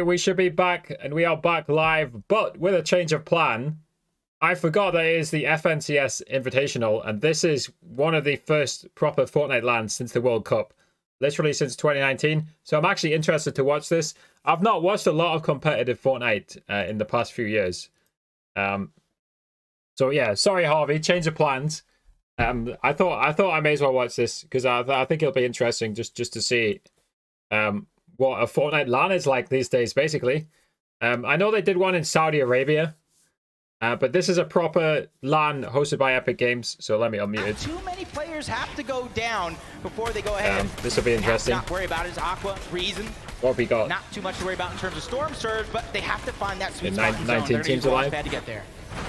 We should be back, and we are back live, but with a change of plan. I forgot that it is the FNCS Invitational, and this is one of the first proper Fortnite lands since the World Cup, literally since 2019. So I'm actually interested to watch this. I've not watched a lot of competitive Fortnite in the past few years. So yeah, sorry Harvey, change of plans. I thought I may as well watch this because I think it'll be interesting just to see what a Fortnite LAN is like these days, basically. I know they did one in Saudi Arabia, but this is a proper LAN hosted by Epic Games, so let me unmute it. Too many players have to go down before they go ahead. This will be interesting. Not worry about his Aqua reason. What we got? Not too much to worry about in terms of Storm Surge, but they have to find that sweet spot. 19 teams alive. To get there.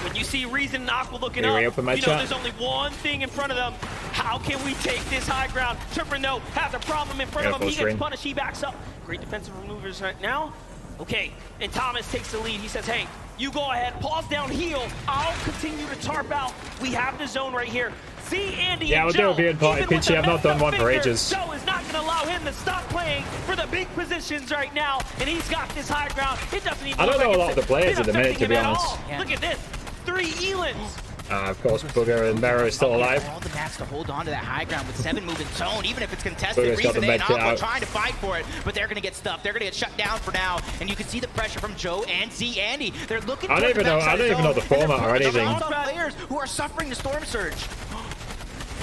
When you see Reason and Aqua looking up, you know there's only one thing in front of them. How can we take this high ground? Tripper, no, has a problem in front of him. He gets punished, he backs up. Great defensive maneuvers right now. Okay, and Thomas takes the lead. He says, hey, you go ahead, pause down, heal. I'll continue to tarp out. We have the zone right here. See Andy and Joe. Yeah, we'll do a beard party, Peachy. I've not done one for ages. Joe is not going to allow him to stop playing for the big positions right now, and he's got this high ground. It doesn't even. I don't know a lot of the players at the minute, to be honest. Yeah. Look at this, 3 Elans. Of course, Bugha and Mero is still alive. All the mats to hold on to that high ground with 7 moving zone, even if it's contested. Bugha's got the Reason and med kit Aqua out. trying to fight for it, but they're going to get stuffed. They're going to get shut down for now, and you can see the pressure from Joe and Z Andy. They're looking. I don't even know the format or anything. Players who are suffering the Storm Surge.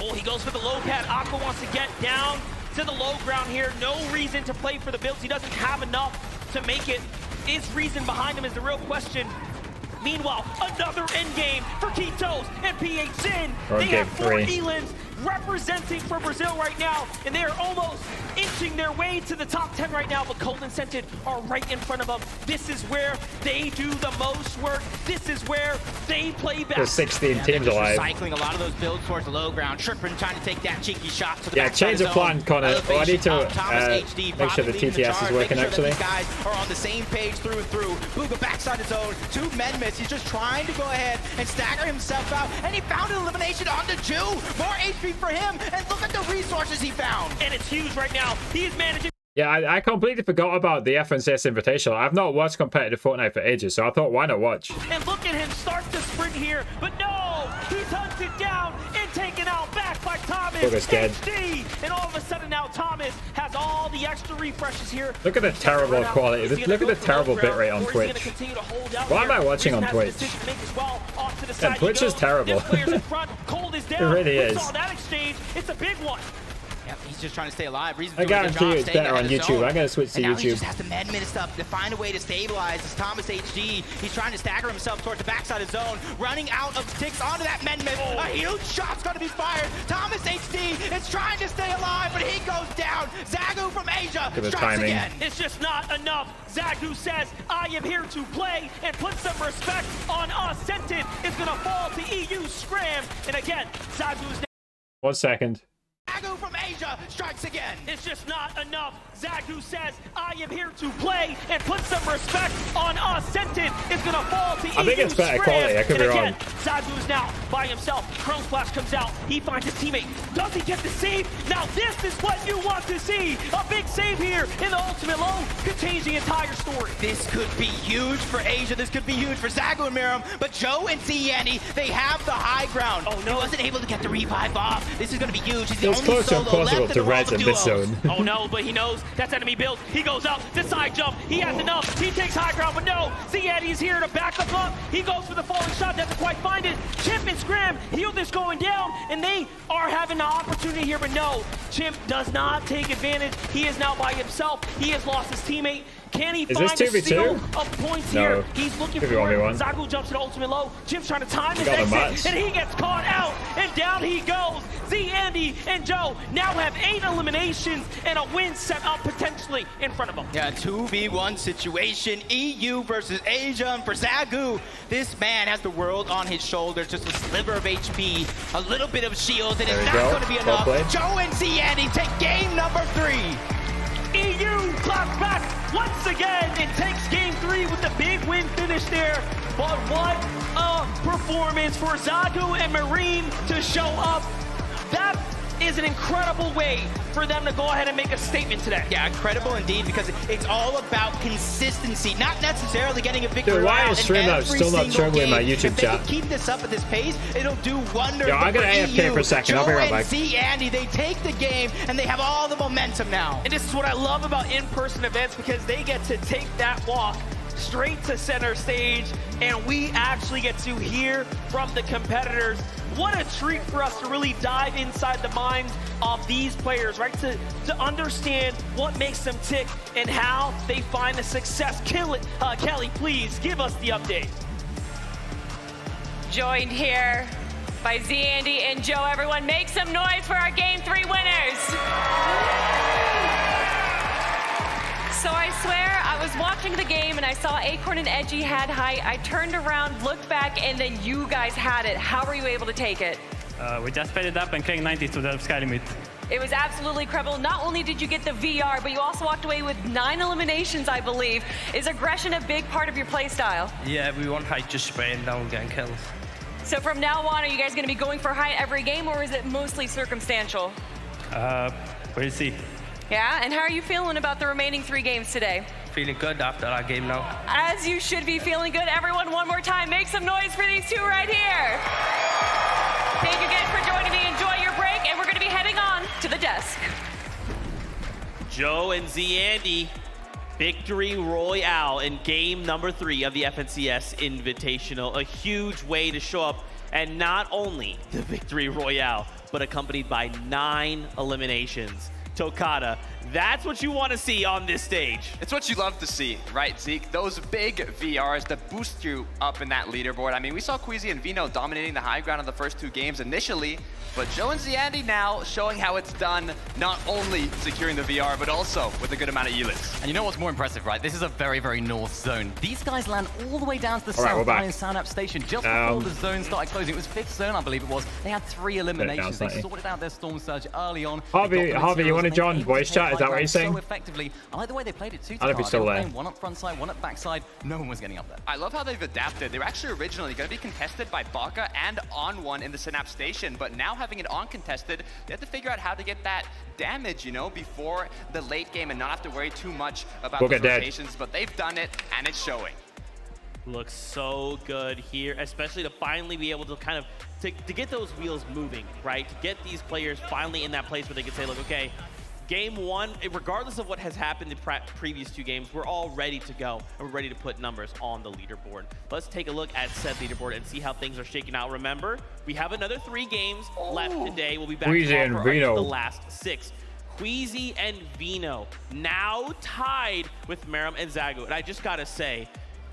Oh, he goes for the low pad. Aqua wants to get down to the low ground here. No reason to play for the builds. He doesn't have enough to make it. Is Reason behind him is the real question. Meanwhile, another endgame for Kitos and PHN. They have 4 Elans representing for Brazil right now, and they are almost inching their way to the top 10 right now, but Cold and Scented are right in front of them. This is where they do the most work. This is where they play best. There's 16 teams alive. Cycling a lot of those builds towards the low ground. Trippin trying to take that cheeky shot to the yeah, change of plan, Connor. Oh, I need to make sure the TTS is working, actually. These guys are on the same page through and through. Bugha backside his own. 2 men miss. He's just trying to go ahead and stagger himself out, and he found an elimination onto Jew. More HP for him, and look at the resources he found. And it's huge right now. He's managing. Yeah, I completely forgot about the FNCS Invitational. I've not watched competitive Fortnite for ages, so I thought, why not watch? And look at him start to sprint here, but no! He's hunted down and taken out back by Thomas HD. And all of a sudden now Thomas has all the extra refreshes here. Look at the terrible quality. Look at the terrible bitrate on Twitch. Why am I watching on Twitch? Yeah, Twitch is terrible. It really is. Saw that exchange. It's a big one. Yep, he's just trying to stay alive. I guarantee you it's better on YouTube. I'm going to switch to YouTube. He just has to med stuff to find a way to stabilize this Thomas HD. He's trying to stagger himself towards the backside of zone, running out of ticks onto that med. A huge shot's going to be fired. Thomas HD is trying to stay alive, but he goes down. Zagu from Asia strikes again. It's just not enough. Zagu says, I am here to play and put some respect on us. Scented is going to fall to EU Scram. And again, Zagu's down. 1 second. Zagu from Asia strikes again. It's just not enough. Zagu says, I am here to play and put some respect on us. Scented is going to fall to I think it's better quality. I could be wrong. Zagu is now by himself. Chrome Splash comes out. He finds his teammate. Does he get the save? Now this is what you want to see. A big save here in the ultimate low could change the entire story. This could be huge for Asia. This could be huge for Zagu and Miriam. But Joe and Ziani, they have the high ground. Oh no. He wasn't able to get the revive off. This is going to be huge. He's the it's close to impossible to res in this zone. Oh no, but he knows that's enemy build. He goes up, the side jump. He has enough. He takes high ground, but no. Ziani is here to back up. He goes for the falling shot, doesn't quite find it. Chimp and Scram, Healed is going down, and they are having the opportunity here, but no. Chimp does not take advantage. He is now by himself. He has lost his teammate. Can he find a steal of points here? He's looking for it. Zagu jumps to the ultimate low. Chimp's trying to time his exit, and he gets caught out, and down he goes. Z, Andy, and Joe now have 8 eliminations and a win set up potentially in front of them. Yeah, 2v1 situation, EU versus Asia, and for Zagu, this man has the world on his shoulders, just a sliver of HP, a little bit of shield, and it's not going to be enough. Joe and Z, Andy take game number 3. EU claps back once again and takes game 3 with the big win finish there. But what a performance for Zagu and Marine to show up. That is an incredible way for them to go ahead and make a statement today. Yeah, incredible indeed, because it's all about consistency, not necessarily getting a victory. Dude, why is Streamlabs still not showing me in my YouTube if chat? They keep this up at this pace, it'll do wonders. Yo, I'm gonna AFK for a second. I'll be right back. See Andy, they take the game and they have all the momentum now. And this is what I love about in-person events, because they get to take that walk straight to center stage, and we actually get to hear from the competitors. What a treat for us to really dive inside the minds of these players, right? To understand what makes them tick and how they find the success. Kelly, please give us the update. Joined here by Z, Andy, and Joe. Everyone make some noise for our Game 3 winners. So I swear, I was watching the game and I saw Acorn and Edgy had height. I turned around, looked back, and then you guys had it. How were you able to take it? We just sped it up and cleared 90s to the sky limit. It was absolutely incredible. Not only did you get the VR, but you also walked away with 9 eliminations, I believe. Is aggression a big part of your play style? Yeah, we want height, just spraying down, getting kills. So from now on, are you guys going to be going for height every game, or is it mostly circumstantial? We'll see. Yeah, and how are you feeling about the remaining 3 games today? Feeling good after that game now. As you should be feeling good. Everyone, one more time, make some noise for these 2 right here. Thank you guys for joining me. Enjoy your break, and we're going to be heading on to the desk. Joe and Z Andy, victory royale in game number 3 of the FNCS Invitational. A huge way to show up, and not only the victory royale, but accompanied by 9 eliminations. Tokata, that's what you want to see on this stage. It's what you love to see, right, Zeke? Those big VRs that boost you up in that leaderboard. I mean, we saw Queasy and Vino dominating the high ground in the first 2 games initially, but Joe and Ziandy now showing how it's done, not only securing the VR, but also with a good amount of elites. And you know what's more impressive, right? This is a very, very north zone. These guys land all the way down to the All right, south we're back. line in Sanap Station just before the zone started closing. It was 5th zone, I believe it was. They had 3 eliminations. They sorted out their storm surge early on. Harvey, you want to join voice chat? Is that what you're saying? So effectively. I like the way they played it too. I don't know if he's still there. One up front side, one up back side. No one was getting up there. I love how they've adapted. They were actually originally going to be contested by Bugha and on one in the Synapse Station, but now having it uncontested, they have to figure out how to get that damage, you know, before the late game and not have to worry too much about the rotations, but they've done it and it's showing. Looks so good here, especially to finally be able to kind of, to get those wheels moving, right? To get these players finally in that place where they can say, look, okay, game 1, regardless of what has happened in previous 2 games, we're all ready to go, and we're ready to put numbers on the leaderboard. Let's take a look at said leaderboard and see how things are shaking out. Remember, we have another 3 games left today. We'll be back tomorrow for the last 6. Queasy and Vino now tied with Meram and Zagu. And I just gotta say,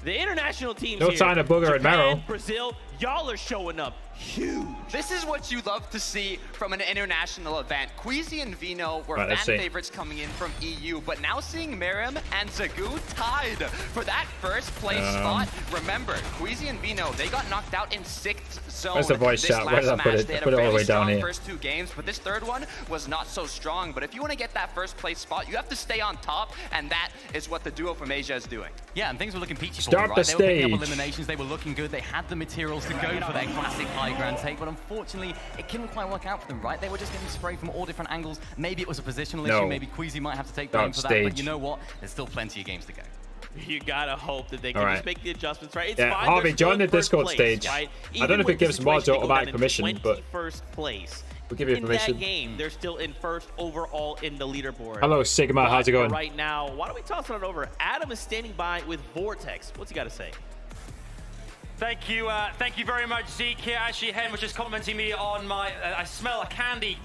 the international teams no here, sign of Bugha and Japan, Brazil, y'all are showing up huge. This is what you love to see from an international event. Queasy and Vino were fan favorites coming in from EU, but now seeing Meram and Zagu tied for that first place spot. Remember, Queasy and Vino, they got knocked out in 6th zone. Where's the voice chat? Where did I put it? They had Put it all the way down here. First 2 games, but this 3rd one was not so strong. But if you want to get that first place spot, you have to stay on top, and that is what the duo from Asia is doing. Yeah, and things were looking peachy for them, them, right? They were picking up eliminations, they were looking good, they had the materials to go for their classic high ground take, but unfortunately, it couldn't quite work out for them, right? They were just getting sprayed from all different angles. Maybe it was a positional issue, maybe Queasy might have to take blame for that, but you know what? There's still plenty of games to go. You gotta hope that they can just make the adjustments, right? It's yeah, fine. Harvey, join the Discord stage. Right? I don't know if it gives Mojo automatic permission, but first place. We'll give you permission. In that game, they're still in first overall in the leaderboard. Hello, Sigma. How's it going? Right now, why don't we toss it over? Adam is standing by with Vortex. What's he got to say? Thank you very much, Zeke. Here, actually, Hen was just complimenting me on my. I smell a candy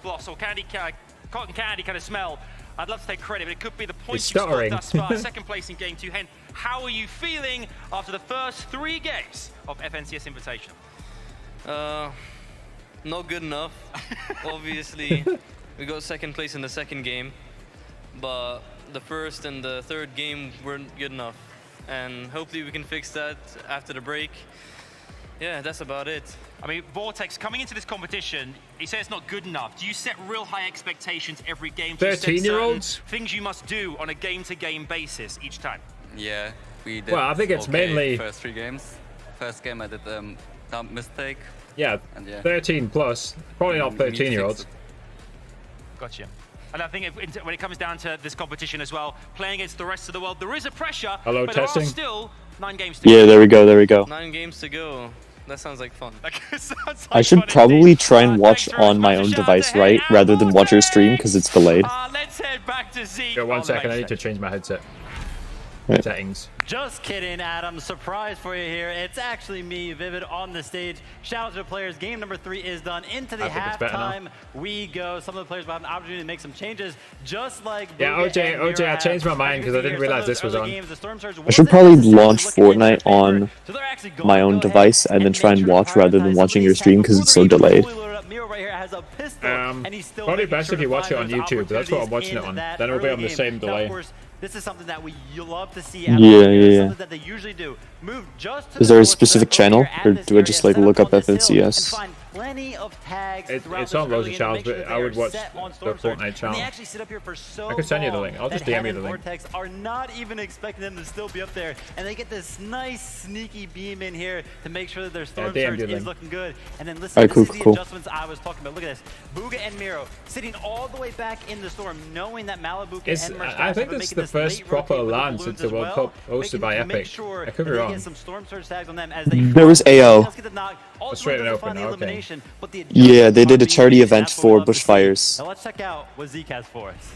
gloss or cotton candy kind of smell. I'd love to take credit, but it could be the points you've scored thus far. 2nd place in game 2. Hen, how are you feeling after the first 3 games of FNCS Invitational? Not good enough. Obviously, we got 2nd place in the 2nd game, but the 1st and the 3rd game weren't good enough. And hopefully we can fix that after the break. Yeah, that's about it. I mean, Vortex, coming into this competition, he says it's not good enough. Do you set real high expectations every game? 13-year-olds? Things you must do on a game-to-game basis each time? Yeah, we did. Well, I think it's mainly first 3 games. First game I did a dumb mistake. Yeah, And yeah. 13 plus. Probably not 13-year-olds. Gotcha. And I think when it comes down to this competition as well, playing against the rest of the world, there is a pressure, Hello, but testing. there are still 9 games to go. Yeah, there we go, there we go. 9 games to go. That sounds like fun. I should probably try and watch on my own device, right? Rather than watch your stream, because it's delayed. Let's head back to Zeke. Yo, 1 second, I need to change my headset. Right. Settings. Just kidding, Adam. Surprise for you here. It's actually me, Vivid, on the stage. Shout out to the players. Game number 3 is done. Into the halftime we go. Some of the players will have an opportunity to make some changes, just like yeah, OJ, I changed my mind because I didn't realize this was on. I should probably launch Fortnite on my own device and then try and watch rather than watching your stream because it's so delayed. Probably best if you watch it on YouTube. That's what I'm watching it on. Then it'll be on the same delay. This is something that we love to see. Yeah. Something that they usually do. Move just to Is there a specific channel, or do I just like look up FNCS? It's on loads of channels, but I would watch the Fortnite channel. I could send you the link. I'll just DM you the link. Are not even expecting them to still be up there, and they get this nice sneaky beam in here to make sure that their storm surge is looking good. And then listen, this is the adjustments I was talking about. Look at this, Bugha and Miro sitting all the way back in the storm, knowing that Malibu and I think this is the first proper LAN since the World Cup hosted by Epic. I could be wrong. There was AO. Straight and open, okay. Yeah, they did a charity event for bushfires. Now let's check out what Zeke has for us.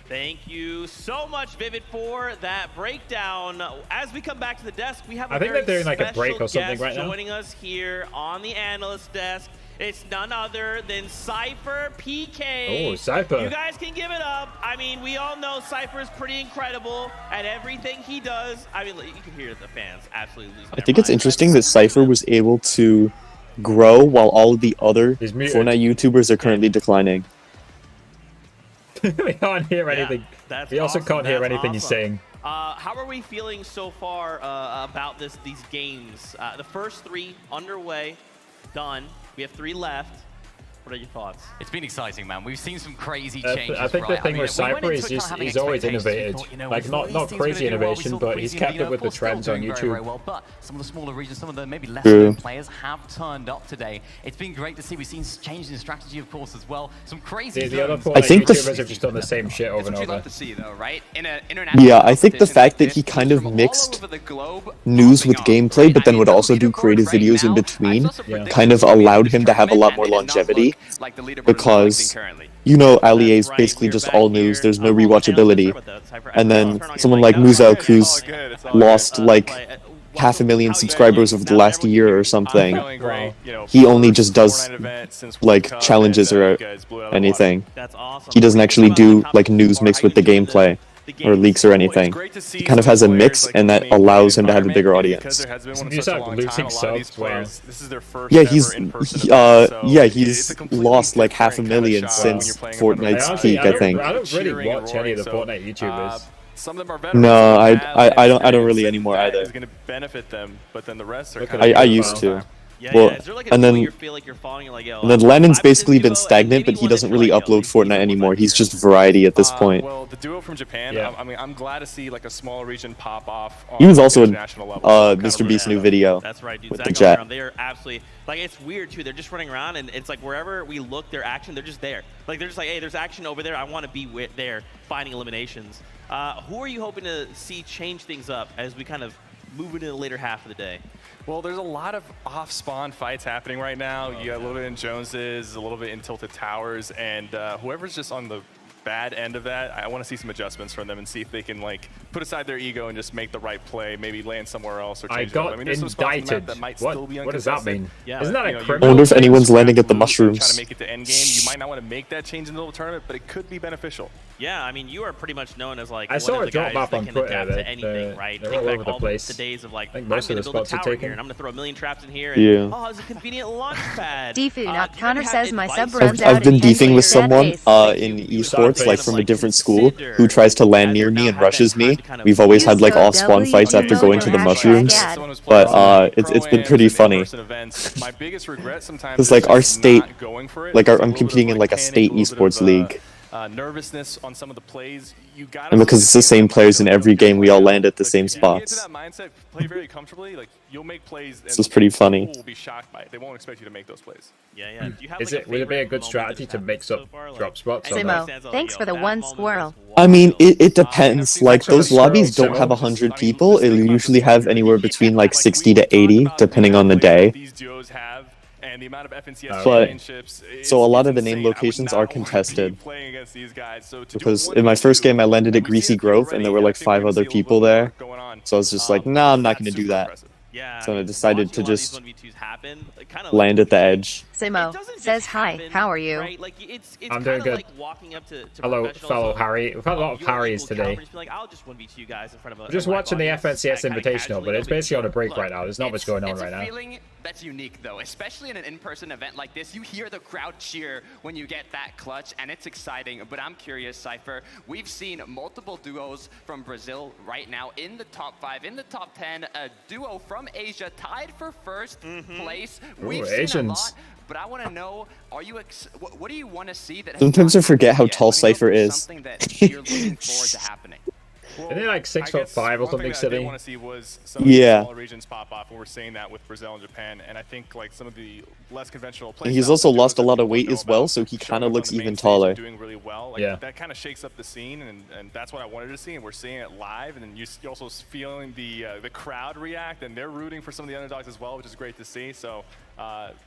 Thank you so much, Vivid, for that breakdown. As we come back to the desk, we have a I think very they're doing like a break or something guest right now. joining us here on the analyst desk. It's none other than Cypher PK. Oh, Cypher. You guys can give it up. I mean, we all know Cypher is pretty incredible at everything he does. I mean, you can hear the fans absolutely losing I think it's interesting that Cypher was able to grow while all of the other Fortnite YouTubers are currently declining. We can't hear anything. Yeah, we also can't hear anything he's saying. How are we feeling so far about these games? The first 3 underway, done. We have 3 left. What are your thoughts? It's been exciting, man. We've seen some crazy changes. I think the thing with Cypher is he's always innovated. Like not crazy innovation, but he's kept up with the trends on YouTube. Well, but some of the smaller regions, some of the maybe less known players have turned up today. It's been great to see. We've seen changes in strategy, of course, as well. Some crazy. The other YouTubers have just done the same shit over and over. Love to see, though, right? Yeah, I think the fact that he kind of mixed news with gameplay, but then would also do creative videos in between, kind of allowed him to have a lot more longevity. Because, you know, LEA is basically just all news, there's no rewatchability. And then someone like Mojo, who's lost like 500,000 subscribers over the last year or something, he only just does like challenges or anything. He doesn't actually do like news mixed with the gameplay or leaks or anything. He kind of has a mix, and that allows him to have a bigger audience. Yeah, he's lost like 500,000 since Fortnite's peak, I think. I don't really watch any of the Fortnite YouTubers. Some of them are better. No, I don't really anymore either. Is going to benefit them, but then the rest are. I used to. Well, Is there like a and then, you feel like you're falling, like, yo, and then Lennon's basically been stagnant, but he doesn't really upload Fortnite anymore. He's just variety at this point. Well, the duo from Japan, I mean, I'm glad to see like a small region pop off. He was also in Mr. Beast's new video. That's right, dude. With the jet. They are absolutely, like, it's weird too. They're just running around, and it's like wherever we look, their action, they're just there. Like, they're just like, hey, there's action over there. I want to be there, finding eliminations. Who are you hoping to see change things up as we kind of move into the later half of the day? Well, there's a lot of off-spawn fights happening right now. You got a little bit in Jones's, a little bit in Tilted Towers, and whoever's just on the bad end of that, I want to see some adjustments from them and see if they can like put aside their ego and just make the right play, maybe land somewhere else or change it up. I mean, there's some spots on the map that might still be what does that mean? Yeah. Isn't that a criminal? I wonder if anyone's landing at the mushrooms. Trying to make it to end game, you might not want to make that change in the middle of the tournament, but it could be beneficial. Yeah, I mean, you are pretty much known as like I saw a drop map on Twitter to anything, right? They're Think all back over the all place. the days of like, I think most of the spots are taken. and I'm gonna throw a million traps in here. And, Yeah. oh, it's a convenient launch pad. Defu, not counter says my sub I've, runs out. I've been in 10 beefing with seconds. someone in esports, like from a different school, who tries to land near me and rushes me. We've always had like off spawn fights after going to the mushrooms, but it's been pretty funny. It's like our state, like I'm competing in like a state esports league. nervousness on some of the plays. You got And because it's the same players in every game, we all land at the same spots. Get into that mindset, play very comfortably. Like you'll make plays. This is pretty funny. People will be shocked by it. They won't expect you to make those plays. Yeah. Do you have, Would it be a good strategy to mix up drop spots? Simo, thanks for the one squirrel. I mean, it depends. Like, those lobbies don't have 100 people. It'll usually have anywhere between, like, 60 to 80, depending on the day. These duos have, and the amount of FNCS But, championships, so a lot of the name locations are contested. playing against these guys. So Because in my first game, I landed at Greasy Grove, and there were, like, 5 other people there. So I was just like, nah, I'm not going to do that. Yeah, So I decided to just land at the edge. Simo says hi, how are you? Right? Like, it's I'm doing good. like walking up to Hello, professionals fellow of, Harry. We've had a lot of your Harrys equal today. caliber, like, I'll just 1v2 you guys in front of a We're just live watching the audience, FNCS kinda Invitational, casually, but it's no big basically on a deal. break Look, right now. There's not much going on right now. It's a feeling that's unique, though, especially in an in-person event like this. You hear the crowd cheer when you get that clutch, and it's exciting. But I'm curious, Cypher, we've seen multiple duos from Brazil right now in the top 5, in the top 10. A duo from Asia tied for first place. We've seen Asians. a lot, but I want to know, are you what do you want to see that has Sometimes not I forget how happened yet? tall Let me know if Cypher there's is. something that you're looking forward to happening. Isn't he like 6'5" or something I silly? want to see was some of the Yeah. smaller regions pop off, and we're seeing that with Brazil and Japan. And I think like some of the less conventional And he's also lost a lot of weight as well, so he kind of looks even taller. Doing really well. Like, Yeah. that kind of shakes up the scene, and that's what I wanted to see. And we're seeing it live, and then you're also feeling the crowd react, and they're rooting for some of the underdogs as well, which is great to see. So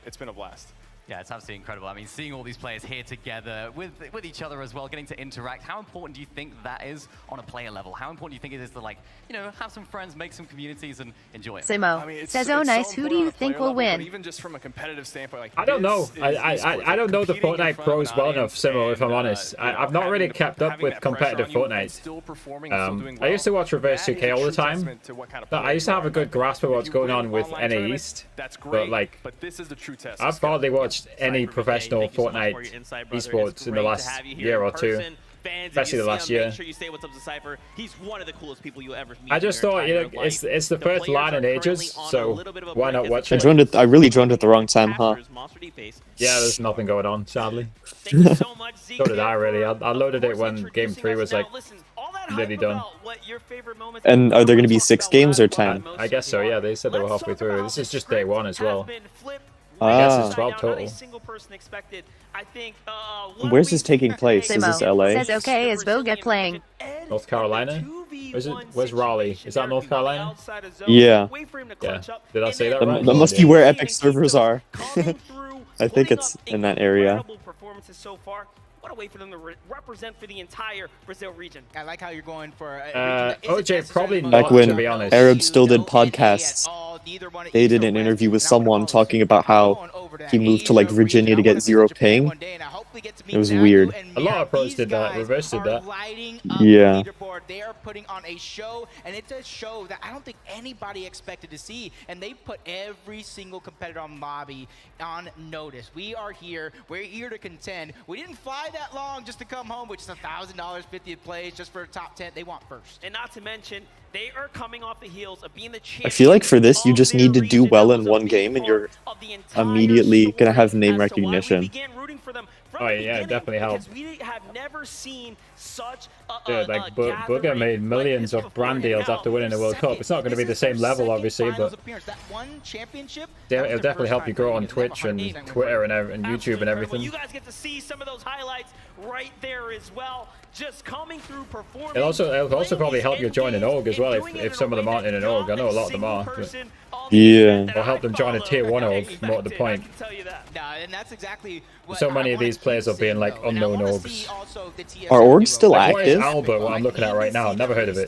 it's been a blast. Yeah, it's absolutely incredible. I mean, seeing all these players here together with each other as well, getting to interact, how important do you think that is on a player level? How important do you think it is to, like, you know, have some friends, make some communities, and enjoy it? Simo says, oh nice, who do you think will win? Even just from a competitive standpoint, like I don't know. I don't know the Fortnite pros well enough, Simo, if I'm honest. I've not really kept up with competitive Fortnite. I used to watch Reverse 2K all the time. I used to have a good grasp of what's going on with NA East, but like, I've hardly watched any professional Fortnite esports in the last year or two. Especially the last year. I just thought, you know, it's the first LAN in ages, so why not watch it? I really joined at the wrong time, huh? Yeah, there's nothing going on, sadly. So did I, really. I loaded it when Game 3 was, like, nearly done. And are there going to be 6 games or 10? I guess so, yeah. They said they were halfway through. This is just day 1 as well. I guess it's 12 total. Where's this taking place? Is this LA? Says okay, is Bugha playing? North Carolina? Where's Raleigh? Is that North Carolina? Yeah. Yeah. Did I say that right? That must be where Epic servers are. I think it's in that area. What a way for them to represent for the entire Brazil region. I like how you're going for OJ probably not, Back when to be honest. Arabs still did podcasts, they did an interview with someone talking about how he moved to like Virginia to get 0 ping. It was weird. A lot of pros did that. Reverse did that. Yeah. They are putting on a show, and it's a show that I don't think anybody expected to see, and they put every single competitor on lobby on notice. We are here. We're here to contend. We didn't fly that long just to come home, which is $1,000, 50th place just for a top 10. They want first. And not to mention, they are coming off the heels of being the champion. I feel like for this, you just need to do well in one game and you're immediately going to have name recognition. Oh yeah, it definitely helps. We have never seen such Dude, like Bugha made millions of brand deals after winning the World Cup. It's not going to be the same level, obviously, but it'll definitely help you grow on Twitch and Twitter and YouTube and everything. You guys get to see some of those highlights right there as well. Just coming through performing. It'll also probably help you join an org as well if some of them aren't in an org. I know a lot of them are. Yeah. Or help them join a tier 1 org, more to the point. And that's exactly So many of these players are being like unknown orgs. Are orgs still Like, what is active? Alba, what I'm looking at right now? I've never heard of it.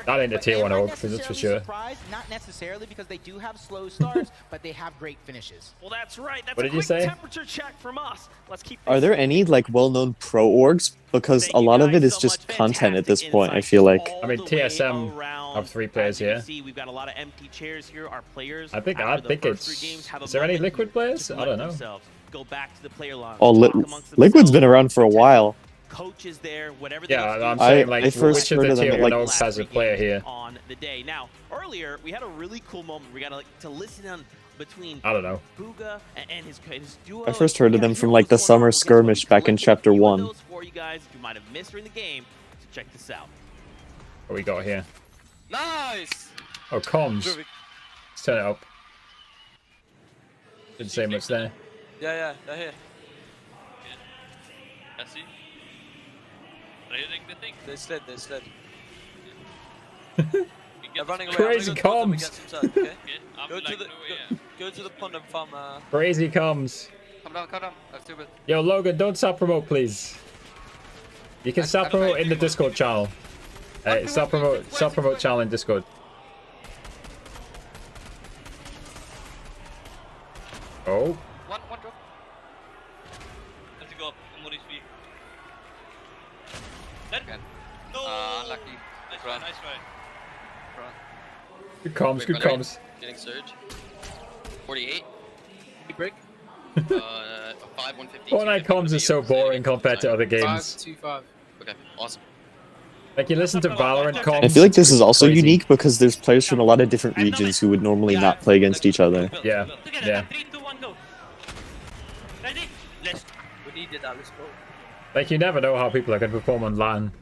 That ain't a tier 1 org, that's for sure. Not necessarily because they do have slow starts, but they have great finishes. Well, that's right. That's What a did you quick say? temperature check from us. Let's keep Are there any like well-known pro orgs? Because a lot of it is just content at this point, I feel like. I mean, TSM have 3 players here. We've got a lot of empty chairs here. Our players. I think it's. Is there any Liquid players? I don't know. Go back to the player lounge. Oh, Liquid's been around for a while. Coaches there, whatever. Yeah, I'm saying like I first which of heard the of them tier at, 1 like, orgs has a player here. On the day. Now, earlier we had a really cool moment. We got to listen on between I don't know. Bugha and his duo. I first heard of them from like the summer skirmish back in chapter 1. For you guys, you might have missed during the game, so check this out. What we got here? Nice! Oh, comms. Let's turn it up. Didn't say much there. Yeah, they're here. I see. Raiding the thing. They slid. They're running away. Crazy comms. Okay? Go to the pond and farm. Crazy comms. Come down. That's stupid. Yo, Logan, don't self-promote, please. You can self-promote in the Discord channel. Self-promote channel in Discord. Oh. One drop. Have to go up. I'm more HP. Dead? No! Unlucky. Nice try. Good comms, good comms. Getting surge. 48. Break. 5, 150. Fortnite comms is so boring compared to other games. 5. Okay, awesome. Like, you listen to Valorant comms. I feel like this is also crazy. unique because there's players from a lot of different regions who would normally not play against each other. Yeah. 3, 2, 1, go. Ready? We needed that, let's go. Like, you never know how people are going to perform on LAN.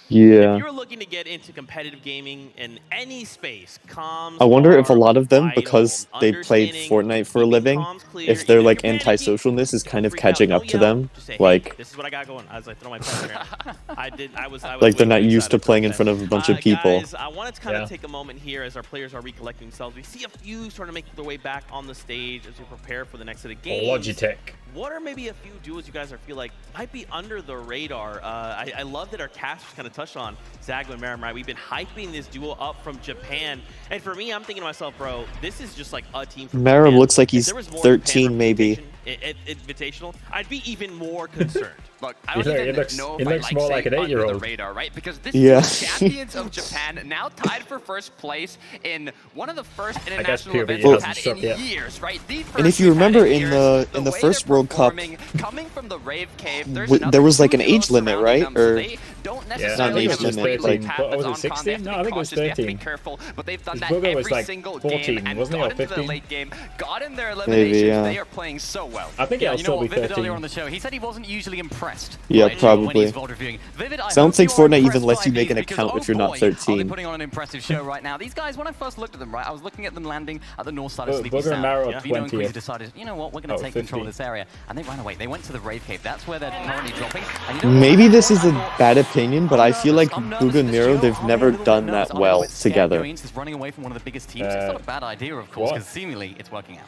Yeah. If you're looking to get into competitive gaming in any space, comms I wonder if a lot of them, vital. because they play Fortnite for a living, if their like anti-socialness is kind of catching up to them. Like, this is what I got going. I was like, throw my pen here. I was like they're not used to playing in front of a bunch of people. Guys, I wanted to kind of take a moment here as our players are recollecting themselves. We see a few sort of make their way back on the stage as we prepare for the next set of games. Logitech. What are maybe a few duos you guys feel like might be under the radar? I love that our cast was kind of touched on Zago and Maram, right? We've been hyping this duo up from Japan, and for me, I'm thinking to myself, bro, this is just like a team from Maram Japan. looks like he's 13 maybe. Invitational, I'd be even more concerned. Look, I don't even know if I like more like an saying 8-year-old. under the radar, right? Because this is the champions of Japan, now tied for first place in one of the first international events we've had in years, right? And if you remember in the first World Cup, coming from the Rave Cave, there was like an age limit, right? Or don't not necessarily an have age a limit. like, What was it, 16? No, I think it was 13. They have to be careful, but they've done that Bugha was every like single 14, game and wasn't he, or got into the 15? late game, got in their eliminations. Maybe, yeah. They are playing so well. I think it'll still be 13. Earlier on the show, he said he wasn't usually impressed. Yeah, probably. When he's VOD reviewing. Vivid, So I don't think Fortnite even lets you make an because, account if you're not Are they 13. putting on an impressive show right now? These guys, when I first looked at them, right, I was looking at them landing at the north side of Sleepy Bugha and Maro Sound. Vino and 20th. Queasy decided, you know what, we're going to take control of 50. this area. And they ran away. They went to the Rave Cave. That's where they're currently dropping. And you know Maybe this is a bad opinion, but I feel like Bugha and Miro, they've never done that well together. Running away from one of the biggest teams. It's not a bad idea, of course, because seemingly it's working out.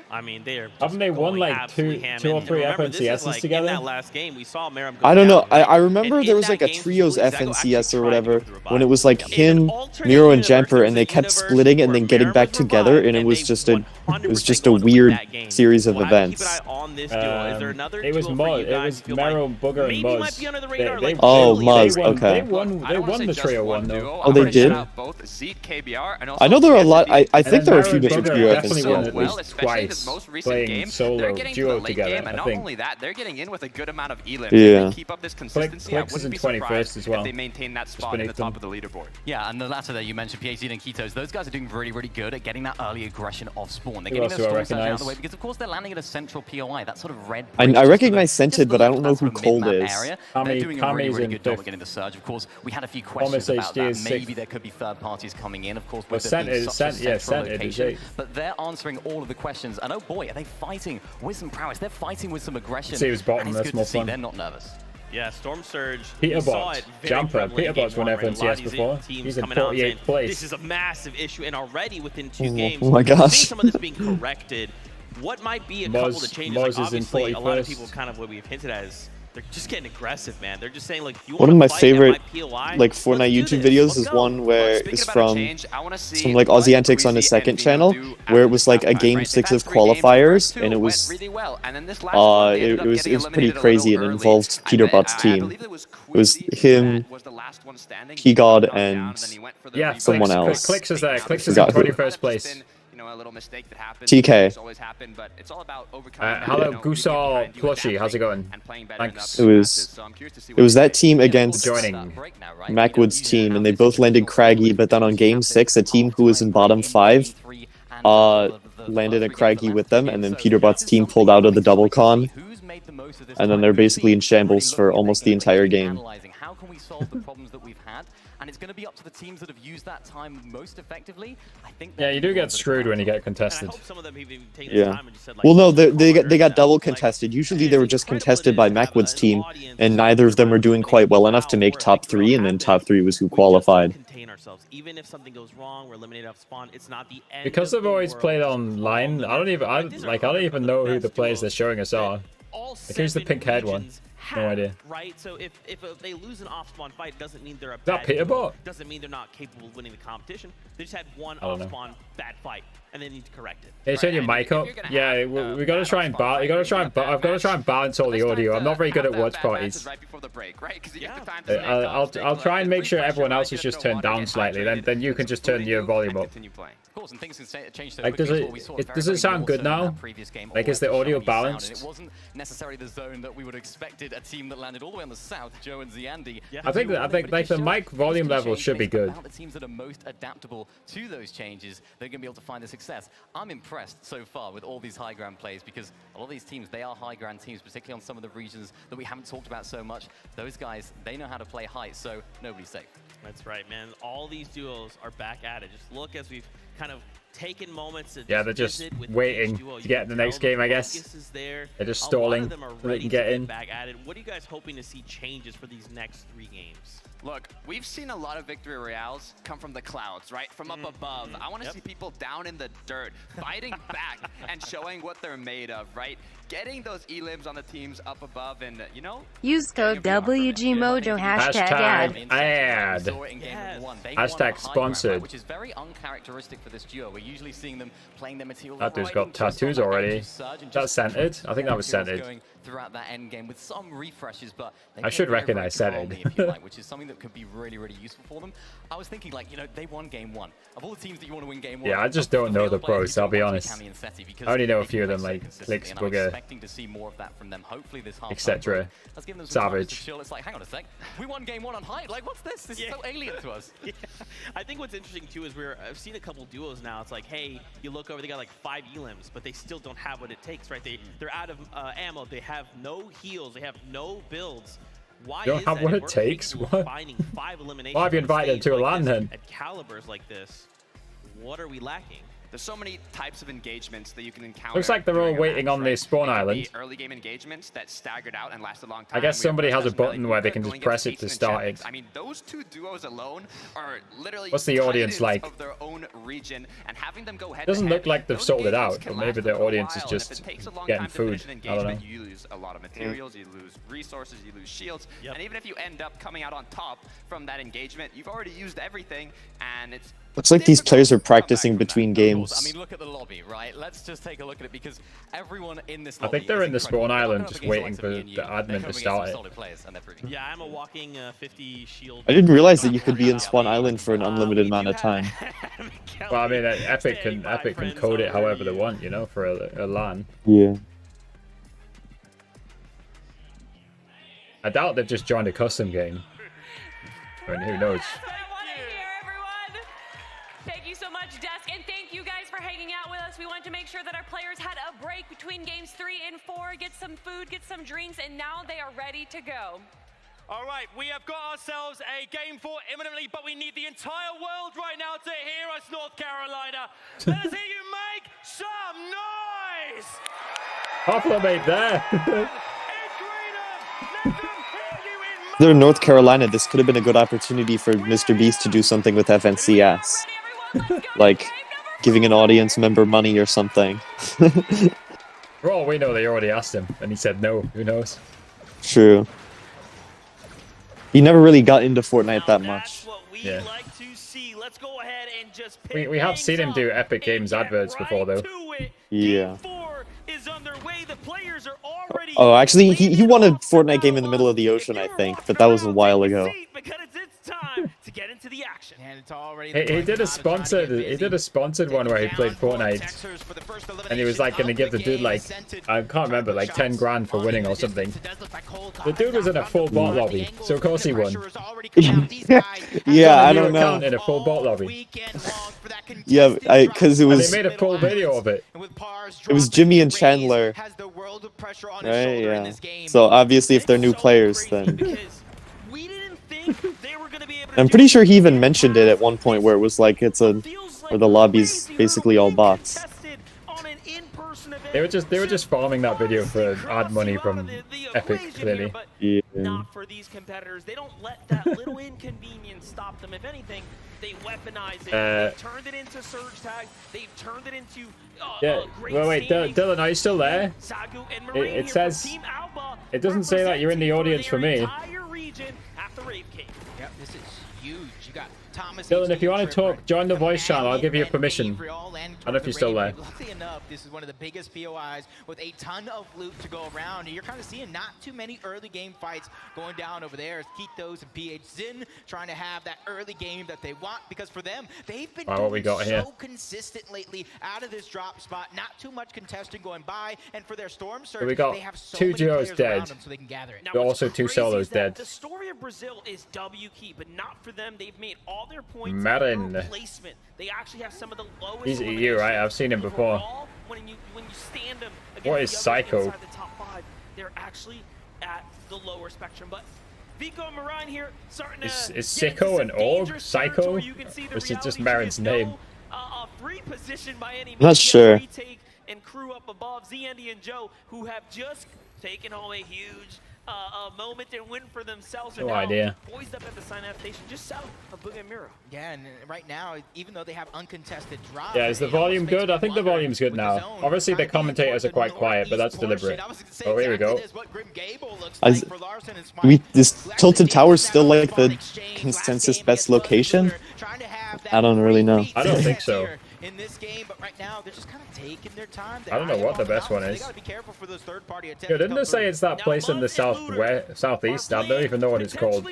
I mean, they are. Haven't they won like two or three FNCSs together? In that last game, we saw Maram go I don't know. down, I remember there was like a trios FNCS or whatever when it was like him, Miro, and Jemper, and they kept splitting and then getting back together, and it was just a weird series of events. It was Maro, Bugha, and Muzz. Oh, Muzz. Okay. They won the trio one though. Oh, they did. I know there are a lot. I think there are a few different trio FNCS. At least twice playing solo duo together. And I not think. only that, they're getting in with a good amount of elim. Yeah. If they keep up this consistency, Clix is in 21st as well. if they maintain that spot in the top of the leaderboard. Yeah, and the latter there you mentioned, PhD and Ketos, those guys are doing really, really good at getting that early aggression off spawn. They're Who getting else their do I storm surge out of the recognize? way because, of course, they're landing at a central POI, that sort of red. I recognize Scented, but I don't know who Cold is. They're doing a really, Kami's really in good job fifth. at getting the surge. Of course, we had a few questions Almost about HD that. is Maybe sixth. there could be third parties coming in, of course, Well, with there being such a central Scented is location. eighth. But they're answering all of the questions, and oh boy, are they fighting with some prowess. They're fighting with some aggression. See who's bottom, and that's it's good more to see fun. they're not nervous. Yeah, Storm Surge. Peterbot, Jumper. Peterbot's won FNCS before. He's in 48th place. This is a massive issue, and already within 2 games, oh my gosh. we're seeing some of this being corrected. What might be a couple of the changes? Muzz Like, is in obviously, a lot of 41st. people kind of what we've hinted at is they're just getting aggressive, man. They're just saying, like, if you One want of to my fight at favorite POI, like Fortnite let's do YouTube this. videos Let's is go. one where Speaking it's about from change, I wanna see some like what Aussie Antics on his Queasy second and channel, Vino do where it after was this like a last game time, right? 6 They've of had 3 games, the qualifiers, first 2 and it went was really well, and then this last one, they ended up it was getting pretty eliminated a crazy, and little it early. involved I Peterbot's team. believe it was It was Queasy him, that was the last one standing. Keyguard, He got down, and then he went for the Yeah, rebound. someone else. Clix is there. Clix is in Forgot who. 21st place. You know, a little mistake that happens. TK. It's always happened, but it's all about overcoming. Hello, you know, Gusar behind you, Plushie. How's it adapting, going? and playing better in Thanks. the other matches. So I'm curious to see It was what that team against Joining. Macwood's team, and they both landed craggy, but then on game 6, a team who was in bottom 5 landed a Craggy with them, and then Peterbot's team pulled out of the double con, and then they're basically in shambles for almost the entire game. How can we solve the problems that we've had? And it's going to be up to the teams that have used that time most effectively. I think. Yeah, you do get screwed when you get contested. Yeah. Well, no, they got double contested. Usually they were just contested by Macwood's team, and neither of them were doing quite well enough to make top 3, and then top 3 was who qualified. Even if something goes wrong, we're eliminated off spawn. It's not the end. Because they've always played online, I don't even know who the players they're showing us are. Like, who's the pink-haired one? No idea. Right, so if they lose an off-spawn fight, doesn't mean they're a bad Peterbot? Doesn't mean they're not capable of winning the competition. They just had one off-spawn bad fight, and they need to correct it. Hey, turn your mic up. Yeah, we gotta try and I've got to try and balance all the audio. I'm not very good at watch parties. I'll try and make sure everyone else is just turned down slightly. Then you can just turn your volume up. Like, does it sound good now? Like, is the audio balanced? It wasn't necessarily the zone that we would have expected a team that landed all the way on the south, Joe and Ziandi. I think like the mic volume level should be good. The teams that are most adaptable to those changes, they're going to be able to find the success. I'm impressed so far with all these high ground plays, because a lot of these teams, they are high ground teams, particularly on some of the regions that we haven't talked about so much. Those guys, they know how to play height, so nobody's safe. That's right, man. All these duos are back at it. Just look as we've kind of taken moments to they're just waiting to get in the next game, I guess. They're just stalling so they can get in. Back at it. What are you guys hoping to see changes for these next 3 games? Look, we've seen a lot of victory royales come from the clouds, right? From up above. I want to see people down in the dirt, fighting back and showing what they're made of, right? Getting those elims on the teams up above and, you know... Use code WGMojo hashtag ad. Hashtag sponsored. Which is very uncharacteristic for this duo. We're usually seeing them playing their material. That dude's got tattoos already. That's centered? I think that was centered. Throughout that end game with some refreshes, but I should recognize centered. Which is something that could be really, really useful for them. I was thinking, like, you know, they won game 1. Of all the teams that you want to win game 1, yeah, I just don't know the pros, I'll be honest. I only know a few of them, like Clix, Bugha, etc. Savage. It's like, hang on a sec, we won game 1 on height. Like, what's this? This is so alien to us. I think what's interesting too is I've seen a couple duos now. It's like, hey, you look over, they got like 5 elims, but they still don't have what it takes, right? They're out of ammo. They have no heals. They have no builds. Why you don't have what it takes? What? Finding 5 eliminations. Why have you invited them to a LAN then? At calibers like this, what are we lacking? There's so many types of engagements that you can encounter. Looks like they're all waiting on the spawn island. Early game engagements that staggered out and lasted a long time. I guess somebody has a button where they can just press it to start it. I mean, those 2 duos alone are literally what's the audience like? Of their own region, and having them go head doesn't look like they've sold it out, but maybe the audience is just getting food. I don't know. You lose a lot of materials, you lose resources, you lose shields, and even if you end up coming out on top from that engagement, you've already used everything, and it's looks like these players are practicing between games. I mean, look at the lobby, right? Let's just take a look at it, because everyone in this lobby, I think they're in the spawn island just waiting for the admin to start it. Yeah, I'm a walking 50 shield. I didn't realize that you could be in spawn island for an unlimited amount of time. Well, I mean, Epic can code it however they want, you know, for a LAN. Yeah. I doubt they've just joined a custom game. I mean, who knows? Thank you so much, Desk, and thank you guys for hanging out with us. We wanted to make sure that our players had a break between games 3 and 4, get some food, get some drinks, and now they are ready to go. All right, we have got ourselves a game 4 imminently, but we need the entire world right now to hear us, North Carolina. Let us hear you make some noise! Hopla made there. They're in North Carolina. This could have been a good opportunity for Mr. Beast to do something with FNCS. Like, giving an audience member money or something. For all we know, they already asked him, and he said no. Who knows? True. He never really got into Fortnite that much. Yeah. We have seen him do Epic Games adverts before, though. Yeah. Oh, actually, he won a Fortnite game in the middle of the ocean, I think, but that was a while ago. get into the action. And it's already he did a sponsored one where he played Fortnite, and he was like gonna give the dude like, I can't remember, like 10 grand for winning or something. The dude was in a full bot lobby, so of course he won. Yeah, I don't know. In a full bot lobby. Yeah, because it And was they made a full video of it. it was Jimmy and Chandler, right? Yeah. So obviously, if they're new players, then I'm pretty sure he even mentioned it at one point where it was like where the lobby's basically all bots. They were just farming that video for ad money from Epic, clearly. Yeah. Not for these competitors. They don't let that little inconvenience stop them. If anything, they weaponize it. They've turned it into surge tag. They've turned it into Yeah. Well, wait, Dylan, are you still there? It says it doesn't say that you're in the audience for me. Yep, this is huge. You got Thomas Dylan, if you want to talk, join the voice channel. I'll give you permission. I don't know if you're still there. Luckily enough, this is one of the biggest POIs with a ton of loot to go around. And you're kind of seeing not too many early game fights going down over there as Kitos and PH Zin trying to have that early game that they want, because for them, they've been doing so consistent lately out of this drop spot. Not too much contesting going by, and for their Storm Surge, We got they have so 2 many duos players dead. around them so they can gather it. But also 2 solos dead. The story of Brazil is W key, but not for them. They've made all their points Marin. placement. They actually have some of the lowest. He's EU, right? I've seen him before. When you stand them What is Psycho? inside the top 5, they're actually at the lower spectrum. But Vico and Marine here starting to Is Sicko an org? Psycho? Or is it just Marin's name? Free position by any means. Not sure. And crew up above, Zandy and Joe, who have just taken home a huge moment and win for themselves. No idea. Poised up at the sign-out station just south of Bugha and Miro. Yeah, and right now, even though they have uncontested drops, Yeah, is the volume good? I think the volume's good now. Obviously, the commentators are quite quiet, but that's deliberate. Oh, here we go. This Tilted Tower's still like the consensus best location? I don't really know. I don't think so. In this game, but right now they're just kind of taking their time. I don't know what the best one is. Yo, didn't it say it's that place in the southeast? I don't even know what it's called.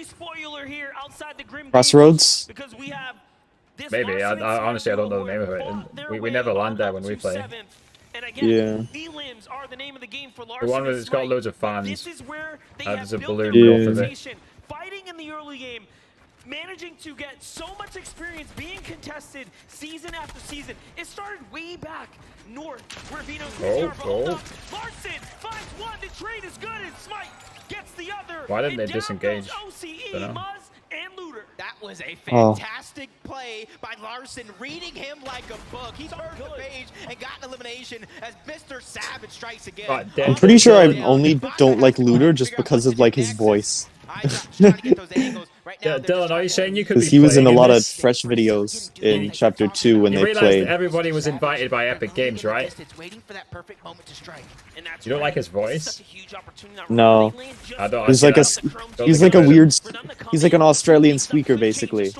Crossroads? Maybe. I honestly, I don't know the name of it. And we never land there when we play. Yeah. The one where it's got loads of fans. There's a balloon off of it. Fighting in the early game, managing to get so much experience being contested season after season. It started way back north where Vino Larson finds one. The trade is good, and Smite gets the other. Why didn't they disengage? OCE, Muzz, and Looter. That was a fantastic play by Larson, reading him like a book. He turned the page and got an elimination as MrSavage strikes again. I'm pretty sure I only don't like Looter just because of like his voice. Yeah, Dylan, are you saying you could be Because he was in a lot of this? fresh videos in Chapter 2 when You they realized played. everybody was invited by Epic Games, right? You don't like his voice? No. I don't. He's like a weird, he's like an Australian speaker basically.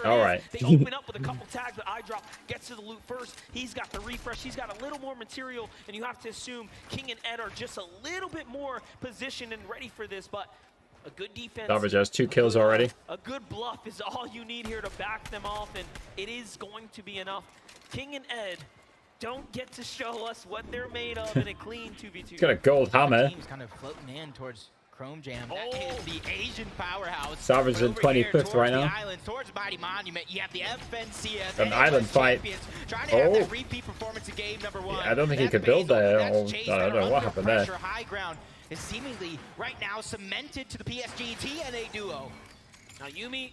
All right. They open up with a couple tags, but iDrop gets to the loot first. He's got the refresh. He's got a little more material, and you have to assume King and Ed are just a little bit more positioned and ready for this, but a good defense. Savage has 2 kills already. A good bluff is all you need here to back them off, and it is going to be enough. King and Ed don't get to show us what they're made of in a clean 2v2. He's got a gold hammer. Team's kind of floating in towards Chrome Jam. That is the Asian powerhouse. Savage is in 25th right now. Towards Mighty Monument, you have the FNCS. An island fight. Trying to have that repeat performance in game number 1. Yeah, I don't think he could build there. I don't know what happened there. High ground is seemingly right now cemented to the PSG TNA duo. Now Yumi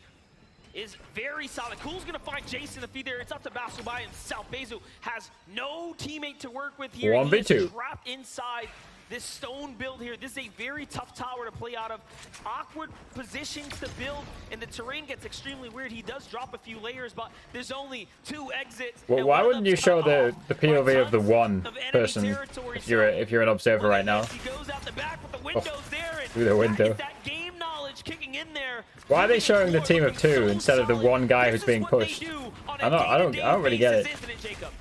is very solid. Cool's gonna find Jason the feed there. It's up to Basu by himself. Bezu has no teammate to work with here. 1v2. He is trapped inside this stone build here. This is a very tough tower to play out of. Awkward positions to build, and the terrain gets extremely weird. He does drop a few layers, but there's only 2 exits. Well, why wouldn't you show the POV of the one person if you're an observer right now? He goes out the back with the windows there, and through the window. that game knowledge kicking pushing in there. Why are they showing the team of 2 instead of the one guy who's being pushed? I don't really get it.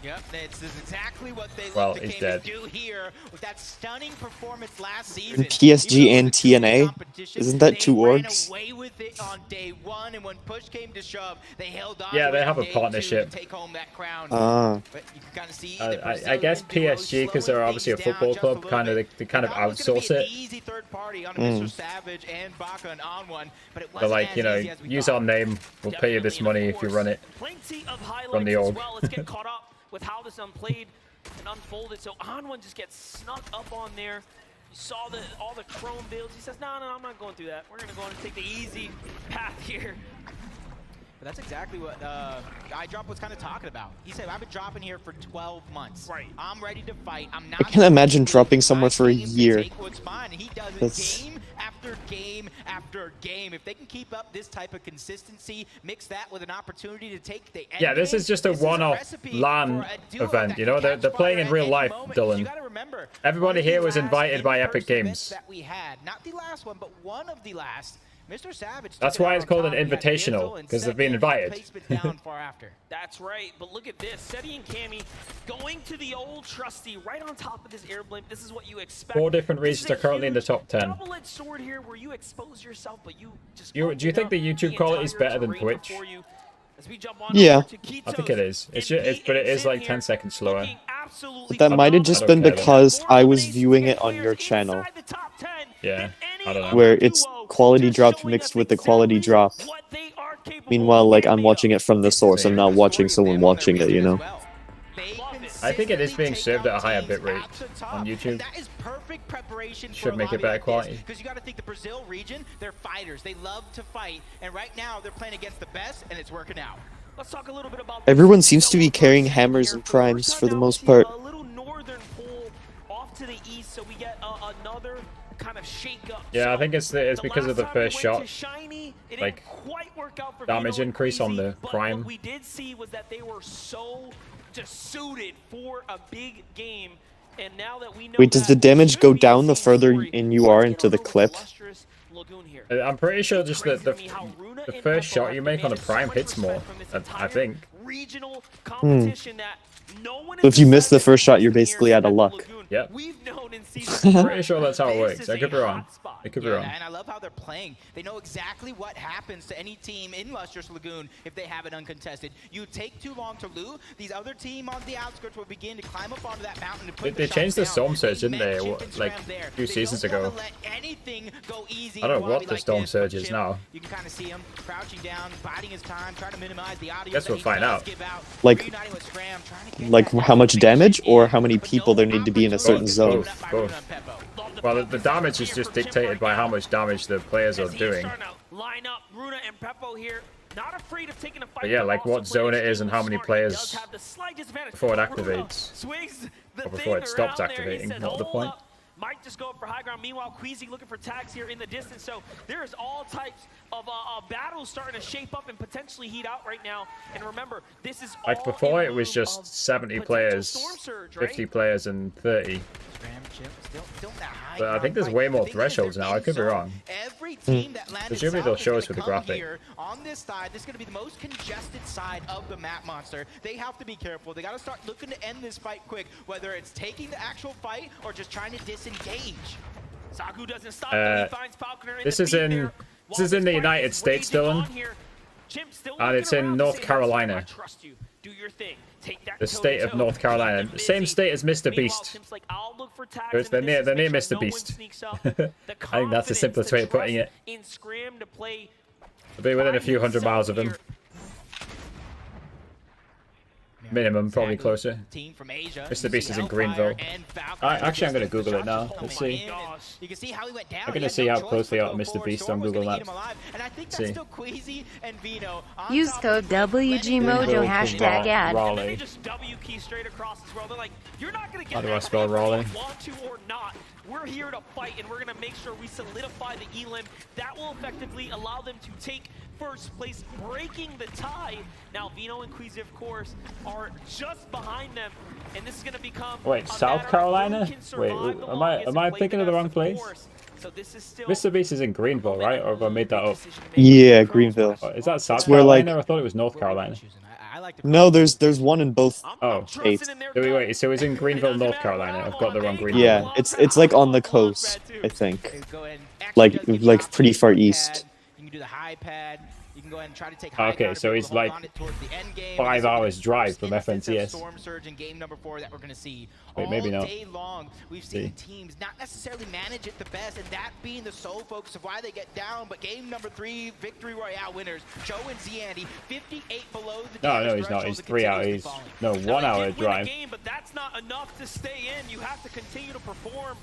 Yep, this is exactly what they Well, he's dead. do here with that stunning performance last season. PSG and TNA? Isn't that 2 orgs? Away with it on day 1, and when push came to shove, they held on. Yeah, they have a partnership. To take home that crown. But you can kind of see I guess PSG, because they're obviously a football club, they kind of outsource it. Easy third party on MrSavage and Bugha and on one, but it They're like, you know, use our name, we'll pay you this money if you run it. Plenty of highlights From the org. as well. Let's get caught up with how this unplayed and unfolded. So On1 just gets snuck up on there. You saw all the chrome builds. He says, no, I'm not going through that. We're going to go on and take the easy path here. But that's exactly what iDrop was kind of talking about. He said, I've been dropping here for 12 months. Right. I'm ready to fight. I'm not. I can't imagine dropping somewhere for a year. He does it game after game after game. If they can keep up this type of consistency, mix that with an opportunity to take the end Yeah, this is just a one-off LAN event. You know, they're playing in real life, Dylan. Everybody here was invited by Epic Games. That we had, not the last one, but one of the last. MrSavage. That's why it's called an invitational, because they've been invited. That's right, but look at this. Seti and Cammy going to the old trusty right on top of this air blimp. This is what you expect. 4 different regions are currently in the top 10. Double-edged sword here where you expose yourself, but you just do you think the YouTube quality is better than Twitch? Yeah. I think it is. But it is like 10 seconds slower. But that might have just been because I was viewing it on your channel. Yeah, I don't know. Where it's quality drop mixed with the quality drop. Meanwhile, like, I'm watching it from the source. I'm not watching someone watching it, you know? I think it is being served at a higher bitrate on YouTube. That is perfect preparation. Should make it better quality. Because you got to think the Brazil region, they're fighters. They love to fight, and right now they're playing against the best, and it's working out. Let's talk a little bit about Everyone seems to be carrying hammers and primes for the most part. A little northern pull off to the east, so we get another kind of shake up. Yeah, I think it's because of the first shot. Like, damage increase on the prime. What we did see was that they were so just suited for a big game, and now that we know. Wait, does the damage go down the further in you are into the clip? I'm pretty sure just that the first shot you make on a prime hits more, I think. So if you miss the first shot, you're basically out of luck. Yep. I'm pretty sure that's how it works. I could be wrong. I could be wrong. And I love how they're playing. They know exactly what happens to any team in Lustrous Lagoon if they have it uncontested. You take too long to loot, these other team on the outskirts will begin to climb up onto that mountain. They changed the storm surge, didn't they? Like a few seasons ago. I don't know what the storm surge is now. You can kind of see him crouching down, biding his time, trying to minimize the audio. Guess we'll find out. Like how much damage or how many people there need to be in a certain zone? Both. Well, the damage is just dictated by how much damage the players are doing. Line up Runa and Peppo here. Not afraid of taking a fight. But yeah, like what zone it is and how many players before it activates. Or before it stops activating, not the point. Might just go up for high ground. Meanwhile, Queasy looking for tags here in the distance. So there's all types of battles starting to shape up and potentially heat out right now. And remember, this is like before it was just 70 players, 50 players, and 30. But I think there's way more thresholds now. I could be wrong. Presumably they'll show us with the graphic. On this side, this is going to be the most congested side of the map monster. They have to be careful. They got to start looking to end this fight quick, whether it's taking the actual fight or just trying to disengage. Sagu doesn't stop. He finds Falconer this is in the United States, Dylan, and it's in North Carolina. Do your thing. Take that the state of North Carolina, same state as Mr. Beast. They're near Mr. Beast. I think that's the simplest way of putting it. They'll be within a few hundred miles of him. Minimum, probably closer. Mr. Beast is in Greenville. Actually, I'm going to Google it now. Let's see. I'm going to see how close they are to Mr. Beast on Google Maps. See. Use code WGMojo #ad. Raleigh. How do I spell Raleigh? We're here to fight, and we're going to make sure we solidify the elim. That will effectively allow them to take first place, breaking the tie. Now, Vino and Queasy, of course, are just behind them, and this is going to become... Wait, South Carolina? Wait, am I thinking of the wrong place? So this is still MrSavage is in Greenville, right? Or have I made that up? Yeah, Greenville. Oh, is that South where, Carolina? like- I thought it was North Carolina. No, there's one in both I'm states. trusting in their So gut. wait, so it's in Greenville, North Carolina. I've got the wrong Greenville. Yeah, it's like on the coast, I think. Go ahead and Like actually does get like shots pretty with far the east. pad. You can do the high pad. You can go ahead and try to take high Okay, ground so if you're it's able to hold like on it towards the end game. 5 This is the hours drive first from instance of FNCS. Storm Surge in game number 4 that we're going to see. Wait, maybe All not. day long, we've seen teams not necessarily manage it the best, and that being the sole focus of why they get down. But game number 3, Victory Royale winners, Joe and Zandy, 58 below the No, he's not. He's 3 hours. He's no 1 hour drive. Game, but that's not enough to stay in. You have to continue to perform.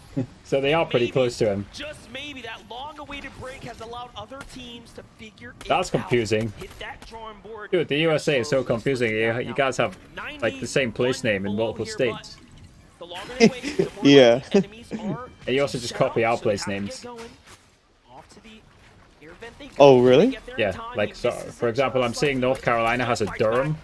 So they are pretty close to him. Just maybe that long-awaited break has allowed other teams to figure it That's out. confusing. Hit that drawing board. Dude, the USA is so confusing. You guys have like the same place name in multiple states. The longer they wait, the more Yeah. likely enemies are And you also just copy our so place they have to names. get going. Off to the air vent they go. Oh, They really? get there in Yeah, time. like He so. misses For it example, I'm just seeing like North Carolina has a fights back. Durham,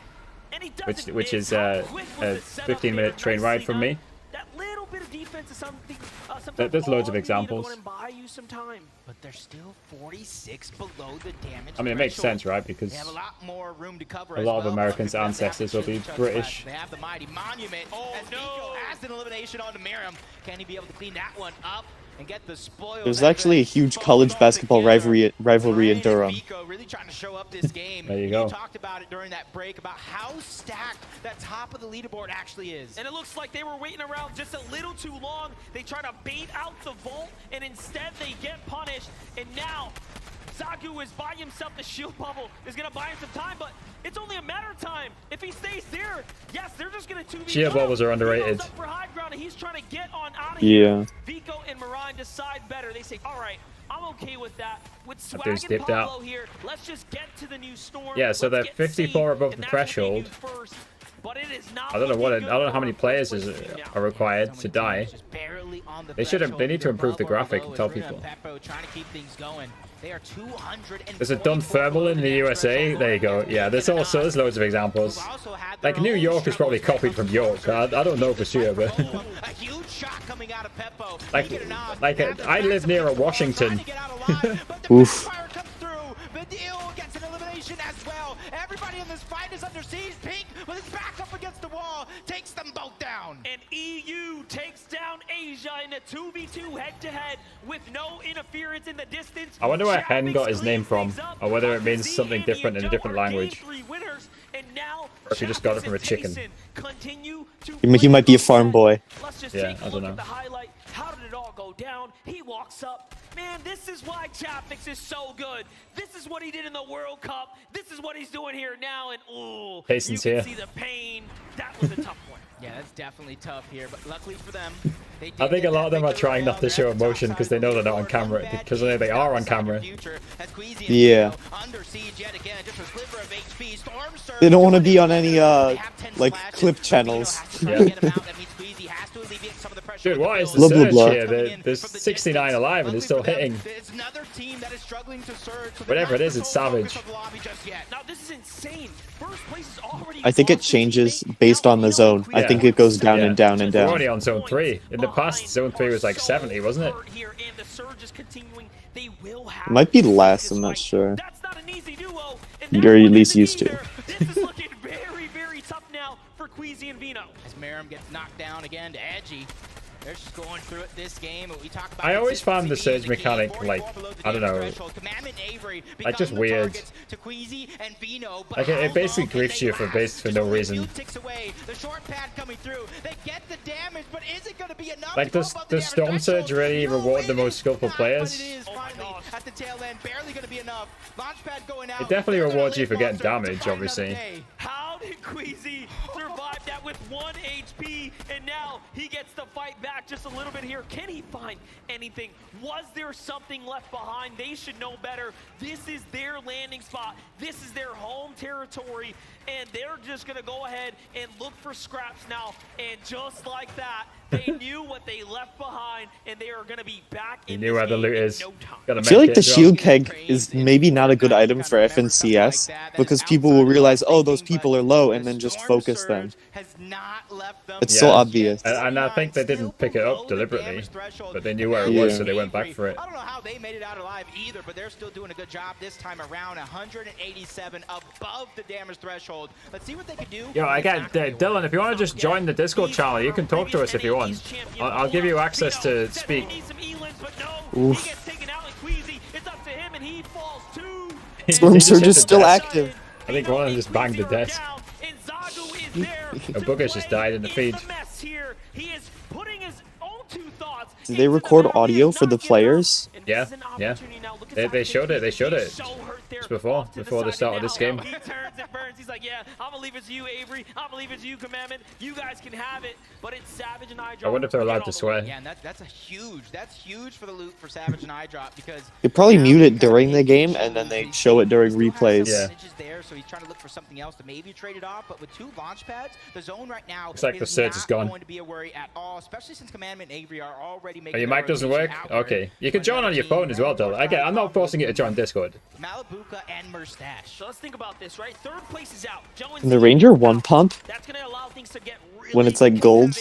And he which doesn't which miss. is How quick was a it set up 15 there? minute train ride Nicely from done. me. That little bit of defense is something. Sometimes There's loads of all you need to go examples. in and buy you some time. But they're still 46 below the damage. I mean, it makes threshold. sense, right? Because They have a lot more room to cover. a as lot of well, but Americans' for them to have to ancestors will shoot be each other's British. flags. They have the mighty monument. Oh, as no. Nico has an elimination onto Miriam. Can he be able to clean that one up and get the spoils? There's actually a huge college basketball rivalry in Durham. Nico really trying to show up this game. There you go. talked about it during that break about how stacked that top of the leaderboard actually is. And it looks like they were waiting around just a little too long. They try to bait out the vault, and instead they get punished. And now, Zagu is by himself. The shield bubble is going to buy him some time, but it's only a matter of time. If he stays there, yes, they're just going to 2v. Shield bubbles are underrated. He goes up for high ground, and he's trying to get on out of here. Yeah. Vico and Moran decide better. They say, all right, I'm okay with that. With Swag Dude's and dipped Pablo out. here, let's just get to the new storm. Yeah, so Let's they're get 54 safe, above and the that's what they do threshold. first. But it is not I don't know looking I don't know good how many for players first place team now. are required to die. Just barely on the They need to improve the graphic and tell people. Peppo trying to keep things going. They are 200. There's a done thermal in the USA. There you go. Yeah, there's loads of examples. Like New York is probably copied from York. I don't know for sure, but A huge shot coming out of Peppo. I live near a Washington. Oof. Vidil gets an elimination as well. Everybody in this fight is under siege. Pink with his back up against the wall takes them both down. And EU takes down Asia in a 2v2 head-to-head with no interference in the distance. I wonder where Chapman's Hen got his name cleaning from, things up. or whether it means Z something and different in a Joe different are language. game 3 winners, and now Or if he just got it from a chicken. continue to He might be a farm boy. Let's just Yeah, take a I don't look know. at the highlight. How did it all go down? He walks up. Man, this is why Chapfix is so good. This is what he did in the World Cup. This is what he's doing here now. And ooh, Payson's you here. can see the pain. That was a tough one. Yeah, that's definitely tough here, but luckily for them, they did I think get a lot of that them are victory trying not to royale. show They're at the top emotion because they side know of they're the not on leaderboard. camera. That Because team they are on established their camera. future as Queasy and Yeah. Vino under siege yet again. Just a sliver of HP. Storm Surge They don't want to doing be it. on any They have 10 like splashes, clip but Vino channels. has to try to get him out. That means Queasy has to alleviate some of the pressure Dude, with what the is the build. Blah, blah, surge blah. here? There's 69 alive and they're still hitting. It's another team that is struggling to surge. So they're Whatever not it is, the it's sole focus savage. of the lobby just yet. Now this is insane. First place is already I think it lost to changes teammate. based Now on the Vino zone. and I Yeah. think it goes down Yeah. and down and We're down. already on zone 3. In the past, zone 3 was like 70, wasn't it? Here, and the surge is continuing. They will have It might be to less, this I'm not fight. sure. That's not an easy duo. And You're that at one least isn't used to. either. This is looking very, very tough now for Queasy and Vino. As Miriam gets knocked down again to Edgy. They're just going through it this game. We talk about I always found the consistency surge being the key. mechanic, 44 like, below the I don't damage know, threshold. Commandment and Avery like just become the weird. targets to Queasy and Vino, but Like how it basically long can griefs they you for last? no Just a reason. few ticks away. The short pad coming through. They get the damage, but is it going to be enough? Like, to go does above the damage Storm threshold? Surge really No, reward the it most is skillful not, players? But it is finally at the tail end. Barely going to be enough. Launchpad going out. It definitely They're gonna rewards you live for getting Monster to damage, fight another obviously. day. How did Queasy survive that with 1 HP? And now he gets to fight back just a little bit here. Can he find anything? Was there something left behind? They should know better. This is their landing spot. This is their home territory. And they're just going to go ahead and look for scraps now. And just like that, They knew what they left behind, and they are going to be back in knew where the loot is. I feel like the shield keg is maybe not a good item for FNCS because people will realize, oh, those people are low, and then just focus them. It's so obvious. And I think they didn't pick it up deliberately, but they knew where it was, so they went back for it. I don't know how they made it out alive either, but they're still doing a good job this time around. 187 above the damage threshold. Let's see what they can do. Yo, again, Dylan, if you want to just join the Discord channel, you can talk to us if you want. I'll give you access to speak. Oof. Storm Surge is still active. I think one of them just banged the desk. Bugha just died in the feed. Did they record audio for the players? Yeah, yeah. They showed it. They showed it just before the start of this game. He turns and burns. He's like, yeah, I'm gonna leave it to you, Avery. I'm gonna leave it to you, Commandment. You guys can have it. But it's Savage and iDrop. I wonder if they're allowed to swear. Yeah, and that's huge for the loot for Savage and iDrop because they probably mute it during the game and then they show it during replays. Yeah. There, so he's trying to look for something else to maybe trade it off. But with 2 launch pads, the zone right now looks like the surge is not gone. going to be a worry at all, especially since Commandment and Avery are already making. Oh, your mic doesn't work? Okay. You can join on your phone as well, Dylan. Again, I'm not forcing you to join Discord. Bugha and MrSavage. So let's think about this, right? Third place is out. Can the Ranger one pump That's gonna allow things to get really when it's like gold?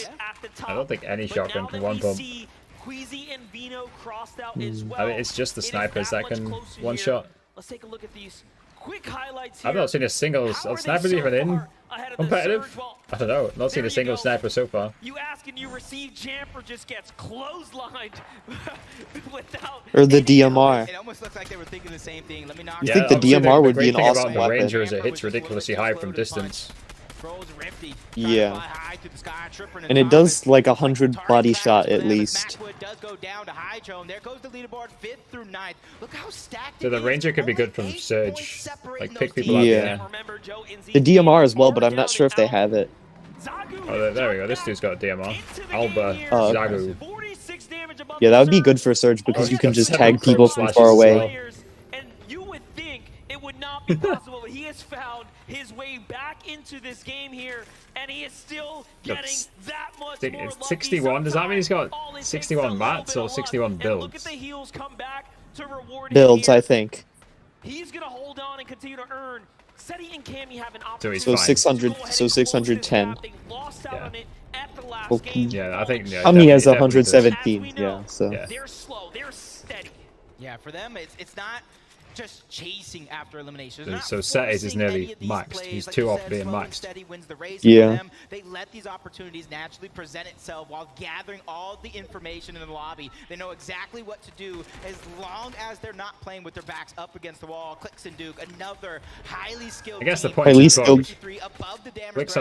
I don't think any shotgun can one pump. Queasy and Vino crossed out as well. I mean, it's just the snipers that can one shot. Let's take a look at these quick highlights. I've not seen a single snipers even in competitive. I don't know. Not seen a single sniper so far. You ask and you receive. Jamper just gets clotheslined without. Or the DMR. It almost looks like they were thinking the same thing. Let me knock. You think the DMR would be an awesome the weapon? Ranger is it hits ridiculously high from distance. Yeah. And it does like 100 body shot at least. So the Ranger could be good from Surge. Like pick people up. Yeah. The DMR as well, but I'm not sure if they have it. Oh, there we go. This dude's got a DMR. Alba, Zagu. Yeah, that would be good for Surge because you can just tag people from far away. And you would think it would not be possible, but he has found his way back into this game here, and he is still getting that much more lucky. 61? Does that mean he's got 61 mats or 61 builds? Look at the heals come back to reward Builds, him here. I think. He's gonna hold on and continue to earn. Seti and Cammy have an So he's So fine. 600, so 610. Okay. Yeah, I think. Yeah, Kami has definitely does. 117. Yeah, so. Yeah. They're slow. They're steady. Yeah, for them, it's not just chasing after elimination. So Seti is nearly maxed. He's 2 off being maxed. Yeah. They let these opportunities naturally present itself while gathering all the information in the lobby. They know exactly what to do as long as they're not playing with their backs up against the wall. Clix and Duke, another highly skilled. I guess the team. point At least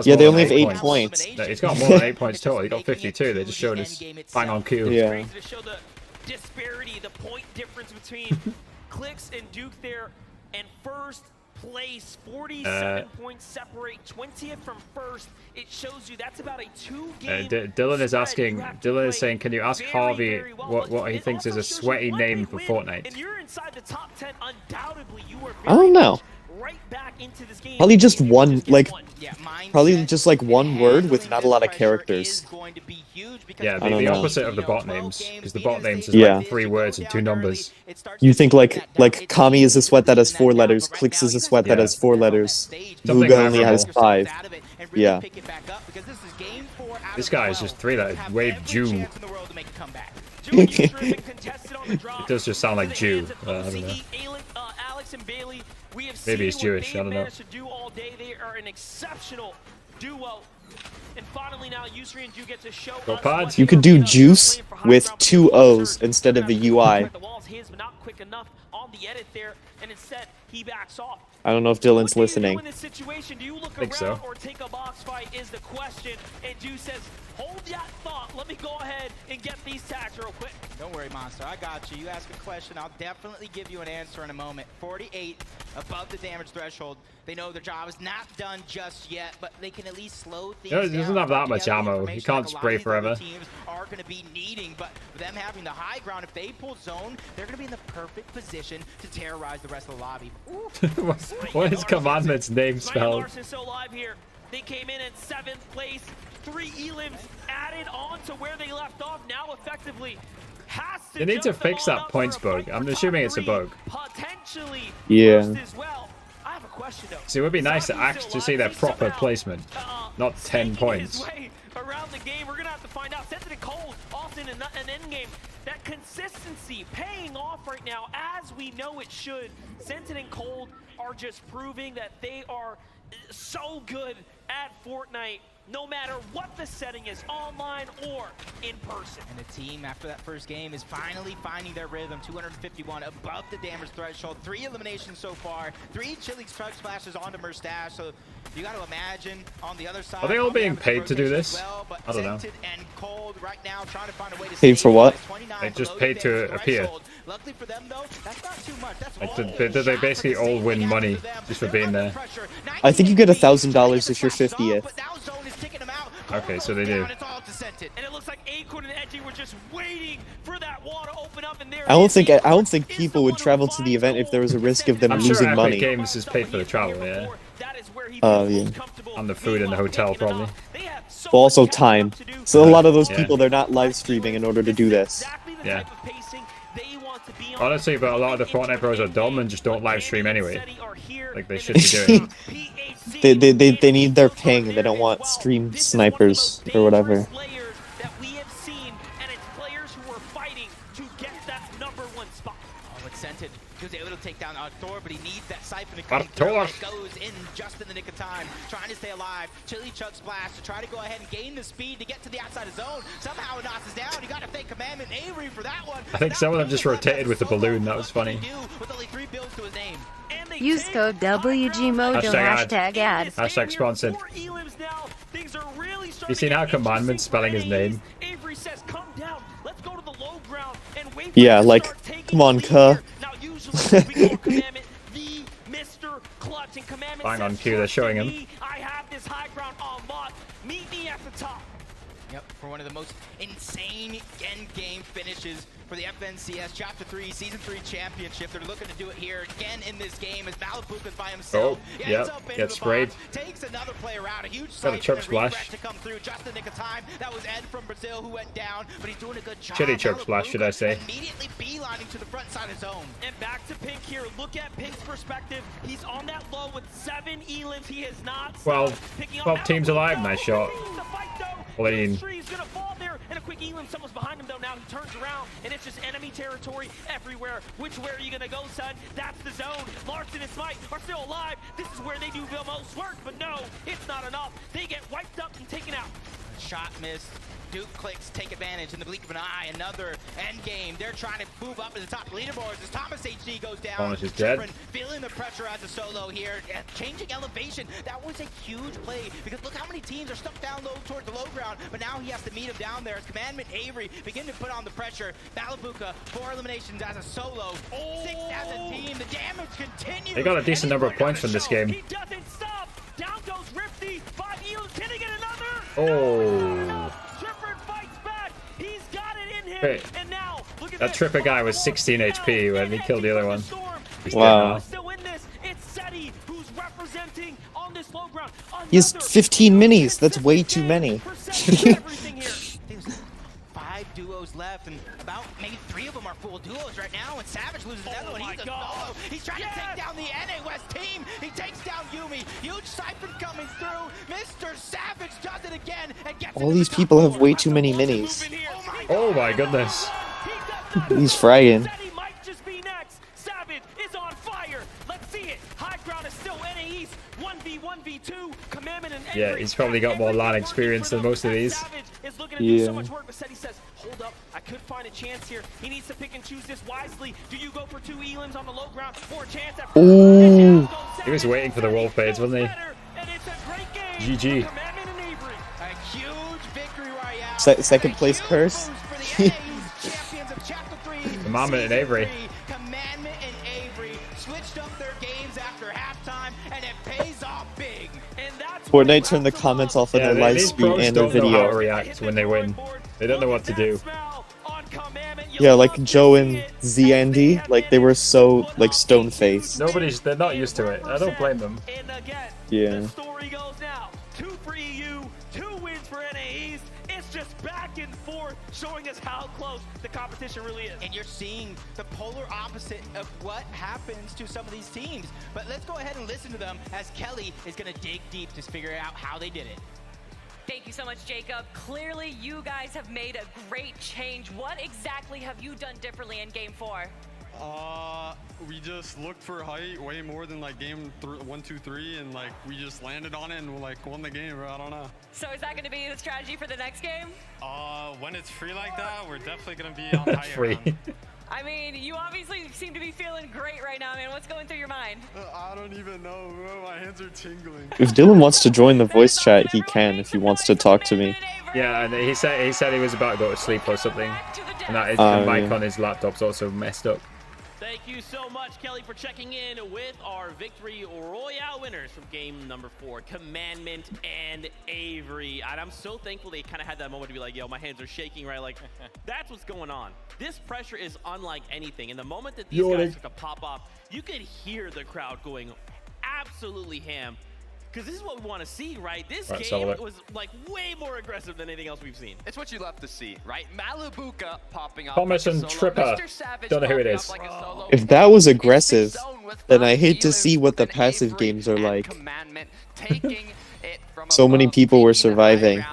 yeah, they only have 8 points. No, he's got more than 8 points total. He got 52. They just showed us bang on cue. Yeah. To show the disparity, the point difference between Clix and Duke there, and first place, 47 points separate 20th from first. It shows you that's about a 2-game Dylan is asking. spread. You have to Dylan is play saying, can you ask very, Harvey very well. what he It thinks is also a shows you sweaty one name big for win, Fortnite? and you're inside the top 10, undoubtedly. You are I don't know. right back into this game. Probably just one, like, Yeah, probably just like one word with not a lot of characters. Yeah, I don't the know. opposite of the bot names, because the bot names is Yeah. like 3 words and 2 numbers. You think like Kami is a sweat that has 4 letters, Clix is a sweat that has 4 letters, Something Bugha only has memorable. 5. Yeah. This guy is just 3-letter. Wave Jew. It does just sound like Jew. I don't know. Alex and Bailey, we have Maybe he's seen Jewish, what I don't know. managed to do all day. They are an exceptional duo. And finally now, Yusri and Ju get to show Go us Pods. what You could they are do made of. juice Playing for high with ground 2 with O's Surge. instead of the The UI. wall's his, but not quick enough on the edit there, and instead he backs off. I don't know if What Dylan's do you do listening. in this situation? Do you look Think around so. or take a box fight is the question. And Ju says, hold that thought. Let me go ahead and get these tags real quick. Don't worry, Monster. I got you. You ask a question, I'll definitely give you an answer in a moment. 48 above the damage threshold. They know their job is not done just yet, but they can at least slow things down. He doesn't have that much ammo. He can't spray forever. Teams are going to be needing, but them having the high ground, if they pull zone, they're going to be in the perfect position to terrorize the rest of the lobby. What is Commandment's name Ryan spelled? Larson still alive here. They came in at 7th place. 3 elims added on to where they left off. Now effectively has to They need to fix that points bug. I'm assuming it's a bug. Potentially Yeah. as well. I have a question though. So it would be nice to see their proper placement, not 10 points. Around the game, we're gonna have to find out. Sensitive Cold, Austin, and an end game. That consistency paying off right now, as we know it should. Sensitive Cold are just proving that they are so good at Fortnite, no matter what the setting is, online or in person. And the team, after that first game, is finally finding their rhythm. 251 above the damage threshold. 3 eliminations so far. 3 chilly truck splashes onto MrSavage. So you got to imagine on the other side. Are they all being paid to do this? I don't know. And Cold right now trying to find a way to paid for what? They just paid to appear. Luckily for them though, that's not too much. That's like, did they basically all win money just for being there? I think you get $1,000 if you're 50th. Okay, so they do. And it looks like Acorn and Edgy were just waiting for that wall to open up, and there I don't think people would travel to the event if there was a risk of them I'm losing sure Epic money. Games is paid for the travel, yeah. Yeah. And the food in the hotel, probably. Well, also time. So a lot of those people, they're not live streaming in order to do this. Yeah. Honestly, but a lot of the Fortnite pros are dumb and just don't live stream anyway. Like they should be doing. They need their ping. They don't want stream snipers or whatever. He was able to take down Arthur, but he needs that siphon to come through. It goes in just in the nick of time, trying to stay alive. Chili Chuck Splash to try to go ahead and gain the speed to get to the outside of zone. Somehow it knocks us down. You got to thank Commandment Avery for that one. I think some of them just rotated with the balloon. That was funny. With only 3 builds to his name. Use code WGMojo hashtag ad. Hashtag sponsored. You seen how Commandment's spelling his name? Avery says, "Come down. Let's go to the low ground and wait." Yeah, like, come on, cuh. Now usually we call Commandment the Mr. Clutch, and Commandment Bang on says, cue, they're showing him. I have this high ground on lock. Meet me at the top. Yep, for one of the most insane end game finishes for the FNCS Chapter 3 Season 3 Championship. They're looking to do it here again in this game as Bugha's by himself. Oh, yeah, gets sprayed. Takes another player out. A huge got a chirp splash. To come through just in the nick of time. That was Ed from Brazil who went down, but he's doing a good job. Chitty chirp splash, should I say? Immediately beelining to the front side of zone. And back to Pink here. Look at Pink's perspective. He's on that low with 7 elims. He has not 12 teams alive. Nice shot. Clean. He's gonna fall there, and a quick elim. Someone's behind him though. Now he turns around, and it's just enemy territory everywhere. Which way are you gonna go, son? That's the zone. Larson and Smite are still alive. This is where they do the most work, but no, it's not enough. They get wiped up and taken out. Shot missed. Duke Clix take advantage in the blink of an eye. Another end game. They're trying to move up to the top leaderboards as Thomas HD goes down. Thomas is dead. Feeling the pressure as a solo here. Changing elevation. That was a huge play because look how many teams are stuck down low towards the low ground. But now he has to meet him down there as Commandment Avery begin to put on the pressure. Bugha, 4 eliminations as a solo. 6 as a team. The damage continues. They got a decent number of points from this game. He doesn't stop. Down goes Rifty. 5 elims. Can he get another? Oh. He's got it in him. Wait. And now, look at that Tripper guy was 16 HP when he killed the other one. He's wow. Still in this. It's Seti who's representing on this low ground. He has 15 minis. That's way too many. 5 duos left, and about maybe 3 of them are full duos right now. And Savage loses another one. He's a solo. He's trying to take down the NA West team. He takes down Yumi. Huge siphon coming through. MrSavage does it again and gets all these people have way too many minis. Oh my goodness. He's fragging. Savage is on fire. Let's see it. High ground is still NA East. 1v1v2. Commandment and yeah, he's probably got more LAN experience than most of these. Yeah. So much work, but Seti says, hold up, I could find a chance here. He needs to pick and choose this wisely. Do you go for 2 elims on the low ground or a chance at ooh. He was waiting for the wall fades, wasn't he? GG. A huge victory royale. Second place curse. Commandment and Avery. Commandment and Avery switched up their games after halftime, and it pays off big. And that's Fortnite turned the comments off on their live stream and their video. Don't know how to video. react when they win. They don't know what to do. Yeah, like Joe and Zandy, like they were so like stone faced. They're not used to it. I don't blame them. Yeah. 2 for EU, 2 wins for NAEs. It's just back and forth, showing us how close the competition really is. And you're seeing the polar opposite of what happens to some of these teams. But let's go ahead and listen to them as Kelly is going to dig deep to figure out how they did it. Thank you so much, Jacob. Clearly, you guys have made a great change. What exactly have you done differently in Game 4? We just looked for height way more than like game 1, 2, 3, and like we just landed on it and like won the game. I don't know. So is that going to be the strategy for the next game? When it's free like that, we're definitely gonna be on higher free. ground. I mean, you obviously seem to be feeling great right now, man. What's going through your mind? I don't even know, bro. My hands are tingling. If Dylan wants to join the voice chat, he can if he wants to talk to me. Yeah, and he said he was about to go to sleep or something, and that the mic on his laptop's also messed up. Thank you so much, Kelly, for checking in with our Victory Royale winners from game number 4, Commandment and Avery. And I'm so thankful they kind of had that moment to be like, yo, my hands are shaking, right? Like, that's what's going on. This pressure is unlike anything. And the moment that these guys took a pop off, you could hear the crowd going absolutely ham. Because this is what we want to see, right? This game was like way more aggressive than anything else we've seen. It's what you love to see, right? Bugha popping up. Thomas and Tripper. Don't know who it is. If that was aggressive, then I hate to see what the passive games are like. So many people were surviving.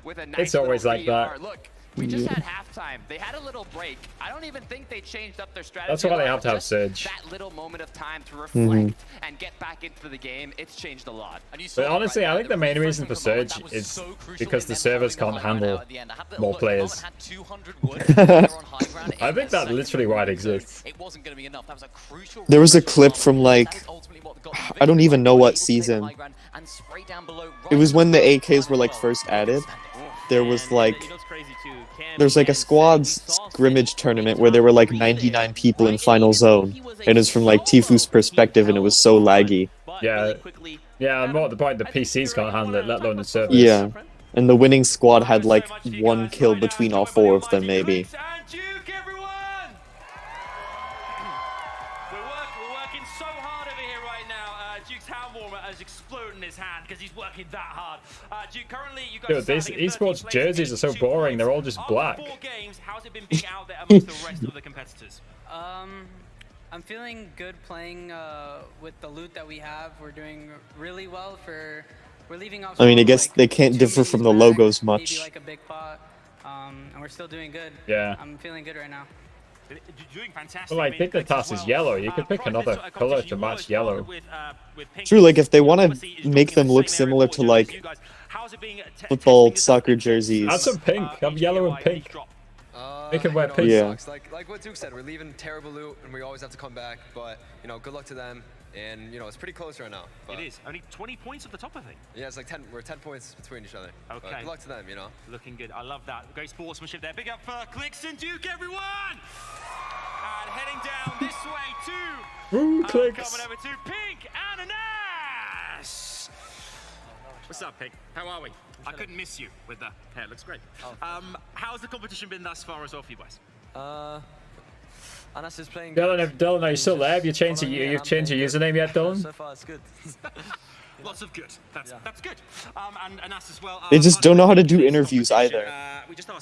It's always like that. Look, we just had halftime. They had a little break. I don't even think they changed up their strategy. That's why they have to have Surge. That little moment of time to reflect and get back into the game, it's changed a lot. But honestly, I think the main reason for Surge is because the servers can't handle more players. I think that's literally why it exists. There was a clip from like, I don't even know what season. It was when the AKs were like first added. There was like, there's like a squads scrimmage tournament where there were like 99 people in final zone, and it's from like Tifu's perspective, and it was so laggy. Yeah, yeah. More at the point, the PCs can't handle it, let alone the servers. Yeah, and the winning squad had like 1 kill between all 4 of them, maybe. Because he's working that hard. Currently, you guys these esports jerseys are so boring. They're all just black. 4 games, how's it been being out there amongst the rest of the competitors? I'm feeling good playing with the loot that we have. We're doing really well for. We're leaving off. I mean, I guess they can't differ from the logos much. Maybe like a big pot, and we're still doing good. Yeah. I'm feeling good right now. Doing fantastic. Well, like, Dignitas is yellow. You could pick another color to match yellow. True, like if they want to make them look similar to like football, soccer jerseys. Add some pink. Have yellow and pink. They can wear pink. Yeah. Like what Duke said, we're leaving terrible loot, and we always have to come back. But you know, good luck to them. And you know, it's pretty close right now. It is only 20 points at the top, I think. Yeah, it's like 10. We're 10 points between each other. Okay. But good luck to them. You know. Looking good. I love that. Great sportsmanship there. Big up for Clix and Duke, everyone. And heading down this way to Clix. coming over to Pink and Anas. What's up, Pink? How are we? I couldn't miss you with the hair. Looks great. How's the competition been thus far as well for you guys? Anas is playing. Dylan, are you still there? Have you changed your username yet, Dylan? So far, it's good. Lots of good. That's good. And Anas as well. They just don't know how to do interviews either.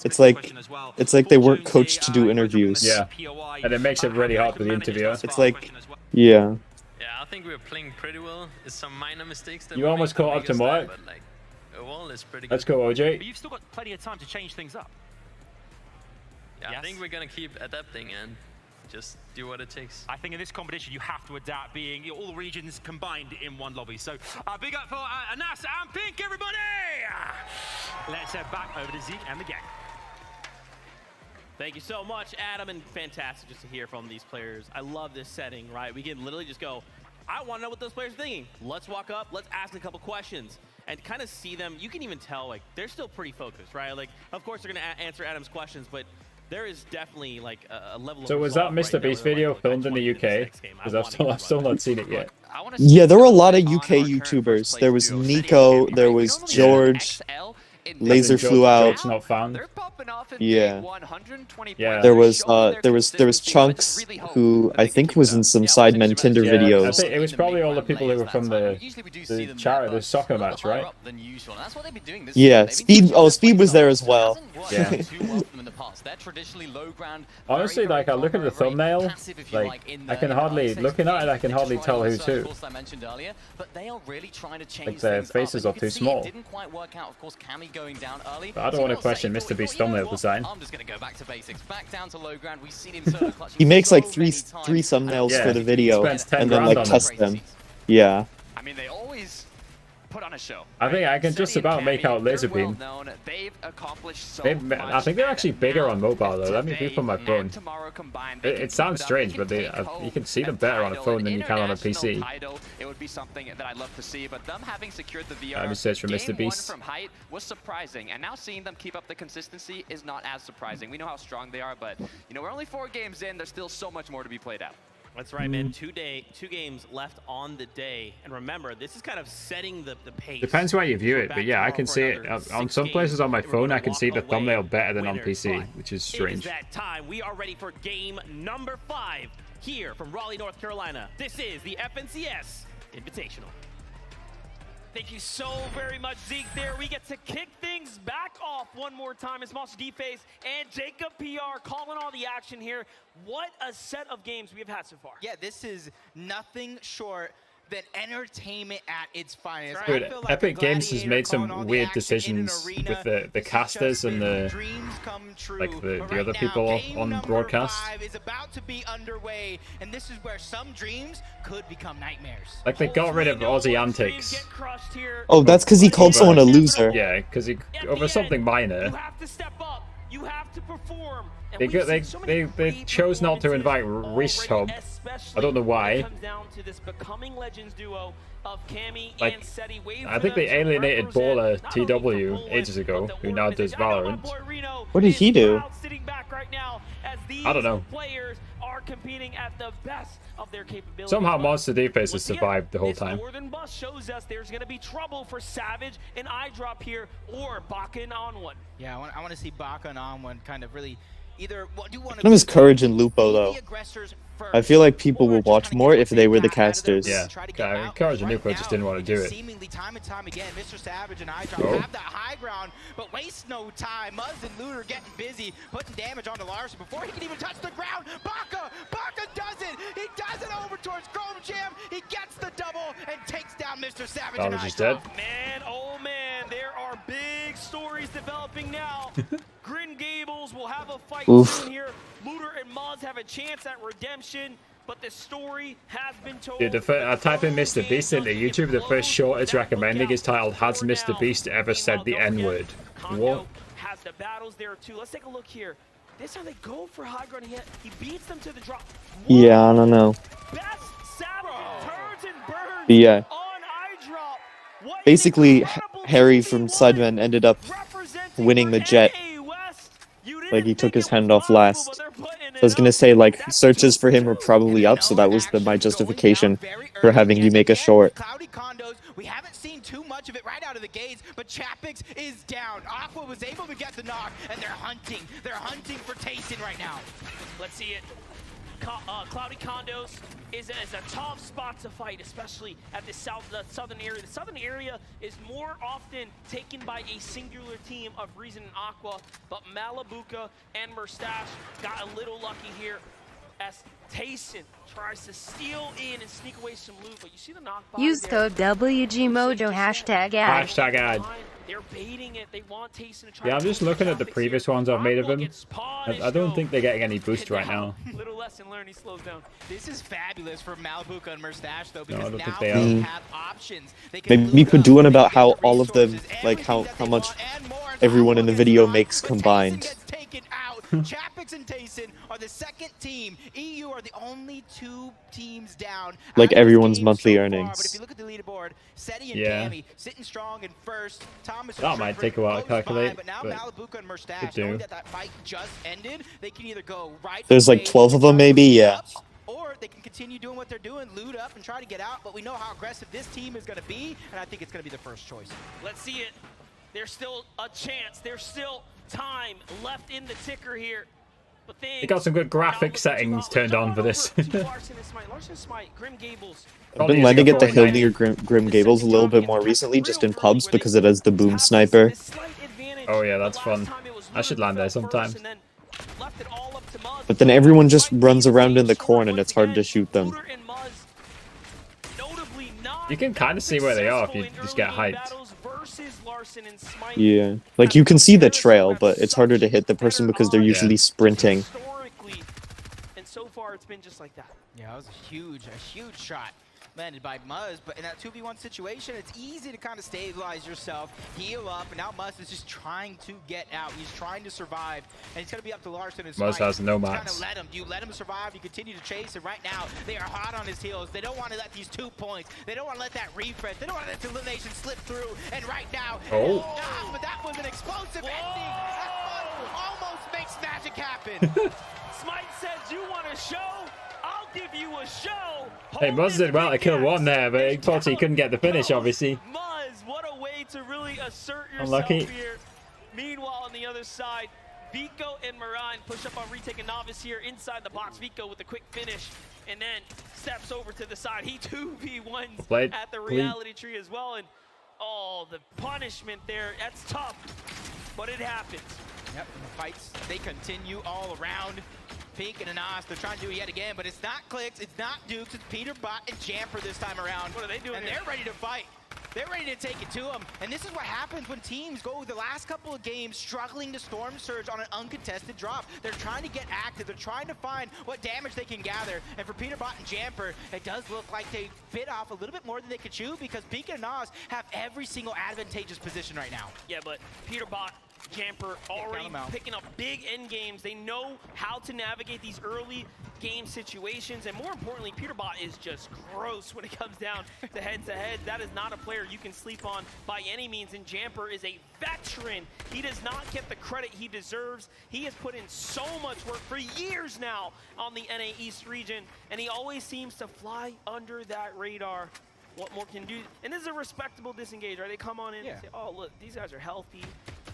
It's like they weren't coached to do interviews. Yeah, and it makes it really hard for the interviewer. It's like, yeah. Yeah, I think we're playing pretty well. It's some minor mistakes that you almost caught up to Mark. But like, overall, it's pretty good. Let's go, OJ. But you've still got plenty of time to change things up. Yeah, I think we're gonna keep adapting and just do what it takes. I think in this competition you have to adapt, being all the regions combined in one lobby. So big up for Anas and Pink, everybody! Let's head back over to Zeke and the gang. Thank you so much, Adam, and fantastic just to hear from these players. I love this setting, right? We can literally just go, I want to know what those players are thinking. Let's walk up, let's ask a couple questions and kind of see them. You can even tell, like, they're still pretty focused, right? Like, of course they're going to answer Adam's questions, but there is definitely like a level of. So was that Mr. Beast video filmed in the UK? Because I've still not seen it yet. Yeah, there were a lot of UK YouTubers. There was Nico, there was George, Laser flew out. It's not found. They're popping off in Yeah. game 120 Yeah. points. There was Chunks, who I think was in some Sidemen Tinder I videos. think it was probably all the people who were from the charity, the soccer match, right? Yeah, Speed. Oh, Speed was there as well. Yeah. Honestly, like I look at the thumbnail, like I can hardly looking at it, I can hardly tell who's who. Like their faces are too small. But I don't want to question MrBeast's thumbnail design. He makes like three thumbnails for the video and then like tests them. Yeah. I mean, they always put on a show. I think I can just about make out Laserbeam. They've accomplished so I think they're actually bigger on mobile though. Let me view from my phone. It sounds strange, but you can see them better on a phone than you can on a PC. It would be something that I'd love to see, but them having secured the VR Let me search for game MrBeast. 1 from height was surprising, and now seeing them keep up the consistency is not as surprising. We know how strong they are, but you know we're only 4 games in. There's still so much more to be played out. That's right, man. 2 games left on the day. And remember, this is kind of setting the pace. Depends where you view it, but yeah, I can see it. On some places on my phone, I can see the thumbnail better than on PC, which is strange. It is that time. We are ready for game number 5 here from Raleigh, North Carolina. This is the FNCS Invitational. Thank you so very much, Zeke. There we get to kick things back off one more time. It's Monster D-Face and Jacob PR calling all the action here. What a set of games we've had so far. Yeah, this is nothing short than entertainment at its finest. Dude, Epic Games has made some weird decisions with the casters and the other people on broadcast. Is about to be underway, and this is where some dreams could become nightmares. Like they got rid of Aussie Antics. Oh, that's because he called someone a loser. Yeah, because he over something minor. You have to step up. You have to perform. They chose not to invite Reese home. I don't know why. Like, I think they alienated Baller TW ages ago, who now does Valorant. What did he do? I don't know. Somehow Monster D-Face has survived the whole time. Northern bus shows us there's going to be trouble for Savage and iDrop here, or Bugha and On1. Yeah, I want to see Bugha and On1 kind of really either do one None of his courage in Lupo though. I feel like people will watch more if they were the casters. Yeah, Courage and Lupo just didn't want to do it. Seemingly time and time again, MrSavage and iDrop have that high ground, but waste no time. Muzz and Looter getting busy, putting damage onto Larson before he can even touch the ground. Bugha does it! He does it over towards Chrome Jam. He gets the double and takes down MrSavage and is dead. Man, oh man, there are big stories developing now. Green Gables will have a fight soon here. Looter and Muzz have a chance at redemption, but the story has been told. Dude, I type in MrBeast into YouTube, the first short it's recommending is titled "Has MrBeast ever said the N-word?" What? Has the battles there too. Let's take a look here. This time they go for high ground. He beats them to the drop. Yeah, I don't know. Best Savage turns and burns Yeah. on iDrop. Basically, Harry from Sidemen ended up winning the jet. Like he took his hand off last. I was gonna say like searches for him were probably up, so that was my justification for having you make a short. Cloudy condos, we haven't seen too much of it right out of the gates, but Chapix is down. Aqua was able to get the knock, and they're hunting. They're hunting for Tayson right now. Let's see it. Cloudy Condos is a tough spot to fight, especially at the southern area. The southern area is more often taken by a singular team of Reason and Aqua, but Bugha and MrSavage got a little lucky here as Tayson tries to steal in and sneak away some loot, but you see the knockback. Use code WGMojo #ad. Hashtag ad. They're baiting it. They want Tayson to try. Yeah, I'm just looking at the previous ones I've made of him. I don't think they're getting any boost right now. Little lesson learned. He slows down. This is fabulous for Bugha and MrSavage though, because don't now think they they are. have options. They can Maybe we could do one about how all of them, like how much everyone in the video makes combined. Chapix and Tayson are the second team. EU are the only 2 teams down. Like everyone's game monthly so earnings. Far, but if you look at the leaderboard, Seti and Yeah. Cammy sitting strong in first. Thomas That might take a while to calculate, but now Bugha and MrSavage, could do. knowing that fight just ended, they can either go right. There's like 12 of them maybe, yeah. Or they can continue doing what they're doing, loot up and try to get out. But we know how aggressive this team is going to be, and I think it's going to be the first choice. Let's see it. There's still a chance. There's still time left in the ticker here. But They got some good graphic settings turned on for this. Larson and Smite, Grim Gables. I've been letting it the Hildy Grim Gables a little bit more recently, just in pubs, because it has the boom sniper. Oh yeah, that's fun. I should land there sometimes. But then everyone just runs around in the corn and it's hard to shoot them. You can kind of see where they are if you just get hyped. Yeah, like you can see the trail, but it's harder to hit the person because they're usually sprinting. And so far it's been just like that. Yeah, that was a huge shot landed by Muzz, but in that 2v1 situation, it's easy to kind of stabilize yourself, heal up, and now Muzz is just trying to get out. He's trying to survive, and it's going to be up to Larson and Muzz has no max. Kind of do you let him survive? You continue to chase, and right now, they are hot on his heels. They don't want to let these 2 points. They don't want to let that refresh. They don't want to let the elimination slip through, and right now, but that was an explosive ending. That almost makes magic happen. Smite says you want a show? I'll give you a show. Hey, Muzz did well to kill one there, but unfortunately he couldn't get the finish, obviously. Muzz, what a way to really assert yourself Unlucky. here. Meanwhile, on the other side, Vico and Marine push up on retake a novice here inside the box. Vico with a quick finish, and then steps over to the side. He 2v1s at the reality tree as well, and oh, the punishment there, that's tough, but it happens. Yep, and the fights, they continue all around. Pink and Anas, they're trying to do it yet again, but it's not Clix, it's not Dukes, it's Peterbot and Jamper this time around. What are they doing And they're ready to fight. They're ready to take it to them. And this is what happens when teams go the last couple of games struggling to storm surge on an uncontested drop. They're trying to get active. They're trying to find what damage they can gather. And for Peterbot and Jamper, it does look like they bit off a little bit more than they could chew because Pink and Anas have every single advantageous position right now. Yeah, but Peterbot, Jamper already picking up big end games. They know how to navigate these early game situations, and more importantly, Peterbot is just gross when it comes down to head-to-head. That is not a player you can sleep on by any means, and Jamper is a veteran. He does not get the credit he deserves. He has put in so much work for years now on the NA East region, and he always seems to fly under that radar. What more can do? And this is a respectable disengage, right? They come on in and say, oh, look, these guys are healthy.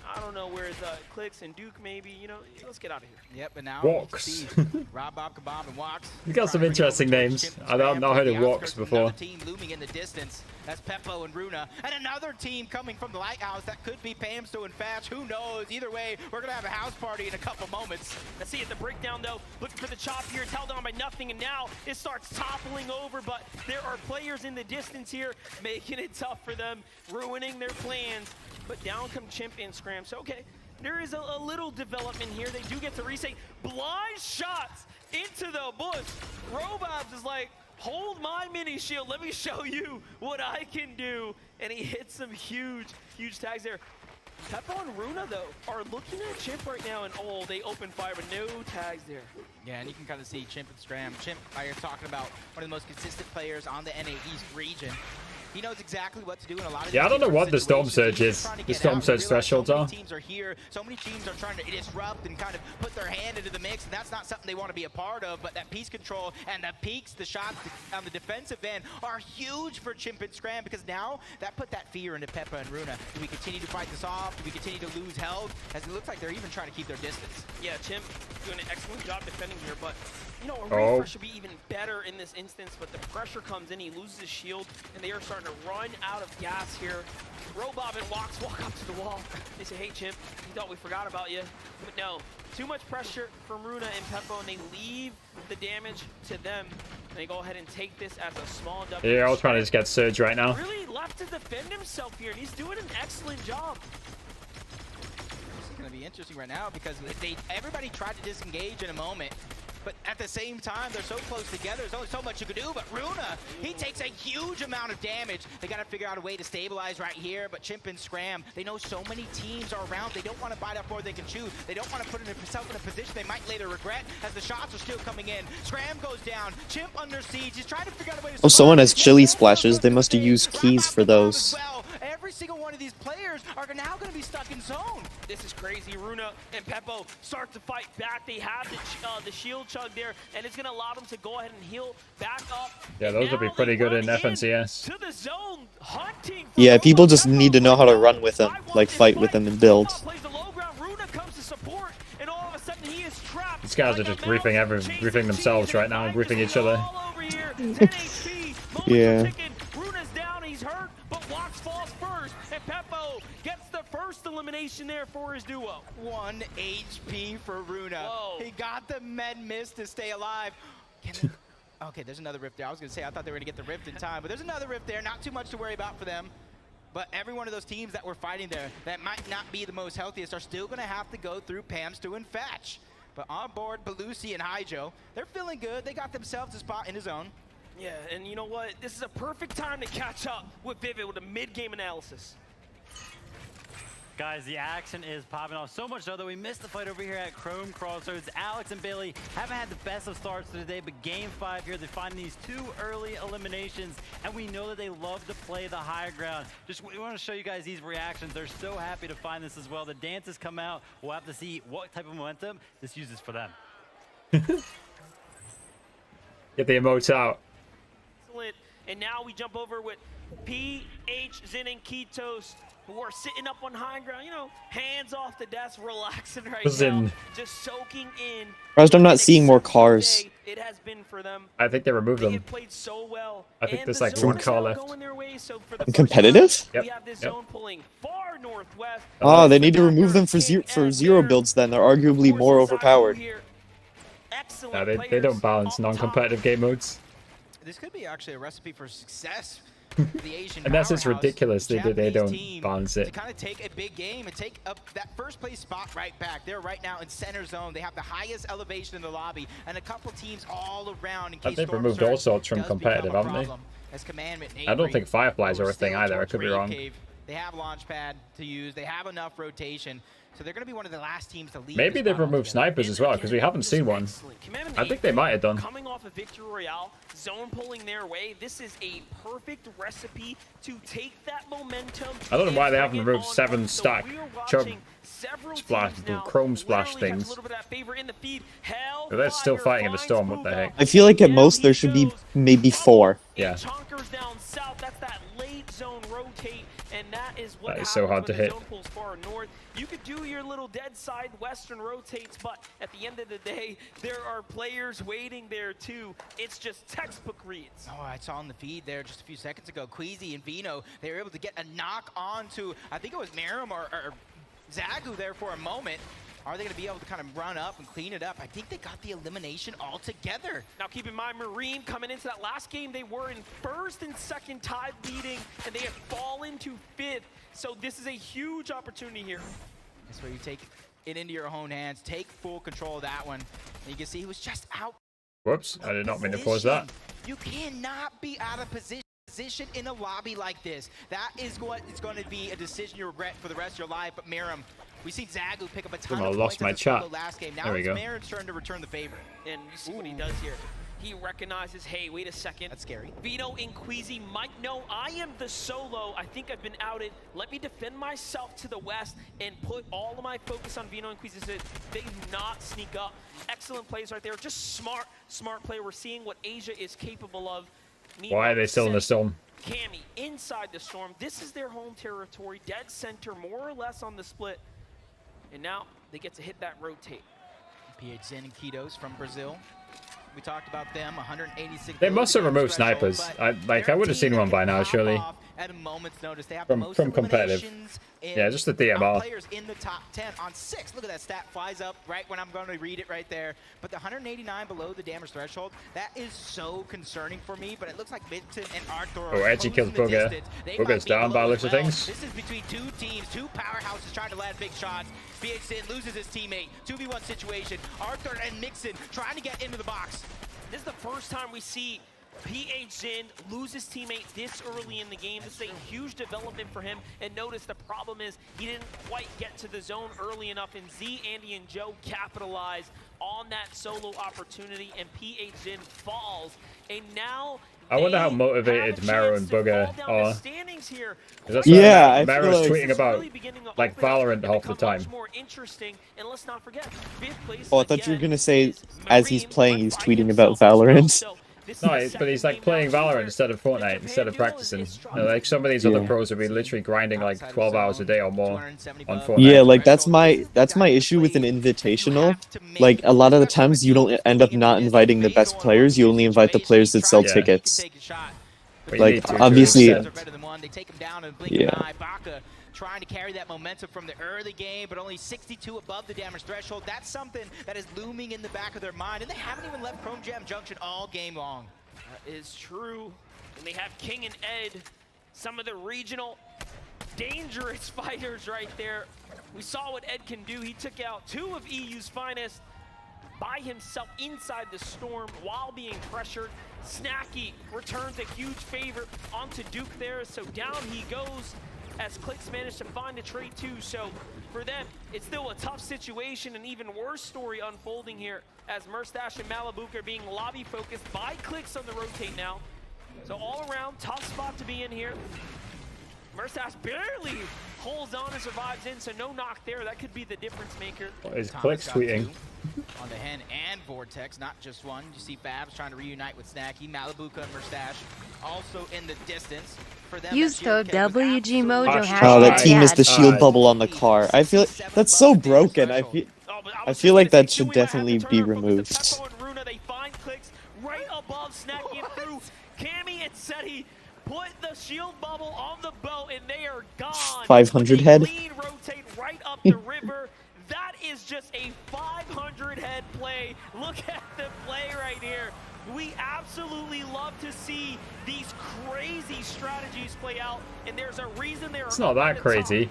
I don't know where's Clix and Duke maybe, you know, let's get out of here. Yep, and now Walks. Rob, Bob, Kabab, and Walks. You got some interesting names. I've not heard of Walks before. Another team looming in the distance. That's Peppo and Runa. And another team coming from the Lighthouse. That could be Pamsto and Fatch. Who knows? Either way, we're going to have a house party in a couple moments. Let's see at the breakdown, though. Looking for the chop here. It's held on by nothing, and now it starts toppling over. But there are players in the distance here making it tough for them, ruining their plans. But down come Chimp and Scram. So, okay, there is a little development here. They do get to reset. Blind shots into the bush. Robobs is like, hold my mini shield. Let me show you what I can do. And he hits some huge, huge tags there. Peppo and Runa, though, are looking at Chimp right now, and oh, they open fire, but no tags there. Yeah, and you can kind of see Chimp and Scram. Chimp, you're talking about one of the most consistent players on the NA East region. He knows exactly what to do in a lot of I don't know what the Storm Surge is. The Storm Surge thresholds are. Teams are here. So many teams are trying to disrupt and kind of put their hand into the mix, and that's not something they want to be a part of. But that piece control and the peaks, the shots on the defensive end are huge for Chimp and Scram because now that put that fear into Peppa and Runa. Do we continue to fight this off? Do we continue to lose health? As it looks like they're even trying to keep their distance. Yeah, Chimp doing an excellent job defending here, but you know, a refresh should be even better in this instance, but the pressure comes in, he loses his shield, and they are starting to run out of gas here. Robob and Walks walk up to the wall. They say, hey, Chimp, we thought we forgot about you. But no, too much pressure from Runa and Peppo, and they leave the damage to them. And they go ahead and take this as a small W. Yeah, all trying to just get Surge right now. Really left to defend himself here, and he's doing an excellent job. This is going to be interesting right now because everybody tried to disengage in a moment. But at the same time, they're so close together. There's only so much you can do. But Runa, he takes a huge amount of damage. They got to figure out a way to stabilize right here. But Chimp and Scram, they know so many teams are around. They don't want to bite off more than they can chew. They don't want to put themselves in a position they might later regret as the shots are still coming in. Scram goes down. Chimp under siege. He's trying to figure out a way to... Oh, someone has chili splashes. They must have used keys for those. Every single one of these players are now going to be stuck in zone. This is crazy. Runa and Peppo start to fight back. They have the shield chug there, and it's going to allow them to go ahead and heal back up. Yeah, those will be pretty good in FNCS. To the zone, hunting Yeah, people just need to know how to run with him, like fight with him and build. These guys are just griefing themselves right now, griefing each other. Yeah. Bruna's down, he's hurt, but Watts falls first, and Peppo gets the first elimination there for his duo. 1 HP for Runa. Whoa. He got the med miss to stay alive. Okay, there's another rift there. I was going to say, I thought they were going to get the rift in time, but there's another rift there. Not too much to worry about for them. But every one of those teams that were fighting there that might not be the most healthiest are still going to have to go through Pam, Stu, and Fatch. But on board, Belusi and Hijo, they're feeling good. They got themselves a spot in the zone. Yeah, and you know what? This is a perfect time to catch up with Vivid with a mid-game analysis. Guys, the action is popping off so much so that we missed the fight over here at Chrome Crossroads. Alex and Bailey haven't had the best of starts to the day, but game 5 here, they find these 2 early eliminations, and we know that they love to play the higher ground. We want to show you guys these reactions. They're so happy to find this as well. The dances come out. We'll have to see what type of momentum this uses for them. Get the emotes out. Excellent. And now we jump over with PH, Zin, and Kitos, who are sitting up on high ground, you know, hands off the desk, relaxing right now, just soaking in. I'm not seeing more cars. It has been for them. I think they removed them. Played so well. I think there's like 1 car left. Competitive? Yep. We have this zone pulling far northwest. Oh, they need to remove them for zero builds then. They're arguably more overpowered. No, they don't balance non-competitive game modes. This could be actually a recipe for success. The Asian Unless it's ridiculous they don't balance it. To kind of take a big game and take up that first place spot right back. They're right now in center zone. They have the highest elevation in the lobby, and a couple teams all around. In case They've removed all sorts from competitive, haven't they? As Commandment, I don't think Fireflies are a thing either. I could be wrong. They have Launchpad to use. They have enough rotation. So they're going to be one of the last teams to leave. Maybe they've removed snipers as well, because we haven't seen one. I think they might have done. Coming off a victory royale, zone pulling their way, this is a perfect recipe to take that momentum. I don't know why they haven't removed 7 stack chug splash, chrome splash things. But they're still fighting in the storm. What the heck? I feel like at most there should be maybe 4. Yeah. Down south, that's that late zone rotate, and that is what that is so hard to hit. Far north. You could do your little dead side western rotates, but at the end of the day, there are players waiting there too. It's just textbook reads. Oh, I saw on the feed there just a few seconds ago, Queasy and Vino, they were able to get a knock on to, I think it was Miram or Zagu there for a moment. Are they going to be able to kind of run up and clean it up? I think they got the elimination altogether. Now keep in mind, Marine coming into that last game, they were in first and second tied leading, and they had fallen to 5th. So this is a huge opportunity here. That's where you take it into your own hands, take full control of that one. And you can see he was just out. Whoops, I did not mean to pause that. You cannot be out of position in a lobby like this. That is what it's going to be a decision you regret for the rest of your life. But Miram, we see Zagu pick up a ton of points in the last game. Now it's Miram's turn to return the favor. And you see what he does here. He recognizes, hey, wait a second. That's scary. Vino and Queasy might know I am the solo. I think I've been outed. Let me defend myself to the west and put all of my focus on Vino and Queasy so they do not sneak up. Excellent plays right there. Just smart play. We're seeing what Asia is capable of. Why are they still in the storm? Cammy inside the storm. This is their home territory. Dead center, more or less on the split. And now they get to hit that rotate. PH Zen and Kitos from Brazil. We talked about them, 186. They must have removed snipers. I would have seen one by now, surely. At a moment's notice, they have from competitive. Yeah, just the DMR. Players in the top 10 on 6. Look at that stat flies up right when I'm going to read it right there. But the 189 below the damage threshold, that is so concerning for me. But it looks like Minton and Arthur. Oh, Edgy kills Bugha. Bugha's down by the looks of things. This is between 2 teams, 2 powerhouses trying to land big shots. BH Sin loses his teammate. 2v1 situation. Arthur and Mixon trying to get into the box. This is the first time we see PH Zin lose his teammate this early in the game. This is a huge development for him. And notice the problem is he didn't quite get to the zone early enough. And Z, Andy, and Joe capitalize on that solo opportunity. And PH Zin falls. And now I wonder how motivated Mero and Bugha are. Yeah, Mero's tweeting about like Valorant half the time. Oh, I thought you were gonna say as he's playing, he's tweeting about Valorant. but he's like playing Valorant instead of Fortnite, instead of practicing. Like some of these other pros would be literally grinding like 12 hours a day or more on Fortnite. Yeah, like that's my issue with an invitational. Like a lot of the times you don't end up not inviting the best players, you only invite the players that sell tickets. Like obviously, yeah. Trying to carry that momentum from the early game, but only 62 above the damage threshold. That's something that is looming in the back of their mind, and they haven't even left Chrome Jam Junction all game long. That is true. And they have King and Ed, some of the regional dangerous fighters right there. We saw what Ed can do. He took out 2 of EU's finest by himself inside the storm while being pressured. Snacky returns a huge favor onto Duke there, so down he goes as Clix managed to find a trade too. So for them, it's still a tough situation, an even worse story unfolding here as MrSavage and Malibuka are being lobby focused by Clix on the rotate now. So all around, tough spot to be in here. MrSavage barely holds on and survives in, so no knock there. That could be the difference maker. What is Clix tweeting? On the Hen and Vortex, not just one. You see Fabs trying to reunite with Snacky, Malibuka and MrSavage also in the distance. For them, Use code WG Mojo. Oh, that team is the shield bubble on the car. I feel that's so broken. I feel like that should definitely be removed. They find Clix right above Snacky and through. Cammy and Seti put the shield bubble on the boat and they are gone. 500 head. Lean rotate right up the river. That is just a 500 head play. Look at the play right here. We absolutely love to see these crazy strategies play out, and there's a reason they're It's not that crazy.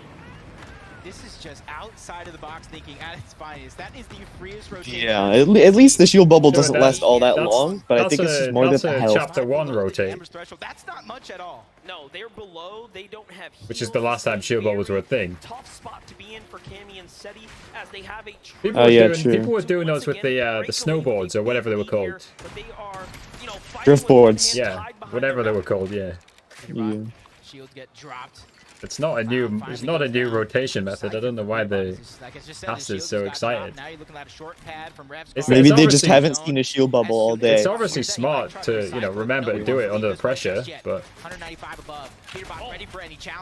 This is just outside of the box thinking at its finest. That is the freest rotation. Yeah, at least the shield bubble doesn't last all that long, but I think it's just more than the health. Chapter 1 rotate. That's not much at all. No, they're below. They don't have heals. Which is the last time shield bubbles were a thing. Tough spot to be in for Cammy and Seti as they have a People were doing those with the snowboards or whatever they were called. But they are, you know, Driftboards. Yeah, whatever they were called. Yeah. Shields get dropped. It's not a new rotation method. I don't know why the cast is so excited. Maybe they just haven't seen a shield bubble all day. It's obviously smart to, you know, remember to do it under the pressure, but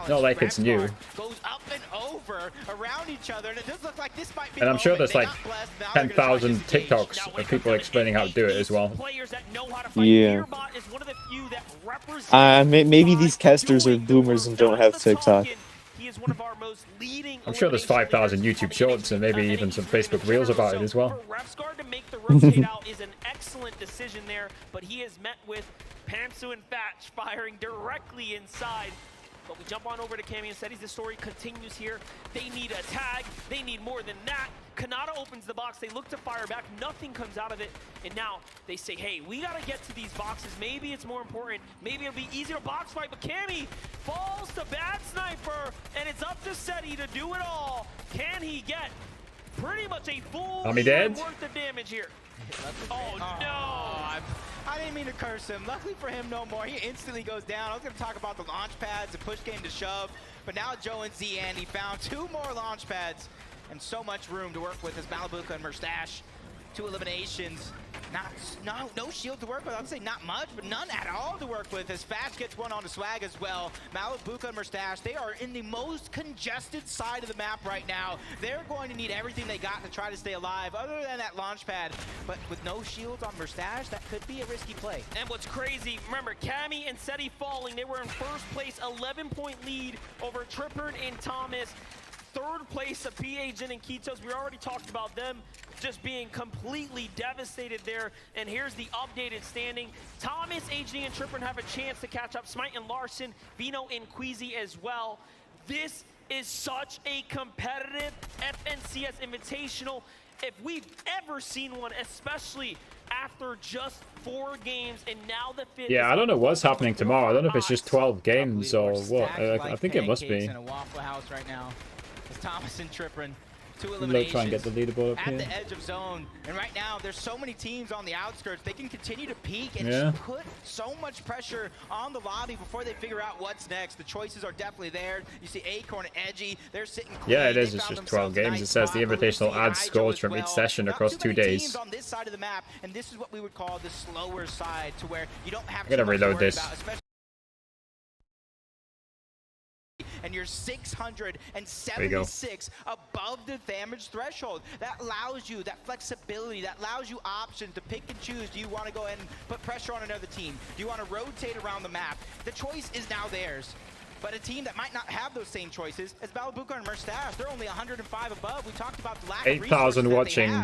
not like it's new. Goes up and over around each other, and it does look like this might be. And I'm sure there's like 10,000 TikToks of people explaining how to do it as well. Yeah. Maybe these casters are boomers and don't have TikTok. I'm sure there's 5,000 YouTube shorts and maybe even some Facebook reels about it as well. Refsguard to make the rotate out is an excellent decision there, but he is met with Pantsu and Fatch firing directly inside. But we jump on over to Cammy and Seti. The story continues here. They need a tag. They need more than that. Kanata opens the box. They look to fire back. Nothing comes out of it. And now they say, hey, we got to get to these boxes. Maybe it's more important. Maybe it'll be easier to box fight. But Cammy falls to Bad Sniper. And it's up to Seti to do it all. Can he get pretty much a full worth of damage here? Oh, no. I didn't mean to curse him. Luckily for him, no more. He instantly goes down. I was going to talk about the launch pads, the push game to shove. But now Joe and Z Andy found 2 more launch pads and so much room to work with as Malibuka and MrSavage. 2 eliminations. No shield to work with. I'd say not much, but none at all to work with as Fast gets one on the swag as well. Malibuka and MrSavage, they are in the most congested side of the map right now. They're going to need everything they got to try to stay alive other than that launch pad. But with no shields on MrSavage, that could be a risky play. And what's crazy, remember, Cammy and Seti falling. They were in first place, 11-point lead over Trippern and Thomas. Third place of PA, Jin, and Kitos. We already talked about them just being completely devastated there. And here's the updated standing. Thomas, HD, and Trippern have a chance to catch up. Smite and Larson, Vino and Queasy as well. This is such a competitive FNCS Invitational. If we've ever seen one, especially after just 4 games and now the 5th. Yeah, I don't know what's happening tomorrow. I don't know if it's just 12 games or what. I think it must be. In a Waffle House right now. Thomas and Trippern 2 Let's try and get eliminations the leaderboard up at here. the edge of zone. And right now, there's so many teams on the outskirts. They can continue to peak and Yeah. just put so much pressure on the lobby before they figure out what's next. The choices are definitely there. You see Acorn and Edgy. They're sitting Yeah, it clean. is. They It's found just 12 themselves a games. nice It says the spot. Invitational Lucy, adds Ijo scores as from each well. session Not across too 2 many days. teams on this side of the map, and this is what we would call the slower side, to where you don't have I gotta too much to reload worry this. about, especially. And you're 676 above the damage threshold. That allows you that flexibility, that allows you options to pick and choose. Do you want to go ahead and put pressure on another team? Do you want to rotate around the map? The choice is now theirs. But a team that might not have those same choices is Bugha and MrSavage. They're only 105 above. We talked about the lack of 8,000 watching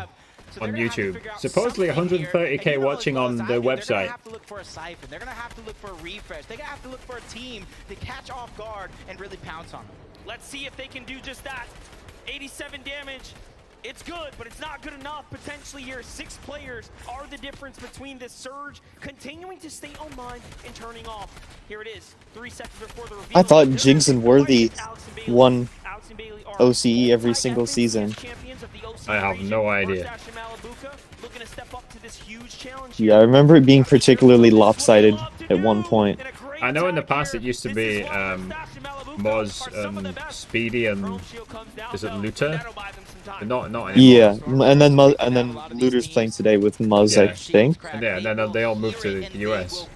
on YouTube. Supposedly 130k watching on the They're website. going to have to look for a siphon. They're going to have to look for a refresh. They're going to have to look for a team to catch off guard and really pounce on them. Let's see if they can do just that. 87 damage. It's good, but it's not good enough. Potentially here, 6 players are the difference between this surge continuing to stay online and turning off. Here it is, 3 seconds before the reveal. I thought Jigs and Worthy won OCE every single season. I have no idea. Yeah, I remember it being particularly lopsided at one point. I know in the past it used to be Moz, Speedy, and is it Luther? But not anymore. Yeah, and then Looter's playing today with Muzz, I think. And then they all moved to the US.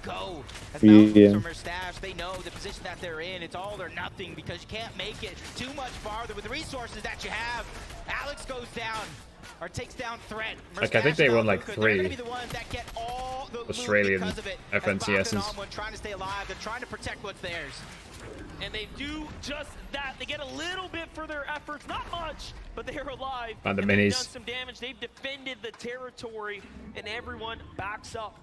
Yeah. They know the position that they're in. It's all or nothing because you can't make it too much farther with the resources that you have. Alex goes down. Or takes down Threat. Like, I think they won like 3 Australian FNCSs. Trying to stay alive. They're trying to protect what's theirs. And they do just that. They get a little bit for their efforts, not much, but they're alive. And the they've minis. done some damage. They've defended the territory, and everyone backs up.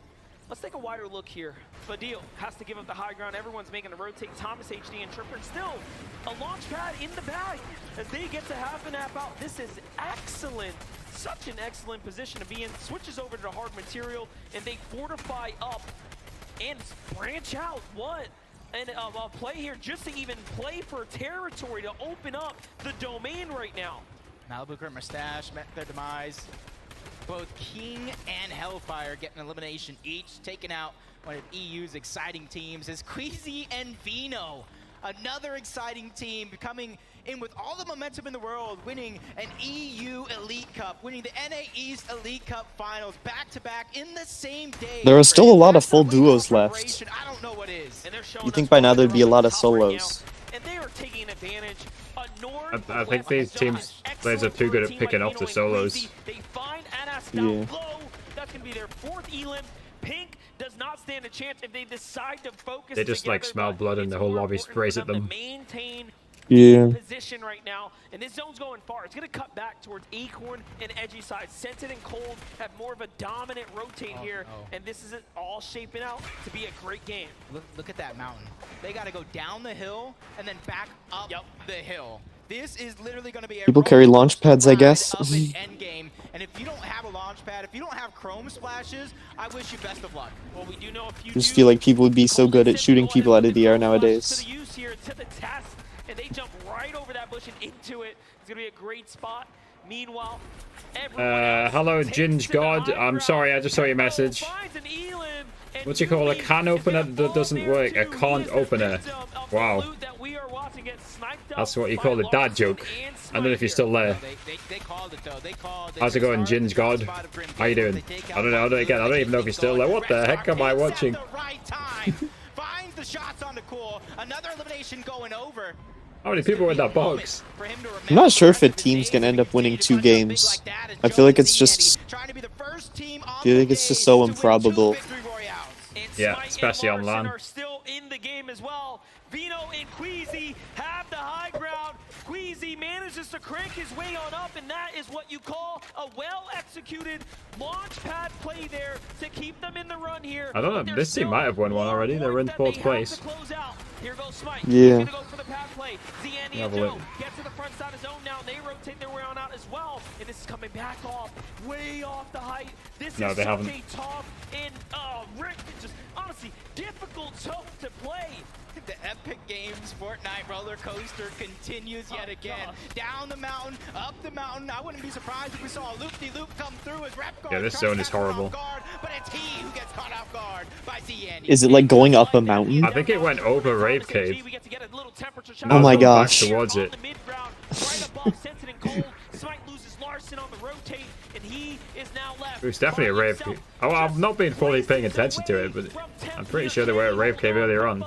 Let's take a wider look here. Fadil has to give up the high ground. Everyone's making a rotate. Thomas HD and Tripper still a launch pad in the bag as they get to half an app out. This is excellent. Such an excellent position to be in. Switches over to the hard material, and they fortify up and branch out. What? And a play here just to even play for territory to open up the domain right now. Malibu and MrSavage met their demise. Both King and Hellfire get an elimination each, taking out one of EU's exciting teams is Queasy and Vino. Another exciting team coming in with all the momentum in the world, winning an EU Elite Cup, winning the NA East Elite Cup Finals back-to-back in the same day. There are still a lot of full duos left. I don't know what is. You think by now there'd be a lot of solos. And they are taking advantage. I think these teams players are too good at picking off the solos. They find Anas Yeah. down low. That's going to be their 4th elim. Pink does not stand a chance if they decide to focus. They just like smell blood and the whole lobby sprays at them. Maintain Yeah. position right now, and this zone's going far. It's going to cut back towards Acorn and Edgy side. Scented and Cold have more of a dominant rotate here, and this is all shaping out to be a great game. Look at that mountain. They got to go down the hill and then back up the hill. This is literally going to be a People carry launch pads, I guess. of an end game. And if you don't have a launch pad, if you don't have chrome splashes, I wish you best of luck. Well, we do know if you Just feel like people would be so good at shooting people out of the air nowadays. to the use here to the test, and they jump right over that bush and into it. It's going to be a great spot. Meanwhile, hello, Ginge God. I'm sorry, I just saw your message. What's it called? A can opener that doesn't work. A can't opener. Wow. That's what you call a dad joke. I don't know if you're still there. They called it, though. They called it. How's it going, Ginge God? How you doing? I don't know. I don't even know if you're still there. What the heck am I watching? Finds the shots on the cool. Another elimination going over. How many people were in that box? I'm not sure if a team's gonna end up winning 2 games. I feel like it's just so improbable. Yeah, especially on LAN. Are still in the game as well. Vino and Queasy have the high ground. Queasy manages to crank his way on up, and that is what you call a well-executed launch pad play there to keep them in the run here. I don't know. This team might have won one already. They're in 4th place. Here goes Smite. Yeah. He's gonna go for the pad play. Zandy and Joe get to the front side of zone now. They rotate their way on out as well. And this is coming back off, way off the height. This is such a tough and just honestly difficult zone to play. The Epic Games Fortnite roller coaster continues yet again. Down the mountain, up the mountain. I wouldn't be surprised if we saw a loop-de-loop come through as Rep Guard. Yeah, this zone is horrible. Guard, but it's he who gets caught off guard by ZN. Is it like going up a mountain? I think it went over Rave Cave. Oh my gosh. Back towards it. It was definitely a Rave Cave. Oh, I've not been fully paying attention to it, but I'm pretty sure they were at Rave Cave earlier on.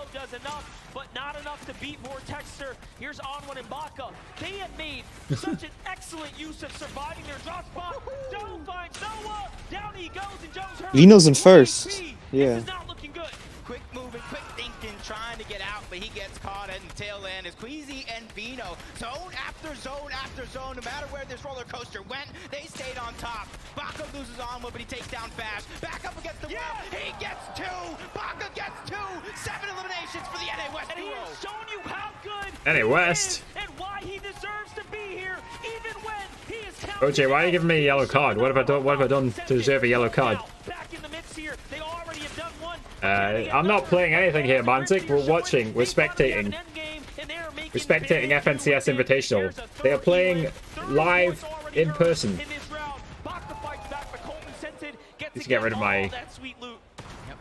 But not enough to beat Vortexter. Here's On1 and Bugha. They have made such an excellent use of surviving their drop spot. Joe finds Noah. Down he goes, and Joe's hurt. Vino's in first. Yeah. This is not looking good. Quick moving, quick thinking, trying to get out, but he gets caught at the tail end. Is Queasy and Vino. Zone after zone after zone. No matter where this roller coaster went, they stayed on top. Bugha loses On1, but he takes down Bash. Back up against the wall. He gets 2. Bugha gets 2. 7 eliminations for the NA West duo. And he has shown you how good NA West. And why he deserves to be here, even when he is counted. OJ, why are you giving me a yellow card? What have I done? What have I done to deserve a yellow card? Back in the mix here. They already have done one. I'm not playing anything here, Mantic. We're watching. We're spectating. We're spectating FNCS Invitational. They are playing live in person. Need to get rid of my...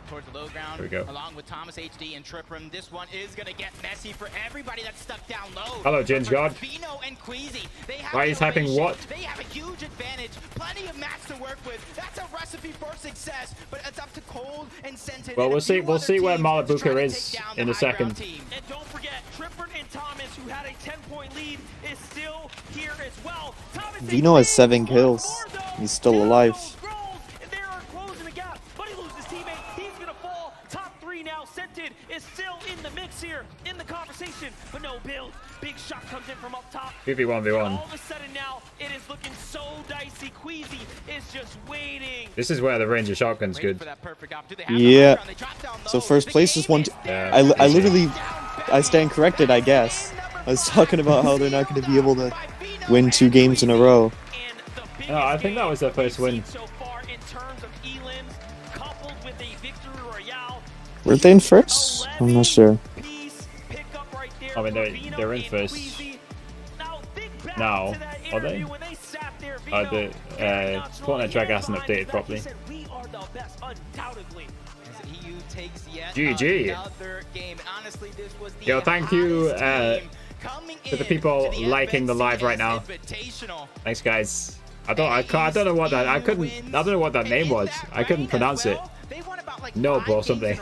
Towards the low ground, there we go. Along with Thomas HD and Tripram. This one is going to get messy for everybody that's stuck down low. Hello, Jin's God. Vino and Queasy, why are you typing what? They have a huge advantage. Plenty of mats to work with. That's a recipe for success, but it's up to Cold and Scented. Well, we'll see where Bugha is in a second. And don't forget, Tripram and Thomas, who had a 10-point lead, is still here as well. Vino has 7 kills. He's still alive. Is still in the mix here, in the conversation, but no build. Big shot comes in from up top. 2v1v1. All of a sudden now, it is looking so dicey. Queasy is just waiting. This is where the range of shotgun's good. Yeah. So first place is one. I stand corrected, I guess. I was talking about how they're not going to be able to win 2 games in a row. No, I think that was their first win. Were they in first? I'm not sure. I mean, they're in first now, are they? The Fortnite track hasn't updated properly. GG. Yo, thank you to the people liking the live right now. Thanks, guys. I don't know what that name was. I couldn't pronounce it. Nope or something.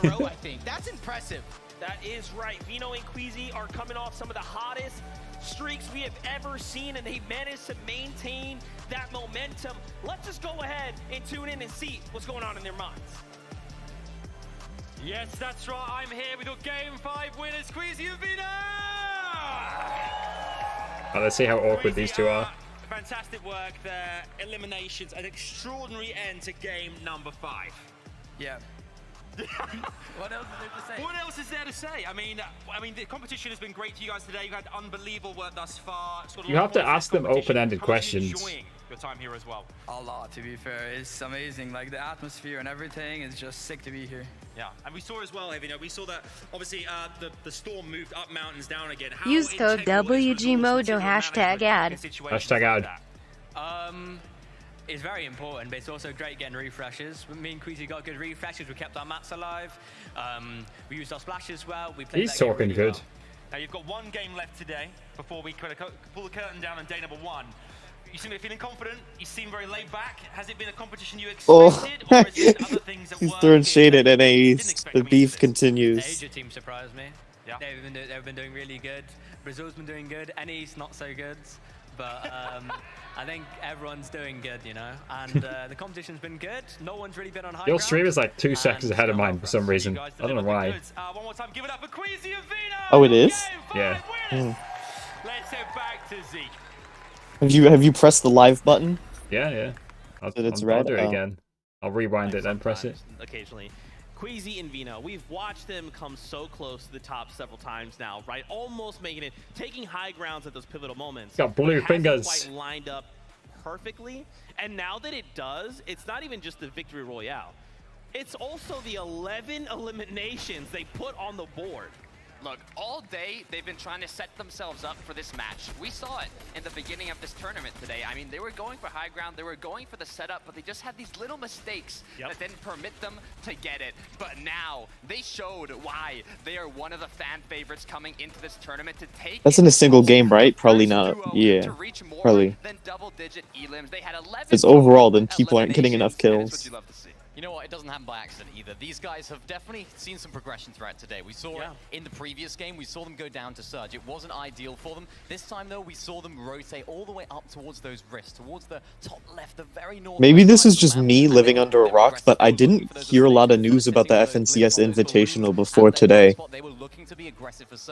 That's impressive. That is right. Vino and Queasy are coming off some of the hottest streaks we have ever seen, and they managed to maintain that momentum. Let's just go ahead and tune in and see what's going on in their minds. Yes, that's right. I'm here with your Game 5 winners, Queasy and Vino! Let's see how awkward these two are. Fantastic work there. Eliminations, an extraordinary end to game number 5. Yeah. What else is there to say? What else is there to say? I mean, the competition has been great to you guys today. You've had unbelievable work thus far. You have to ask them open-ended questions. Enjoying your time here as well? A lot, to be fair. It's amazing. Like, the atmosphere and everything is just sick to be here. Yeah, and we saw as well, we saw that obviously the storm moved up mountains, down again. Use code WGMojo #ad. #ad. It's very important, but it's also great getting refreshes. Me and Queasy got good refreshes. We kept our mats alive. We used our splashes well. We played. He's talking really good. Well. Now you've got 1 game left today before we kind of pull the curtain down on day number 1. You seem to be feeling confident. You seem very laid back. Has it been a competition you expected, or is it other things that he's throwing shade at NAs. The beef continues. Asia team surprised me. Yeah. They've been doing really good. Brazil's been doing good. NA's not so good, but. I think everyone's doing good, you know, and the competition's been good. No one's really been on high Your ground. stream is like 2 seconds ahead of mine for some reason. I don't know why. One more time, give it up for Queasy and Vino! Oh, it is? Yeah. Let's head back to Zeke. Have you pressed the live button? Yeah. I'll do it again. I'll rewind it, then press it. Occasionally. Queasy and Vino, we've watched them come so close to the top several times now, right? Almost making it, taking high grounds at those pivotal moments. Got blue fingers. Quite lined up perfectly. And now that it does, it's not even just the victory royale. It's also the 11 eliminations they put on the board. Look, all day they've been trying to set themselves up for this match. We saw it in the beginning of this tournament today. I mean, they were going for high ground, they were going for the setup, but they just had these little mistakes that didn't permit them to get it. But now they showed why they are one of the fan favorites coming into this tournament to take. That's in a single game, right? Probably not. Yeah, probably. Than double-digit elims. They had 11. Because overall, then people aren't getting enough kills. You know what? It doesn't happen by accident either. These guys have definitely seen some progression throughout today. We saw it in the previous game. We saw them go down to Surge. It wasn't ideal for them. This time, though, we saw them rotate all the way up towards those rifts, towards the top left, the very north. Maybe this is just me living under a rock, but I didn't hear a lot of news about the FNCS Invitational before today.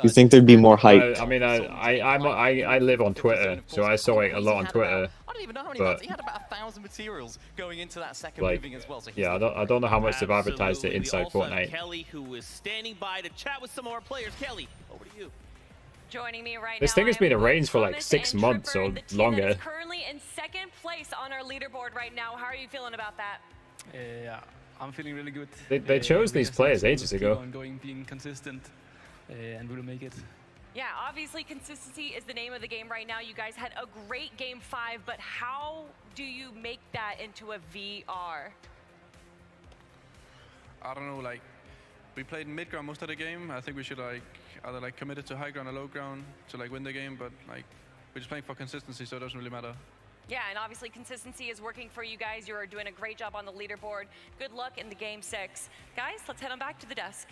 You think there'd be more hype? I mean, I live on Twitter, so I saw it a lot on Twitter. I don't even know how many months. He had about 1,000 materials going into that second moving as well. So yeah, I don't know how much they've advertised it inside Fortnite. Kelly, who is standing by to chat with some more players. Kelly, over to you. Joining me right this now, thing has been arranged for like 6 months or longer. Currently in second place on our leaderboard right now. How are you feeling about that? Yeah, I'm feeling really good. They chose these players ages ago. Ongoing, being consistent, and we'll make it. Yeah, obviously consistency is the name of the game right now. You guys had a great game 5, but how do you make that into a VR? I don't know, like, we played mid ground most of the game. I think we should like either like commit it to high ground or low ground to like win the game, but like we're just playing for consistency, so it doesn't really matter. Yeah, and obviously consistency is working for you guys. You are doing a great job on the leaderboard. Good luck in the game 6. Guys, let's head on back to the desk.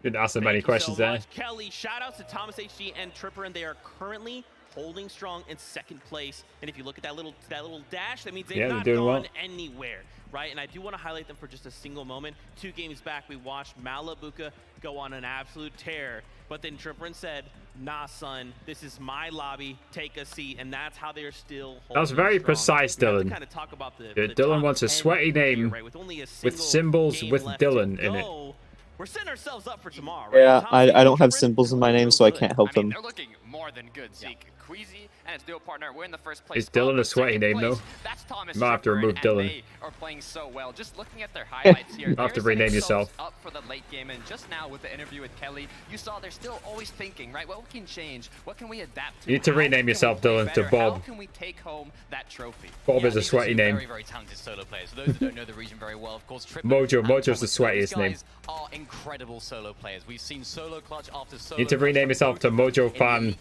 Didn't ask them many questions there. Kelly, shout outs to Thomas HG and Tripper, and they are currently holding strong in second place. And if you look at that little dash, that means they've not gone anywhere, right? And I do want to highlight them for just a single moment. 2 games back, we watched Mala Bugha go on an absolute tear, but then Tripper said, "Nah, son, this is my lobby. Take a seat," and that's how they're still holding That was very strong. Precise, Dylan. Kind of talk about the Dylan wants a sweaty name here, right? with symbols with Dylan in it. We're setting ourselves up for tomorrow. Yeah, I don't have symbols in my name, so I can't help them. They're looking more than good, Zeke. Queasy and his duo partner, we're in the first place. Is Dylan a sweaty name, though? That's Thomas. You might have to remove Dylan. They are playing so well. Just looking at their highlights here, you have to rename yourself. Up for the late game, and just now with the interview with Kelly, you saw they're still always thinking, right? What can change? What can we adapt to? You need to rename yourself, Dylan, to Bob. How can we take home that trophy? Bob is a sweaty name. Very, very talented solo players. For those that don't know the region very well, of course, Mojo's the sweatiest name. Are incredible solo players. We've seen solo clutch after solo. You need to rename yourself to Mojo Fan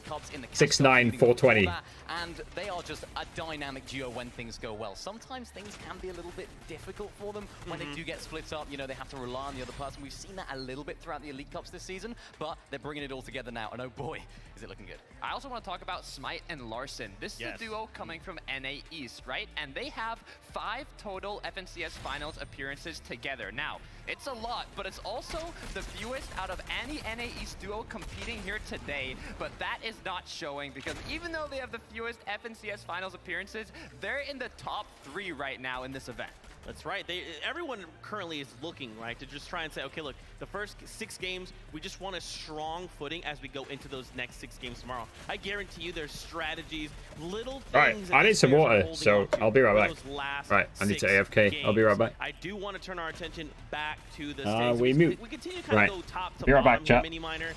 69420. And they are just a dynamic duo when things go well. Sometimes things can be a little bit difficult for them when they do get split up. You know, they have to rely on the other person. We've seen that a little bit throughout the Elite Cups this season, but they're bringing it all together now. And oh boy, is it looking good. I also want to talk about Smite and Larson. This is a duo coming from NA East, right? And they have 5 total FNCS Finals appearances together. Now, it's a lot, but it's also the fewest out of any NA East duo competing here today. But that is not showing because even though they have the fewest FNCS Finals appearances, they're in the top 3 right now in this event. That's right. Everyone currently is looking, right, to just try and say, okay, look, the first 6 games, we just want a strong footing as we go into those next 6 games tomorrow. I guarantee you there's strategies, little things. Alright, I need some water, so I'll be right back. Right, I need to AFK. Games. I'll be right back. I do want to turn our attention back to the stage. We mute. We continue to kind of go top to be right bottom back, chat. Mini Miner.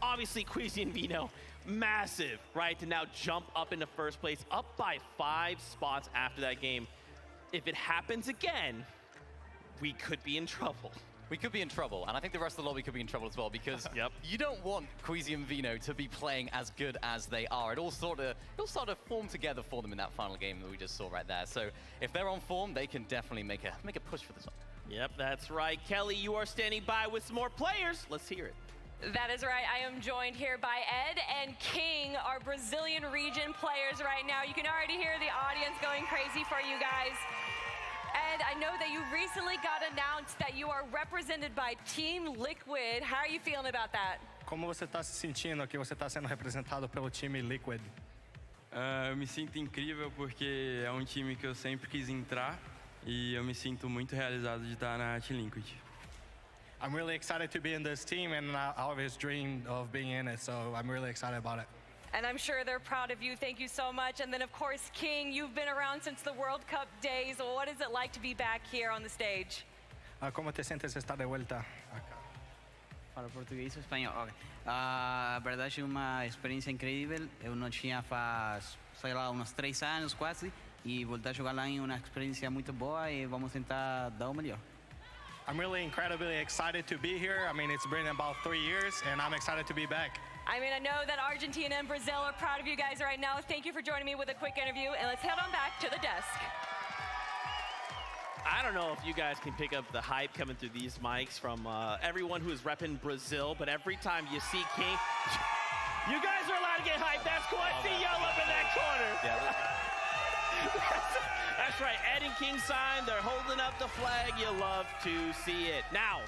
Obviously, Queasy and Vino, massive, right, to now jump up into first place, up by 5 spots after that game. If it happens again, we could be in trouble. We could be in trouble, and I think the rest of the lobby could be in trouble as well, because you don't want Queasy and Vino to be playing as good as they are. It all sort of form together for them in that final game that we just saw right there. So if they're on form, they can definitely make a push for this one. Yep, that's right. Kelly, you are standing by with some more players. Let's hear it. That is right. I am joined here by Ed and King, our Brazilian region players right now. You can already hear the audience going crazy for you guys. Ed, I know that you recently got announced that you are represented by Team Liquid. How are you feeling about that? Como você está se sentindo que você está sendo representado pelo time Liquid? Eu me sinto incrível porque é time que eu sempre quis entrar E eu me sinto muito realizado de estar na Team Liquid. I'm really excited to be in this team, and I always dreamed of being in it, so I'm really excited about it. And I'm sure they're proud of you. Thank you so much. And then, of course, King, you've been around since the World Cup days. What is it like to be back here on the stage? ¿Cómo te sientes estar de vuelta acá? Para português ou espanhol? Ok. A verdade é uma experiência incrível. Eu não tinha faz, sei lá, uns 3 anos quase. E voltar a jogar lá é uma experiência muito boa e vamos tentar dar o melhor. I'm really incredibly excited to be here. I mean, it's been about 3 years, and I'm excited to be back. I mean, I know that Argentina and Brazil are proud of you guys right now. Thank you for joining me with a quick interview, and let's head on back to the desk. I don't know if you guys can pick up the hype coming through these mics from everyone who is repping Brazil, but every time you see King, you guys are allowed to get hyped. That's quite the yell up in that corner. Yeah. That's right, Ed and King sign, they're holding up the flag. You love to see it. Now,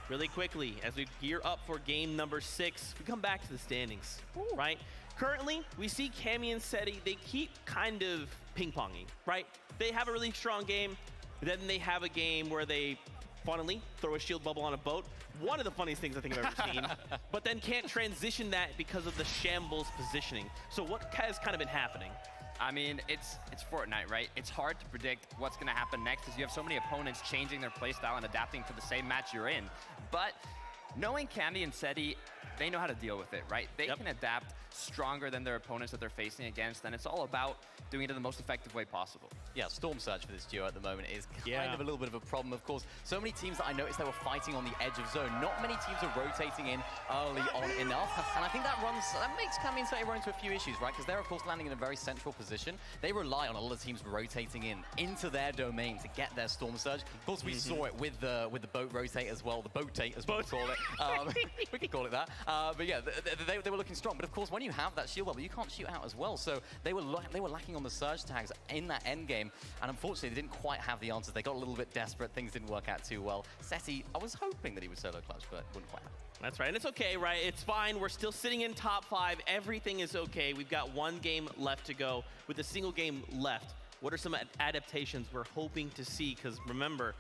really quickly, as we gear up for game number 6, we come back to the standings, right? Currently, we see Cammy and Seti, they keep kind of ping-ponging, right? They have a really strong game, then they have a game where they, funnily, throw a shield bubble on a boat. One of the funniest things I think I've ever seen, but then can't transition that because of the shambles positioning. So what has kind of been happening? I mean, it's Fortnite, right? It's hard to predict what's going to happen next as you have so many opponents changing their playstyle and adapting to the same match you're in. But knowing Cammy and Seti, they know how to deal with it, right? They can adapt stronger than their opponents that they're facing against, and it's all about doing it in the most effective way possible. Yeah, Storm Surge for this duo at the moment is kind of a little bit of a problem. Of course, so many teams that I noticed they were fighting on the edge of zone. Not many teams are rotating in early on enough, and I think that makes Cammy and Seti run into a few issues, right? Because they're, of course, landing in a very central position. They rely on a lot of teams rotating into their domain to get their Storm Surge. Of course, we saw it with the boat rotate as well, the boat-tate as we call it. We can call it that. But yeah, they were looking strong. But of course, when you have that shield bubble, you can't shoot out as well. So they were lacking on the surge tags in that end game, and unfortunately, they didn't quite have the answers. They got a little bit desperate. Things didn't work out too well. Seti, I was hoping that he would solo clutch, but wouldn't quite happen. That's right, and it's okay, right? It's fine. We're still sitting in top 5. Everything is okay. We've got one game left to go. With a single game left, what are some adaptations we're hoping to see? Because remember,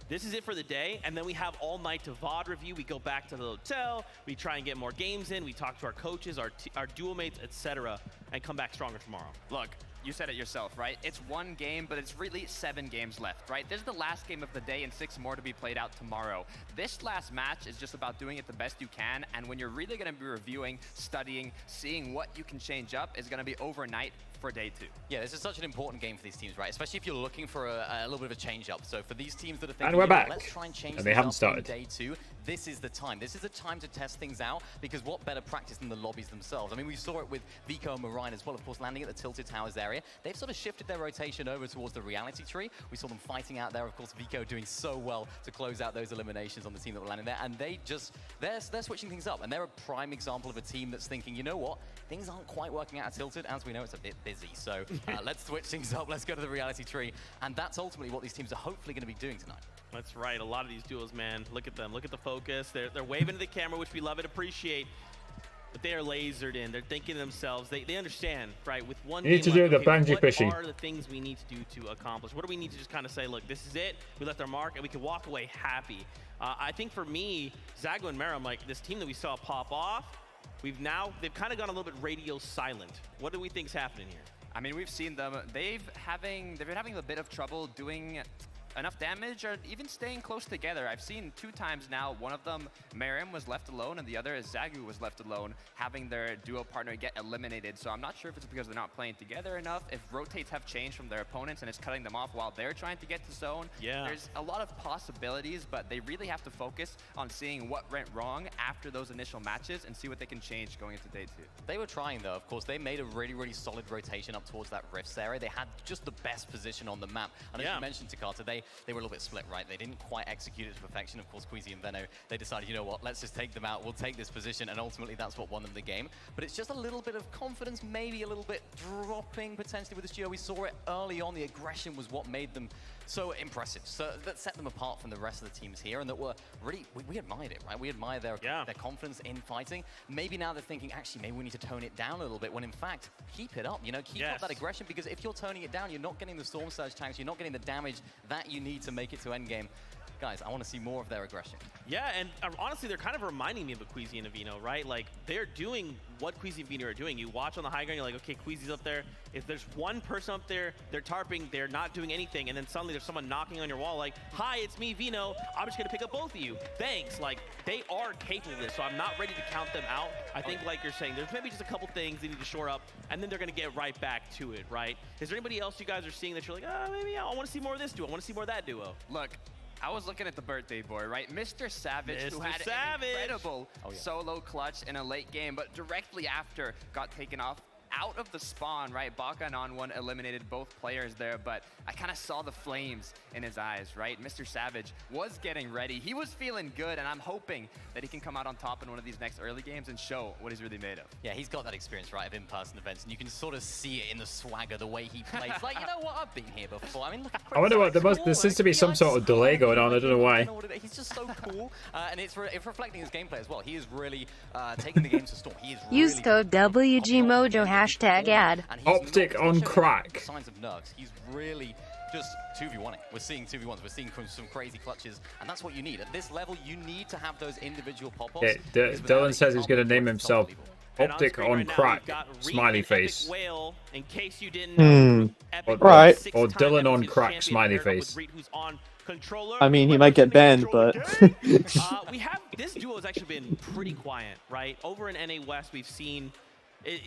this is it for the day, and then we have all night to VOD review. We go back to the hotel, we try and get more games in, we talk to our coaches, our duo mates, etc., and come back stronger tomorrow. Look, you said it yourself, right? It's one game, but it's really 7 games left, right? This is the last game of the day and 6 more to be played out tomorrow. This last match is just about doing it the best you can, and when you're really going to be reviewing, studying, seeing what you can change up is going to be overnight for day 2. Yeah, this is such an important game for these teams, right? Especially if you're looking for a little bit of a change up. So for these teams that are thinking, and we're back. Let's try and change and they haven't up started. Day 2, this is the time. This is the time to test things out, because what better practice than the lobbies themselves? I mean, we saw it with Vico and Marine as well, of course, landing at the Tilted Towers area. They've sort of shifted their rotation over towards the reality tree. We saw them fighting out there, of course, Vico doing so well to close out those eliminations on the team that were landing there, and they're switching things up, and they're a prime example of a team that's thinking, you know what, things aren't quite working out at Tilted. As we know, it's a bit busy, so let's switch things up, let's go to the reality tree, and that's ultimately what these teams are hopefully going to be doing tonight. That's right, a lot of these duos, man, look at them, look at the focus, they're waving to the camera, which we love and appreciate, but they are lasered in, they're thinking to themselves, they understand, right, with one you need to game do left, the bungee fishing. What are the things we need to do to accomplish? What do we need to just kind of say, look, this is it, we left our mark, and we can walk away happy. I think for me, Zago and Mero, like this team that we saw pop off, they've kind of gone a little bit radio silent. What do we think is happening here? I mean, we've seen them. They've been having a bit of trouble doing enough damage or even staying close together. I've seen 2 times now, one of them, Miriam was left alone, and the other is Zagu was left alone, having their duo partner get eliminated. So I'm not sure if it's because they're not playing together enough, if rotates have changed from their opponents and it's cutting them off while they're trying to get to zone. Yeah. There's a lot of possibilities, but they really have to focus on seeing what went wrong after those initial matches and see what they can change going into day 2. They were trying, though. Of course, they made a really, really solid rotation up towards that Rifts area. They had just the best position on the map. And as you mentioned, Takata, they were a little bit split, right? They didn't quite execute it to perfection. Of course, Queasy and Veno, they decided, you know what, let's just take them out. We'll take this position, and ultimately that's what won them the game. But it's just a little bit of confidence, maybe a little bit dropping potentially with this duo. We saw it early on. The aggression was what made them so impressive. So that set them apart from the rest of the teams here, and that were really, we admired it, right? We admire their confidence in fighting. Maybe now they're thinking, actually, maybe we need to tone it down a little bit, when in fact, keep it up, you know, keep up that aggression, because if you're toning it down, you're not getting the Storm Surge tanks, you're not getting the damage that you need to make it to endgame. Guys, I want to see more of their aggression. Yeah, and honestly, they're kind of reminding me of a Queasy and a Vino, right? Like, they're doing what Queasy and Vino are doing. You watch on the high ground, you're like, okay, Queasy's up there. If there's one person up there, they're tarping, they're not doing anything, and then suddenly there's someone knocking on your wall like, hi, it's me, Vino. I'm just going to pick up both of you. Thanks. Like, they are capable of this, so I'm not ready to count them out. I think, like you're saying, there's maybe just a couple things they need to shore up, and then they're going to get right back to it, right? Is there anybody else you guys are seeing that you're like, maybe I want to see more of this duo. I want to see more of that duo? Look, I was looking at the birthday boy, right? MrSavage, who had an incredible solo clutch in a late game, but directly after got taken off out of the spawn, right? Bugha and On1 eliminated both players there, but I kind of saw the flames in his eyes, right? MrSavage was getting ready. He was feeling good, and I'm hoping that he can come out on top in one of these next early games and show what he's really made of. Yeah, he's got that experience, right, of in-person events, and you can sort of see it in the swagger, the way he plays. Like, you know what? I've been here before. I mean, look at I wonder what there seems to be some sort of delay going on. I don't know why. He's just so cool, and it's reflecting his gameplay as well. He is really taking the game to Storm. He is Use code WG Mojo #ad. Optic on crack. Signs of nerves. He's really just 2v1ing. We're seeing 2v1s. We're seeing some crazy clutches, and that's what you need. At this level, you need to have those individual pop-ups. Dylan says he's going to name himself Optic on crack, smiley face. In case you didn't know, or Dylan on crack, smiley face. I mean, he might get banned, but... we have... This duo has actually been pretty quiet, right? Over in NA West, we've seen...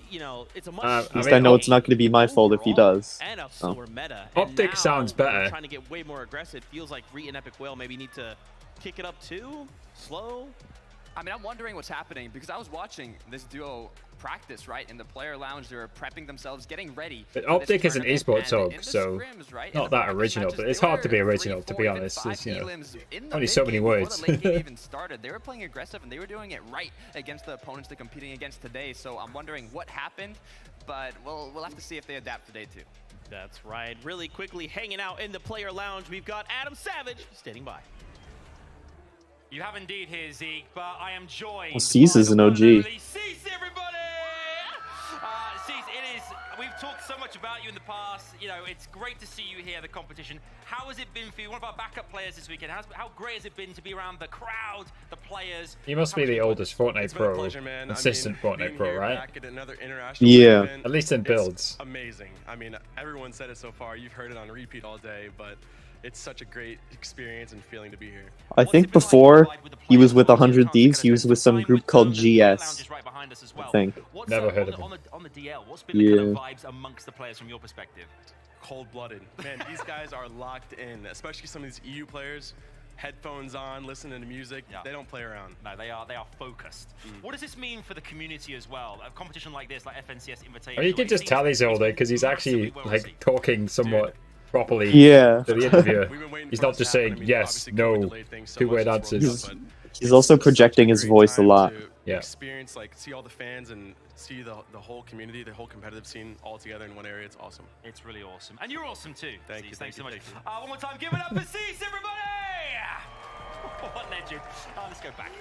you know, it's a much at least I know it's not going to be my fault if he does. And a slower meta. Optic sounds better. Trying to get way more aggressive. Feels like Reet and Epic Whale maybe need to kick it up too. Slow. I mean, I'm wondering what's happening because I was watching this duo practice, right? In the player lounge, they were prepping themselves, getting ready. But Optic is an esports hog, so not that original, but it's hard to be original, to be honest. There's, you know, only so many words. Even started. They were playing aggressive, and they were doing it right against the opponents they're competing against today. So I'm wondering what happened, but we'll have to see if they adapt today too. That's right. Really quickly hanging out in the player lounge, we've got MrSavage standing by. You have indeed here, Zeke, but I am joined. Well, Cease is an OG. Cease, everybody! Cease, we've talked so much about you in the past. You know, it's great to see you here at the competition. How has it been for you? One of our backup players this weekend. How great has it been to be around the crowd, the players? He must be the oldest Fortnite pro, pleasure, man. consistent Fortnite pro, right? Back at another international event, at least in builds. Amazing. I mean, everyone said it so far. You've heard it on repeat all day, but it's such a great experience and feeling to be here. I think before he was with 100 Thieves, he was with some group called GS. I think. Never heard of him. On the DL, what's been the kind of vibes amongst the players from your perspective? Cold-blooded. Man, these guys are locked in, especially some of these EU players. Headphones on, listening to music. They don't play around. No, they are focused. What does this mean for the community as well? A competition like this, like FNCS Invitational. Well, you can just tell he's older because he's actually like talking somewhat properly to the interviewer. He's not just saying yes, no, two-word answers. He's also projecting his voice a lot. Experience, like, see all the fans and see the whole community, the whole competitive scene all together in one area. It's awesome. It's really awesome. And you're awesome too. Thank you. Thanks so much. One more time, give it up for Cease, everybody! What legend. Let's go back.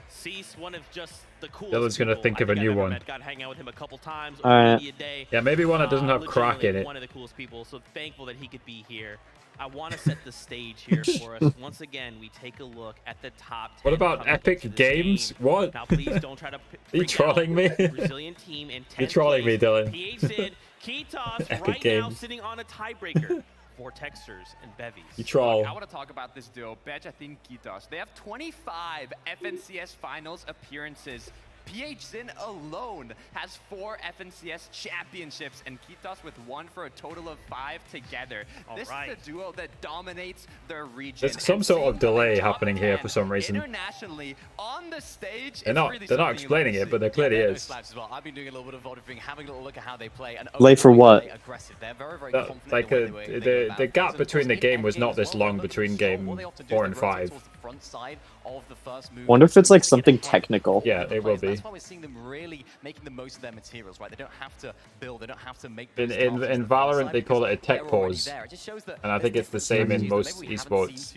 Cease, one of just the coolest. Dylan's gonna think of a new one. Got to hang out with him a couple times. Yeah, maybe one that doesn't have crack in it. One of the coolest people. So thankful that he could be here. I want to set the stage here for us. Once again, we take a look at the top 10. What about Epic Games? What? Now, please don't try to. Are you trolling me? Brazilian team in 10th You're trolling me, Dylan. PH Sid, Kitos right now sitting on a tiebreaker. Vortexers and Bevies. You troll. I want to talk about this duo, Bejatin Kitos. They have 25 FNCS finals appearances. PH Zin alone has 4 FNCS championships, and Kitos with 1 for a total of 5 together. This is a duo that dominates their region. There's some sort of delay happening here for some reason. Internationally, on the stage, they're not explaining it, but there clearly is. I've been doing a little bit of auditing, having a little look at how they play. And Delay for what? They're very confident. Like the gap between the game was not this long between game 4 and 5. Wonder if it's like something technical. Yeah, it will be. That's why we're seeing them really making the most of their materials, right? They don't have to build, they don't have to make. In Valorant, they call it a tech pause, and I think it's the same in most esports.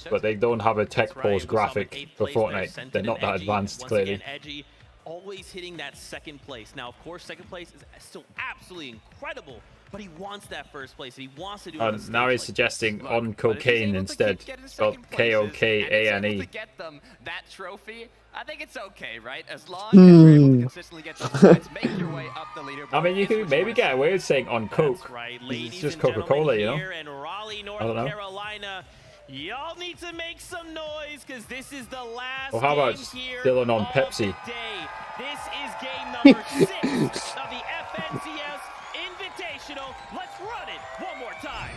But they don't have a tech pause graphic for Fortnite. They're not that advanced, clearly. Edgy, always hitting that second place. Now, of course, second place is still absolutely incredible, but he wants that first place. He wants to do it. And now he's suggesting on cocaine instead. Spelled Kokane. Get them that trophy. I think it's okay, right? As long as you're able to consistently get those points, make your way up the leaderboard. I mean, you could maybe get away with saying on coke. Right. It's just Coca-Cola, you know. In Raleigh, North Carolina, y'all need to make some noise because this is the last. Or how about Dylan on Pepsi? This is game number 6 of the FNCS Invitational. Let's run it one more time.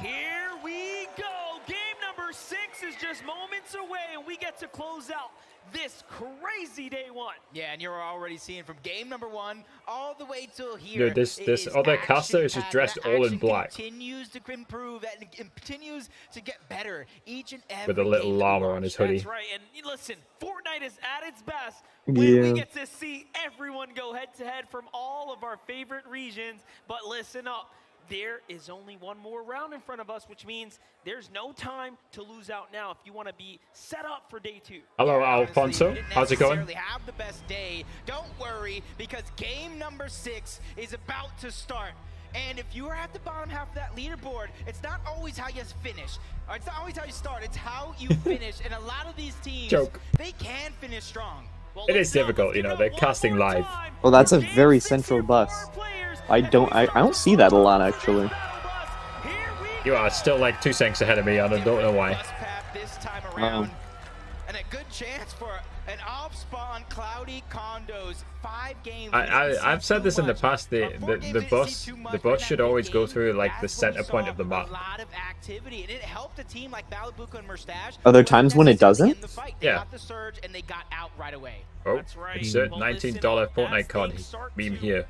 Here we go. Game number 6 is just moments away, and we get to close out this crazy day 1. Yeah, and you're already seeing from game number 1 all the way till here. Dude, this other caster is just dressed all in black. Continues to improve and continues to get better each and every with a little llama on his hoodie. That's right, and listen, Fortnite is at its best when we get to see everyone go head-to-head from all of our favorite regions. But listen up. There is only one more round in front of us, which means there's no time to lose out now if you want to be set up for day 2. Hello, Alfonso. How's it going? Have the best day. Don't worry, because game number 6 is about to start. And if you are at the bottom half of that leaderboard, it's not always how you finish. Or it's not always how you start. It's how you finish. And a lot of these teams, they can finish strong. Well, it is difficult, you know. They're casting live. Well, that's a very central bus. I don't see that a lot, actually. You are still like 2 seconds ahead of me. I don't know why. This time around, and a good chance for an off-spawn cloudy condos. 5 games. I've said this in the past. The bus should always go through like the center point of the map. A lot of activity, and it helped a team like Bugha and MrSavage. Are there times when it doesn't? They got the surge and they got out right away. Oh, insert $19 Fortnite card meme here.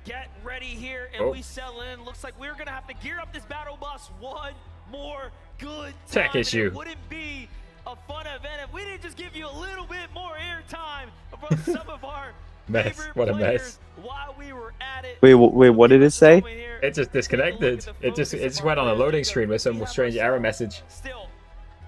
Get ready here, and we sell in. Looks like we're gonna have to gear up this battle bus one more good time. Tech issue. It wouldn't be a fun event if we didn't just give you a little bit more airtime from some of our mess. What a mess. While we were at it. Wait, what did it say? It just disconnected. It just went on a loading screen with some strange error message. Still,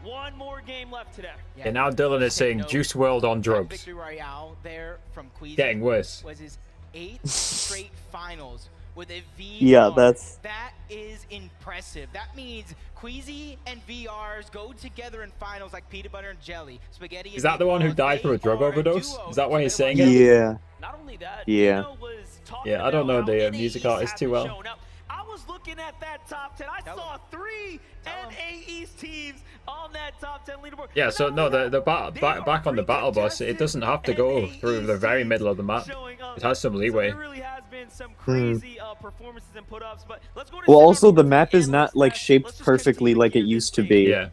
one more game left today. And now Dylan is saying Juice WRLD on drugs. Victory Royale there from Queasy getting worse. Was his 8th straight finals with a VR. Yeah, that is impressive. That means Queasy and VRs go together in finals like peanut butter and jelly. Spaghetti. Is that the one who died from a drug overdose? Is that why he's saying it? Yeah. Not only that, yeah. Yeah, I don't know the music artist too well. I was looking at that top 10. I saw 3 NA East teams on that top 10 leaderboard. Yeah, so no, back on the battle bus, it doesn't have to go through the very middle of the map. It has some leeway. There really has been some crazy performances and put-ups, but let's go to well, also the map is not like shaped perfectly like it used to be. Yeah.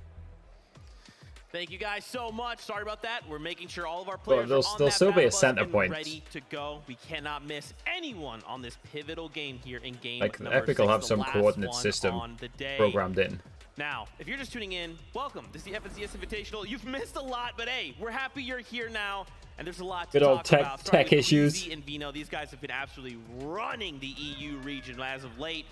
Thank you guys so much. Sorry about that. We're making sure all of our players there'll still be a center point. Ready to go. We cannot miss anyone on this pivotal game here in game like number Epic 6, will have some coordinate on system the day. programmed in. Now, if you're just tuning in, welcome. This is the FNCS Invitational. You've missed a lot, but hey, we're happy you're here now, and there's a lot to talk about. Tech issues. And Vino, these guys have been absolutely running the EU region as of late.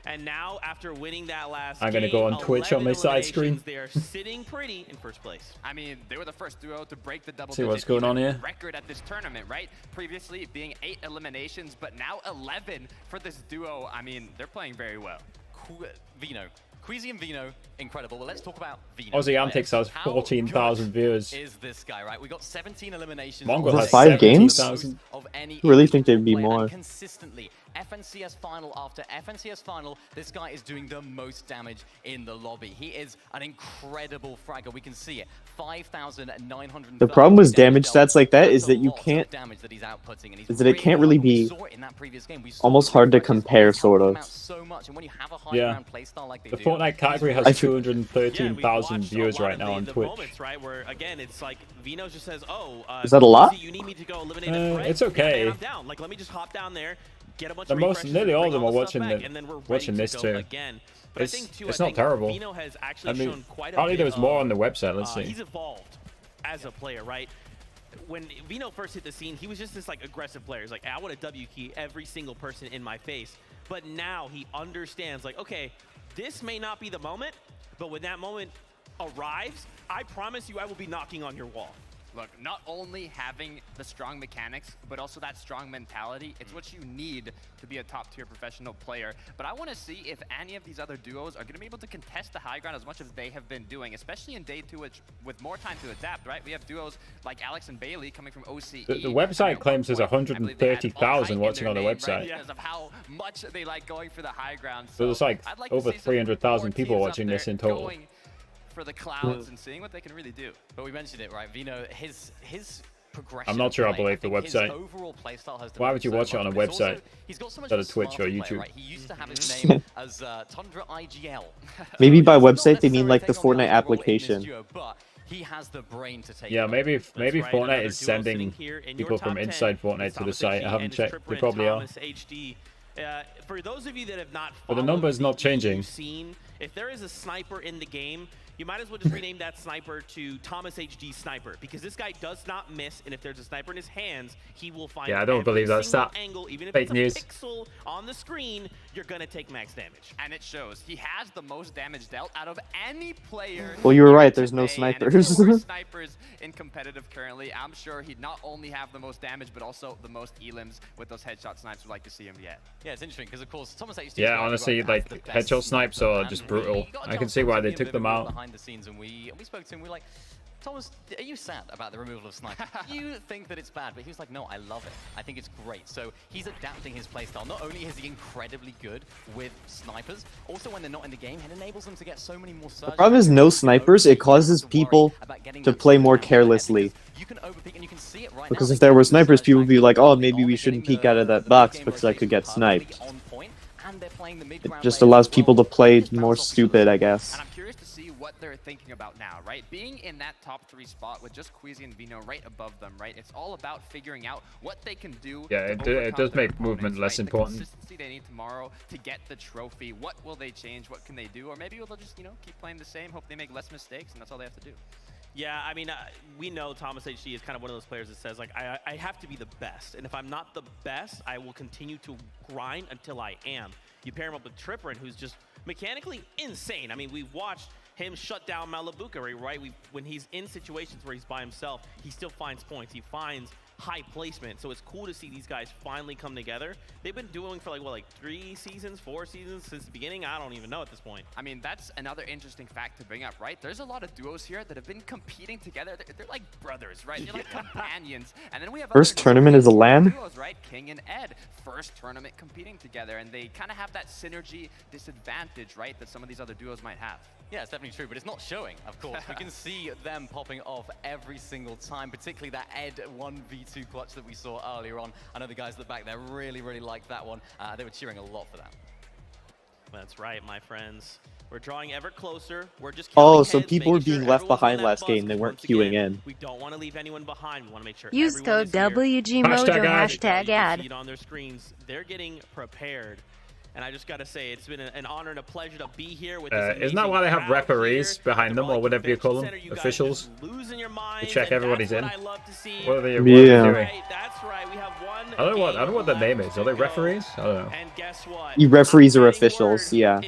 And now, after winning that last I'm going to go on Twitch on my side screen. They are sitting pretty in first place. I mean, they were the first duo to break the See what's going on here. record at this tournament, right? Previously being 8 eliminations, but now 11 for this duo. I mean, they're playing very well. Vino. Queasy and Vino, incredible. Well, let's talk about Vino. Aussie Antics has 14,000 viewers. Is this guy, right? We got 17 eliminations. Mongrel has 5 games? Of any I really think there'd be more. Consistently, FNCS final after FNCS final, this guy is doing the most damage in the lobby. He is an incredible fragger. We can see it. 5,900. The problem with damage stats like that is that you can't. Is that it can't really be almost hard to compare, sort of. Yeah. The Fortnite category has 213,000 viewers right now on Twitch. Moments, right, where again it's like Vino just says, "Oh, is that a lot? You need me to go eliminate a threat? It's okay. Man, I'm down. Like, let me just hop down there, get a bunch of nearly all of them are watching this too. Again. But it's not terrible. Vino has actually shown quite a probably bit there was more on the website. Let's see. He's evolved as a player, right? when Vino first hit the scene, he was just this like aggressive player. He's like, I want to W key every single person in my face. But now he understands, like, okay, this may not be the moment, but when that moment arrives, I promise you I will be knocking on your wall. Look, not only having the strong mechanics, but also that strong mentality, it's what you need to be a top-tier professional player. But I want to see if any of these other duos are going to be able to contest the high ground as much as they have been doing, especially in day 2 with more time to adapt, right? We have duos like Alex and Bailey coming from OCE. The website claims there's 130,000 watching on the website. Right? Because of how much they like going for the high ground. So there's like over 300,000 people watching this in total. For the clouds and seeing what they can really do. But we mentioned it, right? Vino, his progression. I'm not sure I believe the website. Why would you watch it on a website instead of Twitch or YouTube? He used to have his name as Tundra IGL. Maybe by website they mean like the Fortnite application. He has the brain to take. Yeah, maybe Fortnite is sending people from inside Fortnite to the site. I haven't checked. They probably are. For those of you that have not, but the number's not changing. If there is a sniper in the game, you might as well just rename that sniper to Thomas HD Sniper, because this guy does not miss, and if there's a sniper in his hands, he will find. Yeah, I don't believe that stat. Angle, even if Fake news. It's a pixel on the screen, you're gonna take max damage. And it shows. He has the most damage dealt out of any player. Well, you were right. There's no snipers. Snipers in competitive currently. I'm sure he'd not only have the most damage, but also the most elims with those headshot snipes. We'd like to see him yet. Yeah, it's interesting because of course Thomas HD. Yeah, honestly, like headshot snipes are just brutal. I can see why they took them out. Behind the scenes, and we spoke to him. We're like, Thomas, are you sad about the removal of snipers? You think that it's bad, but he was like, no, I love it. I think it's great. So he's adapting his playstyle. Not only is he incredibly good with snipers, also when they're not in the game, it enables them to get so many more surges. The problem is no snipers. It causes people to play more carelessly. You can overpeak, and you can see it right because now. if there were snipers, people would be like, oh, maybe we shouldn't peek out of that box because I could get sniped. It just allows people to play more stupid, I guess. And I'm curious to see what they're thinking about now, right? Being in that top 3 spot with just Queasy and Vino right above them, right? It's all about figuring out what they can do. Yeah, it does make movement less important. The consistency they need tomorrow to get the trophy. What will they change? What can they do? Or maybe they'll just, keep playing the same, hope they make less mistakes, and that's all they have to do. Yeah, I mean, we know Thomas HD is kind of one of those players that says, like, I have to be the best. And if I'm not the best, I will continue to grind until I am. You pair him up with Trippin, who's just mechanically insane. I mean, we've watched him shut down Bugha, right? When he's in situations where he's by himself, he still finds points. He finds high placement. So it's cool to see these guys finally come together. They've been doing for like 3 seasons, 4 seasons since the beginning. I don't even know at this point. I mean, that's another interesting fact to bring up, right? There's a lot of duos here that have been competing together. They're like brothers, right? They're like companions. And then we have first tournament is a LAN? Duos, right? King and Ed, first tournament competing together, and they kind of have that synergy disadvantage, right? That some of these other duos might have. Yeah, it's definitely true, but it's not showing, of course. We can see them popping off every single time, particularly that Ed 1v2 clutch that we saw earlier on. I know the guys at the back there really, really liked that one. They were cheering a lot for that. That's right, my friends. We're drawing ever closer. We're just so people were being left behind last game. They weren't queuing in. We don't want to leave anyone behind. We want to make sure use code WG Mojo #ad. See it on their screens. They're getting prepared. And I just got to say, it's been an honor and a pleasure to be here with this isn't that why they have referees behind them, or whatever you call them? Officials? To check everybody's in? What are they doing? That's right. We have one. I don't know what the name is. Are they referees? I don't know. And guess what? Referees are officials, yeah.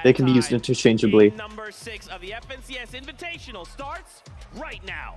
They can be used interchangeably. Number 6 of the FNCS Invitational starts right now.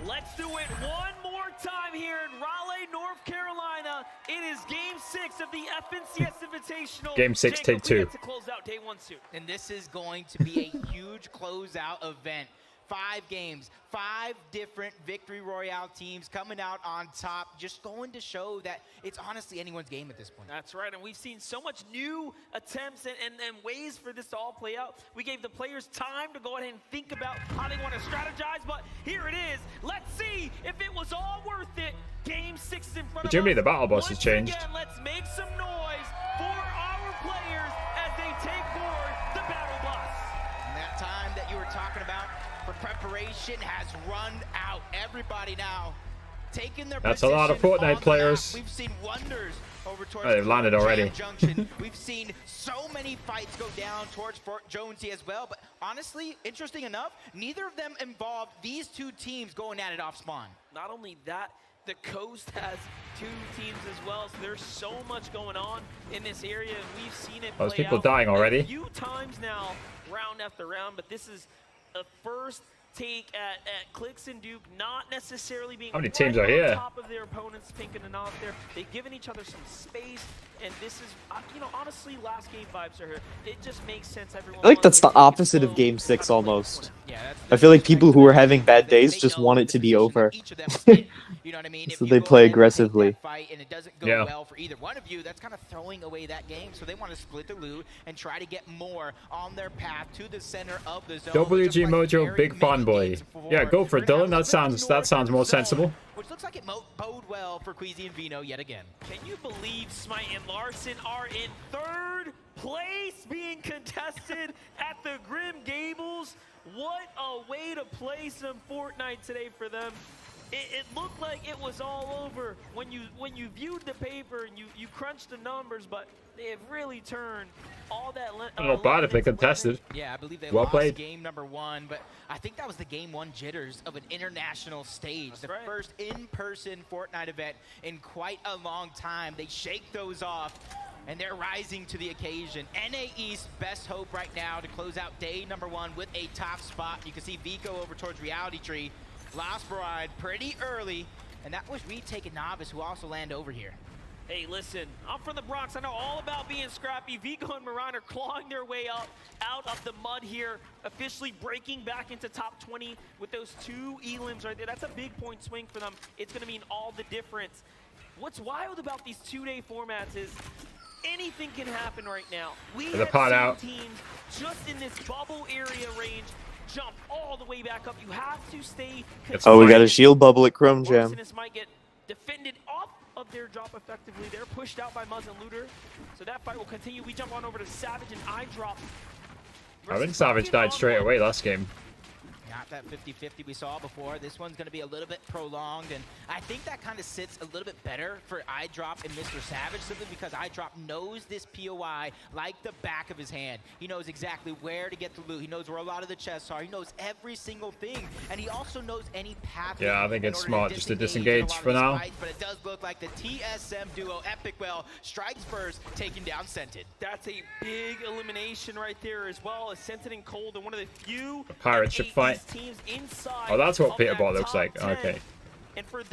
Let's do it one more time here in Raleigh, North Carolina. It is Game 6 of the FNCS Invitational. Game 6, take 2. To close out day 1 soon. And this is going to be a huge closeout event. 5 games, 5 different Victory Royale teams coming out on top, just going to show that it's honestly anyone's game at this point. That's right, and we've seen so much new attempts and ways for this to all play out. We gave the players time to go ahead and think about how they want to strategize, but here it is. Let's see if it was all worth it. Game 6 is in front of us. Jimmy, the battle boss has changed. Again, let's make some noise for our players as they take board the battle bus. And that time that you were talking about for preparation has run out. Everybody now taking their That's a lot of Fortnite players. We've seen wonders over towards they've landed already. Junction. We've seen so many fights go down towards Fort Jonesy as well, but honestly, interesting enough, neither of them involved these two teams going at it off spawn. Not only that, the coast has two teams as well, so there's so much going on in this area, and we've seen it There's play people out dying already. a few times now, round after round, but this is a first take at Clix and Duke, not necessarily being How many teams are here? on top of their opponents, Pink and Anoth there. They've given each other some space, and this is, you know, honestly, last game vibes are here. It just makes sense. Everyone I feel like that's the opposite of Game 6 almost. I feel like people who are having bad days just want it to be over. You know what I mean? So they play aggressively. Fight and it doesn't go well for either one of you, that's kind of throwing away that game. So they want to split the loot and try to get more on their path to the center of the zone. WG Mojo, big fanboy. Yeah, go for it, Dylan. That sounds more sensible. Which looks like it bode well for Queasy and Vino yet again. Can you believe Smite and Larson are in third place being contested at the Grim Gables? What a way to play some Fortnite today for them. It looked like it was all over when you viewed the paper and you crunched the numbers, but they have really turned all that. Not bad if they contested. Yeah, I believe they well lost played. game number 1, but I think that was the game 1 jitters of an international stage. That's the right. first in-person Fortnite event in quite a long time. They shake those off, and they're rising to the occasion. NA East, best hope right now to close out day number 1 with a top spot. You can see Vico over towards Reality Tree. Lost Bride pretty early, and that was Retake and Novice who also land over here. Hey, listen, I'm from the Bronx. I know all about being scrappy. Vigo and Moran are clawing their way up out of the mud here, officially breaking back into top 20 with those 2 elims right there. That's a big point swing for them. It's going to mean all the difference. What's wild about these 2-day formats is anything can happen right now. We have seen teams just in this bubble area range jump all the way back up. You have to stay. Oh, we got a shield bubble at Chrome Jam. Might get defended off of their drop effectively. They're pushed out by Muzz and Looter, so that fight will continue. We jump on over to Savage and iDrop. I think Savage died straight away last game. Not that 50-50 we saw before. This one's going to be a little bit prolonged, and I think that kind of sits a little bit better for iDrop and MrSavage, simply because iDrop knows this POI like the back of his hand. He knows exactly where to get the loot. He knows where a lot of the chests are. He knows every single thing, and he also knows any path. Yeah, I think it's smart just to disengage for now. Fights, but it does look like the TSM duo, Epicwell, strikes first, taking down Scented. That's a big elimination right there, as well as Scented and Cold, and one of the few pirate ship fight. Oh, that's what Peterbot looks like. Okay.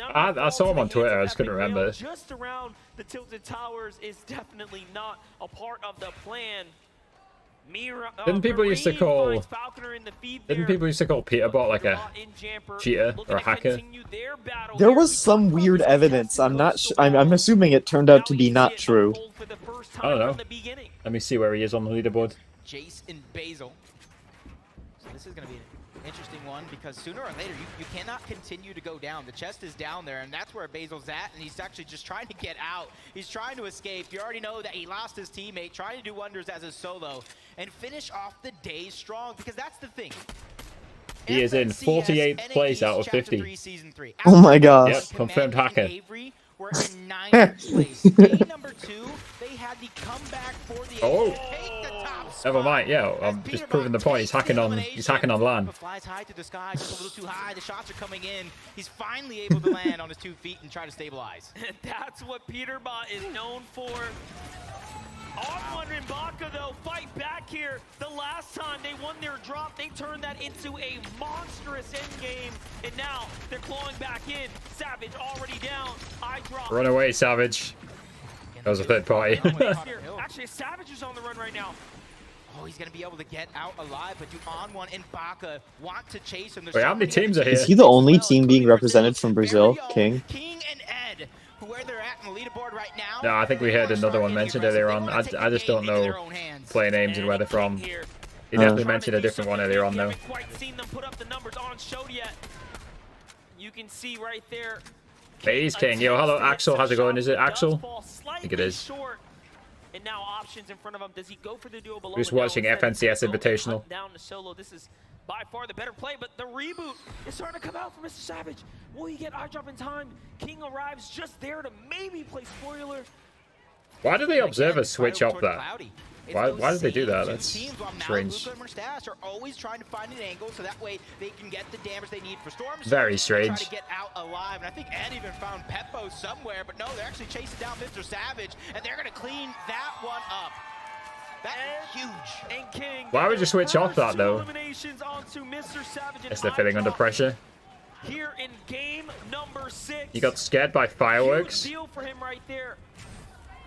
I saw him on Twitter. I just couldn't remember. Just around the Tilted Towers is definitely not a part of the plan. Didn't people used to call Peterbot like a cheater or a hacker? There was some weird evidence. I'm assuming it turned out to be not true. I don't know. Let me see where he is on the leaderboard. Jace and Basil. So this is going to be interesting one, because sooner or later you cannot continue to go down. The chest is down there, and that's where Basil's at, and he's actually just trying to get out. He's trying to escape. You already know that he lost his teammate, trying to do wonders as a solo and finish off the day strong, because that's the thing. He is in 48th place out of 50. Oh my gosh. Yep, confirmed hacker. We're in 9th place. Day number 2, they had the comeback for the Never mind. Yeah, I'm just proving the point. He's hacking on LAN. Flies high through the sky, just a little too high. The shots are coming in. He's finally able to land on his 2 feet and try to stabilize. That's what Peterbot is known for. On1 and Bugha, though, fight back here. The last time they won their drop, they turned that into a monstrous endgame, and now they're clawing back in. Savage already down. iDrop. Run away, Savage. That was a third party. Actually, Savage is on the run right now. Oh, he's going to be able to get out alive, but do On1 and Bugha want to chase him. Wait, how many teams are here? Is he the only team being represented from Brazil, King? King and Ed, where they're at in the leaderboard right now. No, I think we heard another one mentioned earlier on. I just don't know player names and where they're from. He definitely mentioned a different one earlier on, though. Haven't quite seen them put up the numbers on showed yet. You can see right there. Hey, he's King. Yo, hello, Axel. How's it going? Is it Axel? I think it is. And now options in front of him. Does he go for the duo below? Just watching FNCS Invitational. Down to solo. This is by far the better play, but the reboot is starting to come out for MrSavage. Will he get eye drop in time? King arrives just there to maybe play spoiler. Why do the observers switch off that? Why did they do that? That's strange. Are always trying to find an angle so that way they can get the damage they need for Storm. Very strange. Try to get out alive, and I think Ed even found Peppo somewhere, but no, they're actually chasing down MrSavage, and they're gonna clean that one up. That is huge. And King. Why would you switch off that though? Eliminations onto MrSavage. Guess they're feeling under pressure. Here in game number 6. You got scared by fireworks. Huge deal for him right there.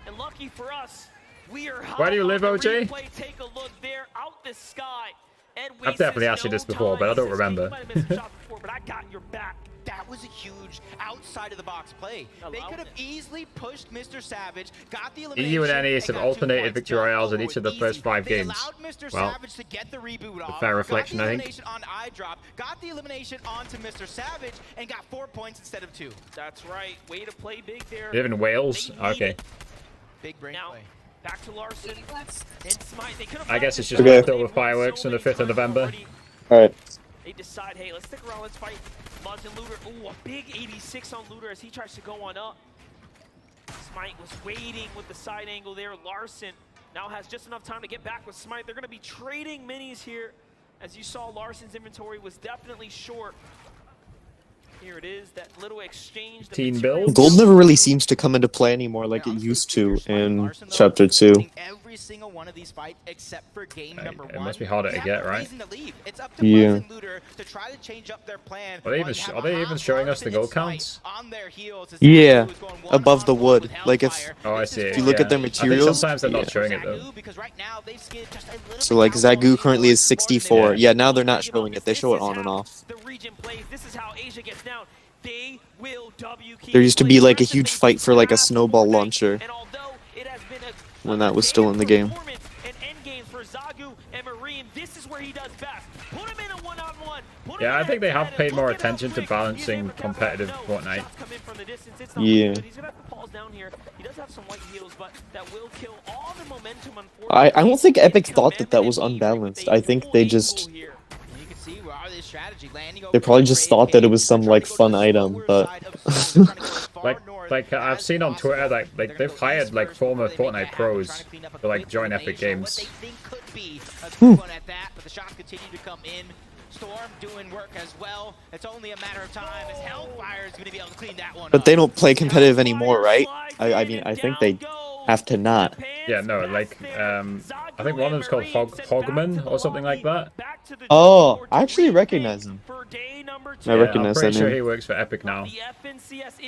And lucky for us, we are. Where do you live, OJ? Take a look there, out the sky. I've definitely asked you this before, but I don't remember. But I got your back. That was a huge outside of the box play. They could have easily pushed MrSavage, got the elimination. EU and NES have alternated victory royales in each of the first 5 games. Well, to get the reboot a fair reflection, I think. On iDrop, got the elimination onto MrSavage, and got 4 points instead of 2. That's right. Way to play big there. You live in Wales? Okay. Big brain play. Back to Larson and Smite. They could have I guess it's just leftover fireworks on the 5th of November. Alright. They decide, hey, let's stick around, let's fight Muzz and Looter. Ooh, a big 86 on Looter as he tries to go on up. Smite was waiting with the side angle there. Larson now has just enough time to get back with Smite. They're going to be trading minis here. As you saw, Larson's inventory was definitely short. Here it is, that little exchange. Team build. Gold never really seems to come into play anymore like it used to in Chapter 2. Every single one of these fights except for game number 1. It must be harder to get, right? It's up to Yeah. Buzz and Looter to try to change up their plan. Are they even showing us the goal counts? On their heels Yeah, above the wood. Like if I see. if you look at their materials, I think sometimes they're not showing it though. So like Zagu currently is 64. Yeah, now they're not showing it. They show it on and off. The region plays. This is how Asia gets down. They will There used to be like a huge fight for like a snowball launcher when that was still in the game. Yeah, I think they have paid more attention to balancing competitive Fortnite. Yeah. I don't think Epic thought that was unbalanced. I think they just... They probably just thought that it was some like fun item, but... like I've seen on Twitter, like they've hired like former Fortnite pros to like join Epic Games. Storm doing work as well. It's only a matter of time as Hellfire is going to be able to clean that one But up. they don't play competitive anymore, right? I mean, I think they have to not. Yeah, no, like, I think one of them's called Hogman or something like that. Oh, I actually recognize him. I recognize I'm that pretty sure name. he works for Epic now.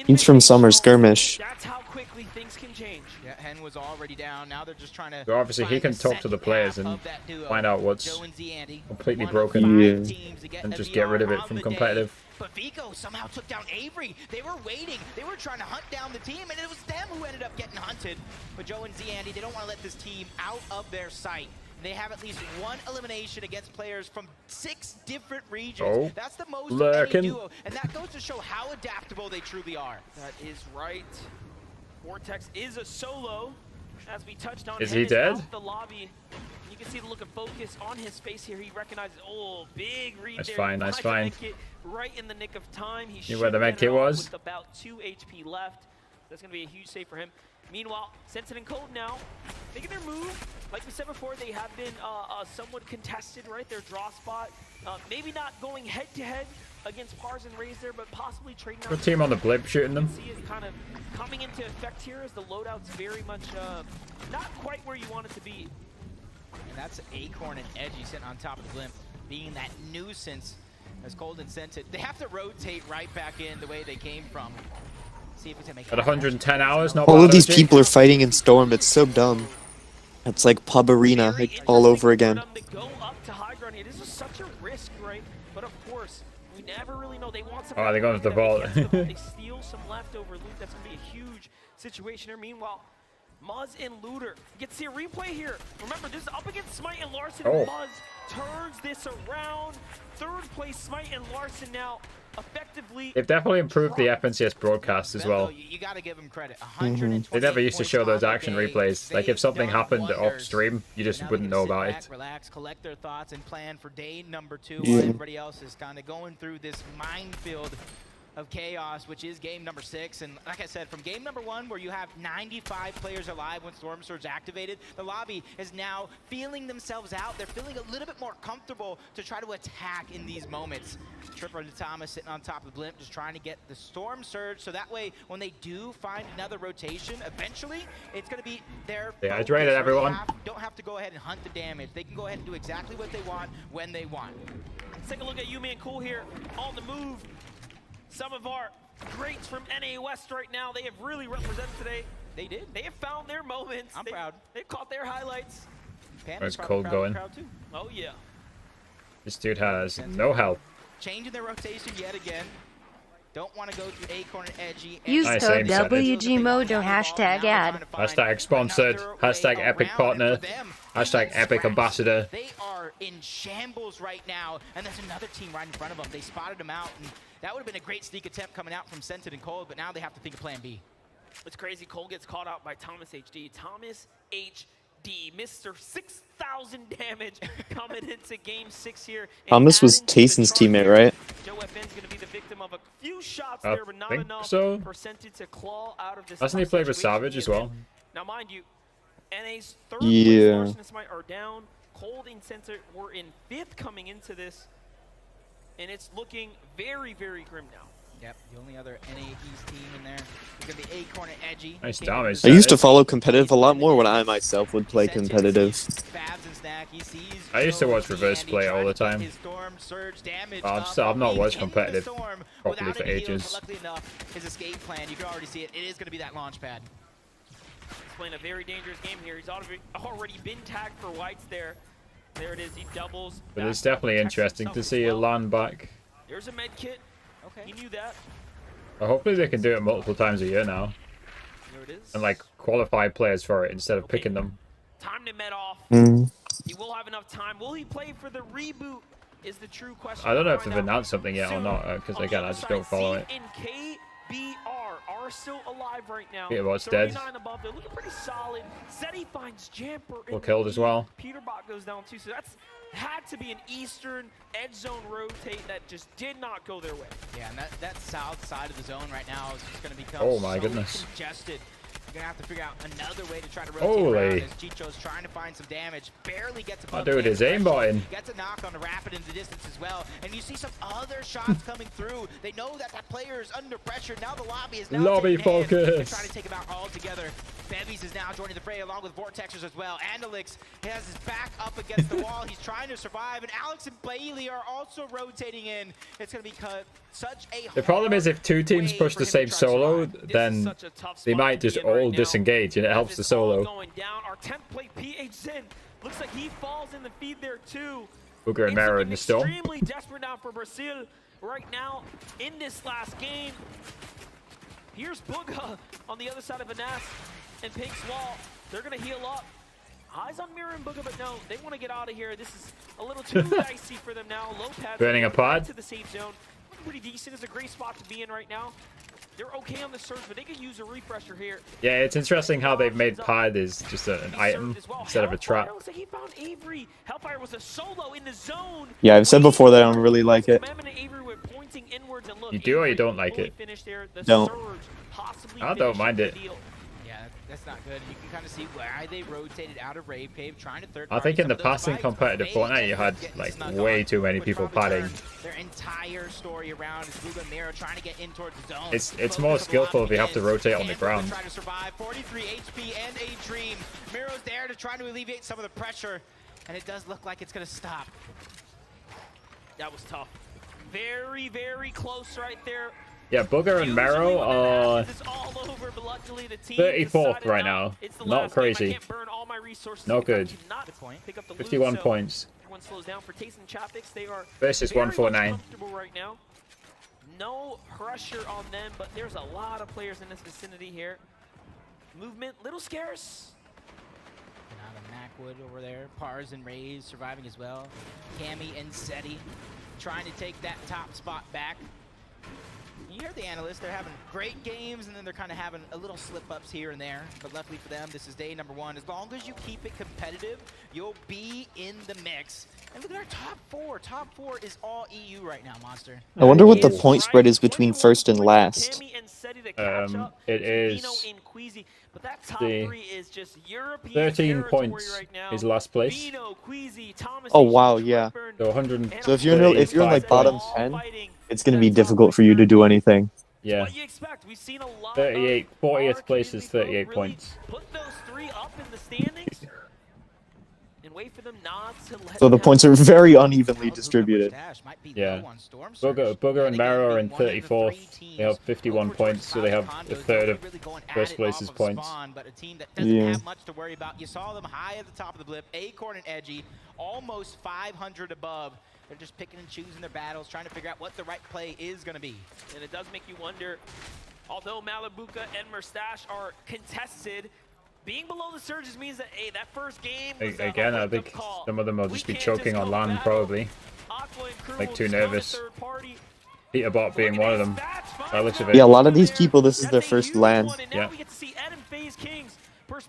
He's from Summer Skirmish. That's how quickly things can change. Yeah, Hen was already down. Now they're just trying to. So obviously he can talk to the players and find out what's completely broken and just get rid of it from competitive. But Vico somehow took down Avery. They were waiting. They were trying to hunt down the team, and it was them who ended up getting hunted. But Joe and Zandy, they don't want to let this team out of their sight. They have at least one elimination against players from 6 different regions. Oh, that's the most lurking. of any duo, and that goes to show how adaptable they truly are. That is right. Vortex is a solo, as we touched on. Is he dead? Out the lobby. You can see the look of focus on his face here. He recognizes, oh, big read That's there. fine, that's fine. Right in the nick of time. He knew where the med kit was. With about 2 HP left. That's going to be a huge save for him. Meanwhile, Sensei and Cold now making their move. Like we said before, they have been somewhat contested, right? Their draw spot. Maybe not going head-to-head against Pars and Raze there, but possibly trading out. Good team on the blimp shooting them. See it kind of coming into effect here as the loadout's very much not quite where you want it to be. And that's Acorn and Edgy sitting on top of the blimp, being that nuisance as Cold and Sensei. They have to rotate right back in the way they came from. See if we can make At 110 hours, not All bad, of these OG. people are fighting in Storm. It's so dumb. It's like pub arena like, all over again. Go up to high ground here. This is such a risk, right? But of course, we never really know. They want some. Oh, they're going to the vault. They steal some leftover loot. That's going to be a huge situation here. Meanwhile, Muzz and Looter. You get to see a replay here. Remember, this is up against Smite and Larson. Oh. Muzz turns this around. 3rd place, Smite and Larson now effectively. They've definitely improved the FNCS broadcast as well. You got to give them credit. They never used to show those action replays. Like if something happened off stream, you just wouldn't know about it. Relax, collect their thoughts, and plan for day number 2 Yeah. while everybody else is kind of going through this minefield of chaos, which is game number 6. And like I said, from game number 1, where you have 95 players alive when Storm Surge activated, the lobby is now feeling themselves out. They're feeling a little bit more comfortable to try to attack in these moments. Tripper to Thomas sitting on top of the blimp, just trying to get the Storm Surge, so that way when they do find another rotation, eventually it's going to be their They hydrated everyone. don't have to go ahead and hunt the damage. They can go ahead and do exactly what they want when they want. Let's take a look at Yumi and Cool here on the move. Some of our greats from NA West right now, they have really represented today. They did. They have found their moments. I'm proud. They've caught their highlights. Where's Cole going? Oh, yeah. This dude has no health. Changing their rotation yet again. Don't want to go through Acorn and Edgy. Use code WG Mojo hashtag ad. Hashtag sponsored. Hashtag epic partner. Hashtag epic ambassador. They are in shambles right now, and there's another team right in front of them. They spotted him out, and that would have been a great sneak attempt coming out from Scented and Cold, but now they have to think of plan B. It's crazy. Cole gets caught out by Thomas HD. Thomas HD, Mr. 6,000 damage coming into game 6 here. Thomas was Tayson's teammate, right? Joe FN's going to be the victim of a few shots there, but not enough so. for Scented to claw out of this. Hasn't he played with Savage as well? Now, mind you, NA's third Yeah. place Smite are down. Cold and Center were in 5th coming into this, and it's looking very, very grim now. Yep, the only other NA East team in there is going to be Acorn and Edgy. Nice damage. I used to follow competitive a lot more when I myself would play competitive. I used to watch reverse play all the time. I've not watched competitive properly for ages. Luckily enough, his escape plan, you can already see it. It is going to be that launch pad. He's playing a very dangerous game here. He's already been tagged for whites there. There it is. He doubles. But it's definitely interesting to see a land back. There's a med kit. Okay. He knew that. Hopefully they can do it multiple times a year now. There it is. And like qualify players for it instead of picking them. Time to med off. He will have enough time. Will he play for the reboot? Is the true question. I don't know if they've announced something yet or not, because again, I just don't follow it. And KBR are still alive right now. Peter Bot's dead. Above. They're looking pretty solid. Zeddy finds Jamper. Well killed as well. Peter Bot goes down too, so that's had to be an Eastern edge zone rotate that just did not go their way. Yeah, and that south side of the zone right now is just going to become my goodness. congested. You're going to have to figure out another way to try to rotate around as Chicho's trying to find some damage. Barely gets above. Dude, his aimbotting. Gets a knock on the rapid in the distance as well. And you see some other shots coming through. They know that that player is under pressure. Now the lobby is now lobby focus. They're focus. trying to take him out all together. Bevies is now joining the fray along with Vortexers as well. Andalix has his back up against the wall. He's trying to survive. And Alex and Bailey are also rotating in. It's going to be such a The problem is if two teams push the same solo, then they might just all disengage and it helps the solo. Going down. Our 10th plate PH Zen looks like he falls in the feed there too. Bugha and Mero in the storm. Extremely desperate now for Brazil right now in this last game. Here's Bugha on the other side of Anas and Pink's wall. They're going to heal up. Eyes on Miro and Bugha, but no, they want to get out of here. This is a little too dicey for them now. Low pad Burning a pod. to the safe zone. Pretty decent. It's a great spot to be in right now. They're okay on the surge, but they could use a refresher here. Yeah, it's interesting how they've made pod is just an item instead of a trap. Looks like he found Avery. Hellfire was a solo in the zone. Yeah, I've said before that I don't really like it. You do or you don't like it? Don't. I don't mind it. Yeah, that's not good. You can kind of see why they rotated out of Rave Cave, trying to third. I think in the past in competitive Fortnite you had like way too many people padding. Their entire story around is Bugha and Miro trying to get in towards the zone. It's more skillful if you have to rotate on the ground. Trying to survive 43 HP and a dream. Miro's there to try to alleviate some of the pressure, and it does look like it's going to stop. That was tough. Very, very close right there. Yeah, Bugha and Mero are 34th right now. Not crazy. Not good. 51 points. Everyone slows down for Tayson Chapix. They are versus 149. Comfortable right now. No pressure on them, but there's a lot of players in this vicinity here. Movement, little scarce. Now the Macwood over there. Pars and Rays surviving as well. Cammy and Seti trying to take that top spot back. you hear the analysts, they're having great games, and then they're kind of having a little slip-ups here and there. But luckily for them, this is day number 1. As long as you keep it competitive, you'll be in the mix. And look at our top 4. Top 4 is all EU right now, Monster. I wonder what the point spread is between first and last. It is the 13 points is last place. Oh wow, yeah. So 100. So if you're in like bottom 10, it's gonna be difficult for you to do anything. Yeah. 40th place is 38 points. Put those 3 up in the standings and wait for them not to let So the points are very unevenly distributed. Yeah. Bugha and Mero are in 34th. They have 51 points, so they have a third of first place's points. But a team that doesn't have much to worry about. You saw them high at the top of the blip. Acorn and Edgy, almost 500 above. They're just picking and choosing their battles, trying to figure out what the right play is going to be. And it does make you wonder, although Malibuka and MrSavage are contested, being below the surges means that, hey, that first game was again, I think some of them will just be choking on land, probably. Like, too nervous. Peterbot being one of them. By looks of it. Yeah, a lot of these people, this is their first LAN. Yeah.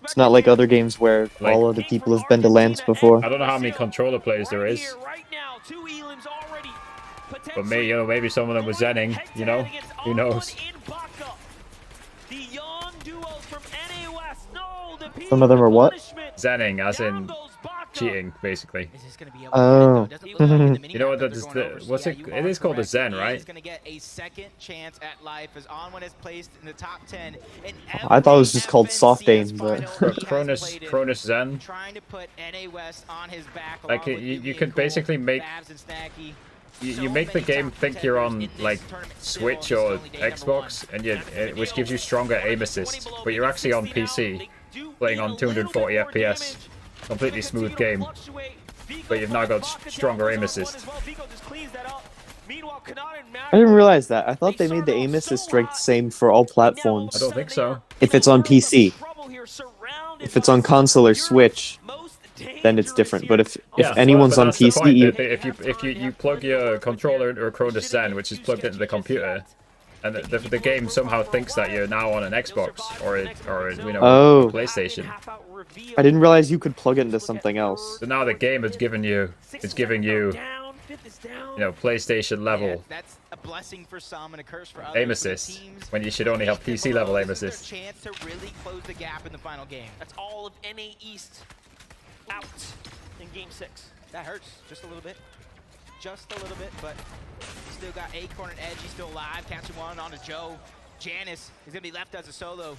It's not like other games where all of the people have been to LANs before. I don't know how many controller players there is. But maybe, you know, maybe some of them were zenning, you know? Who knows? Some of them are what? Zenning, as in cheating, basically. Oh. You know what? What's it? It is called a Zen, right? He's going to get a second chance at life as Onwin is placed in the top 10. I thought it was just called soft aim, but Cronus Zen. Trying to put NA West on his back. Like you could basically make you make the game think you're on like Switch or Xbox, and which gives you stronger aim assist, but you're actually on PC playing on 240 FPS. Completely smooth game, but you've now got stronger aim assist. I didn't realize that. I thought they made the aim assist strength same for all platforms. I don't think so. If it's on PC. If it's on console or Switch, then it's different. But if anyone's on PC, if you plug your controller into a Cronus Zen, which is plugged into the computer, and the game somehow thinks that you're now on an Xbox or you know PlayStation. I didn't realize you could plug it into something else. So now the game is giving you know, PlayStation level aim assist when you should only have PC level aim assist. Chance to really close the gap in the final game. That's all of NA East out in Game 6. That hurts just a little bit. Just a little bit, but still got Acorn and Edgy still alive. Catching one on to Joe. Janice is going to be left as a solo.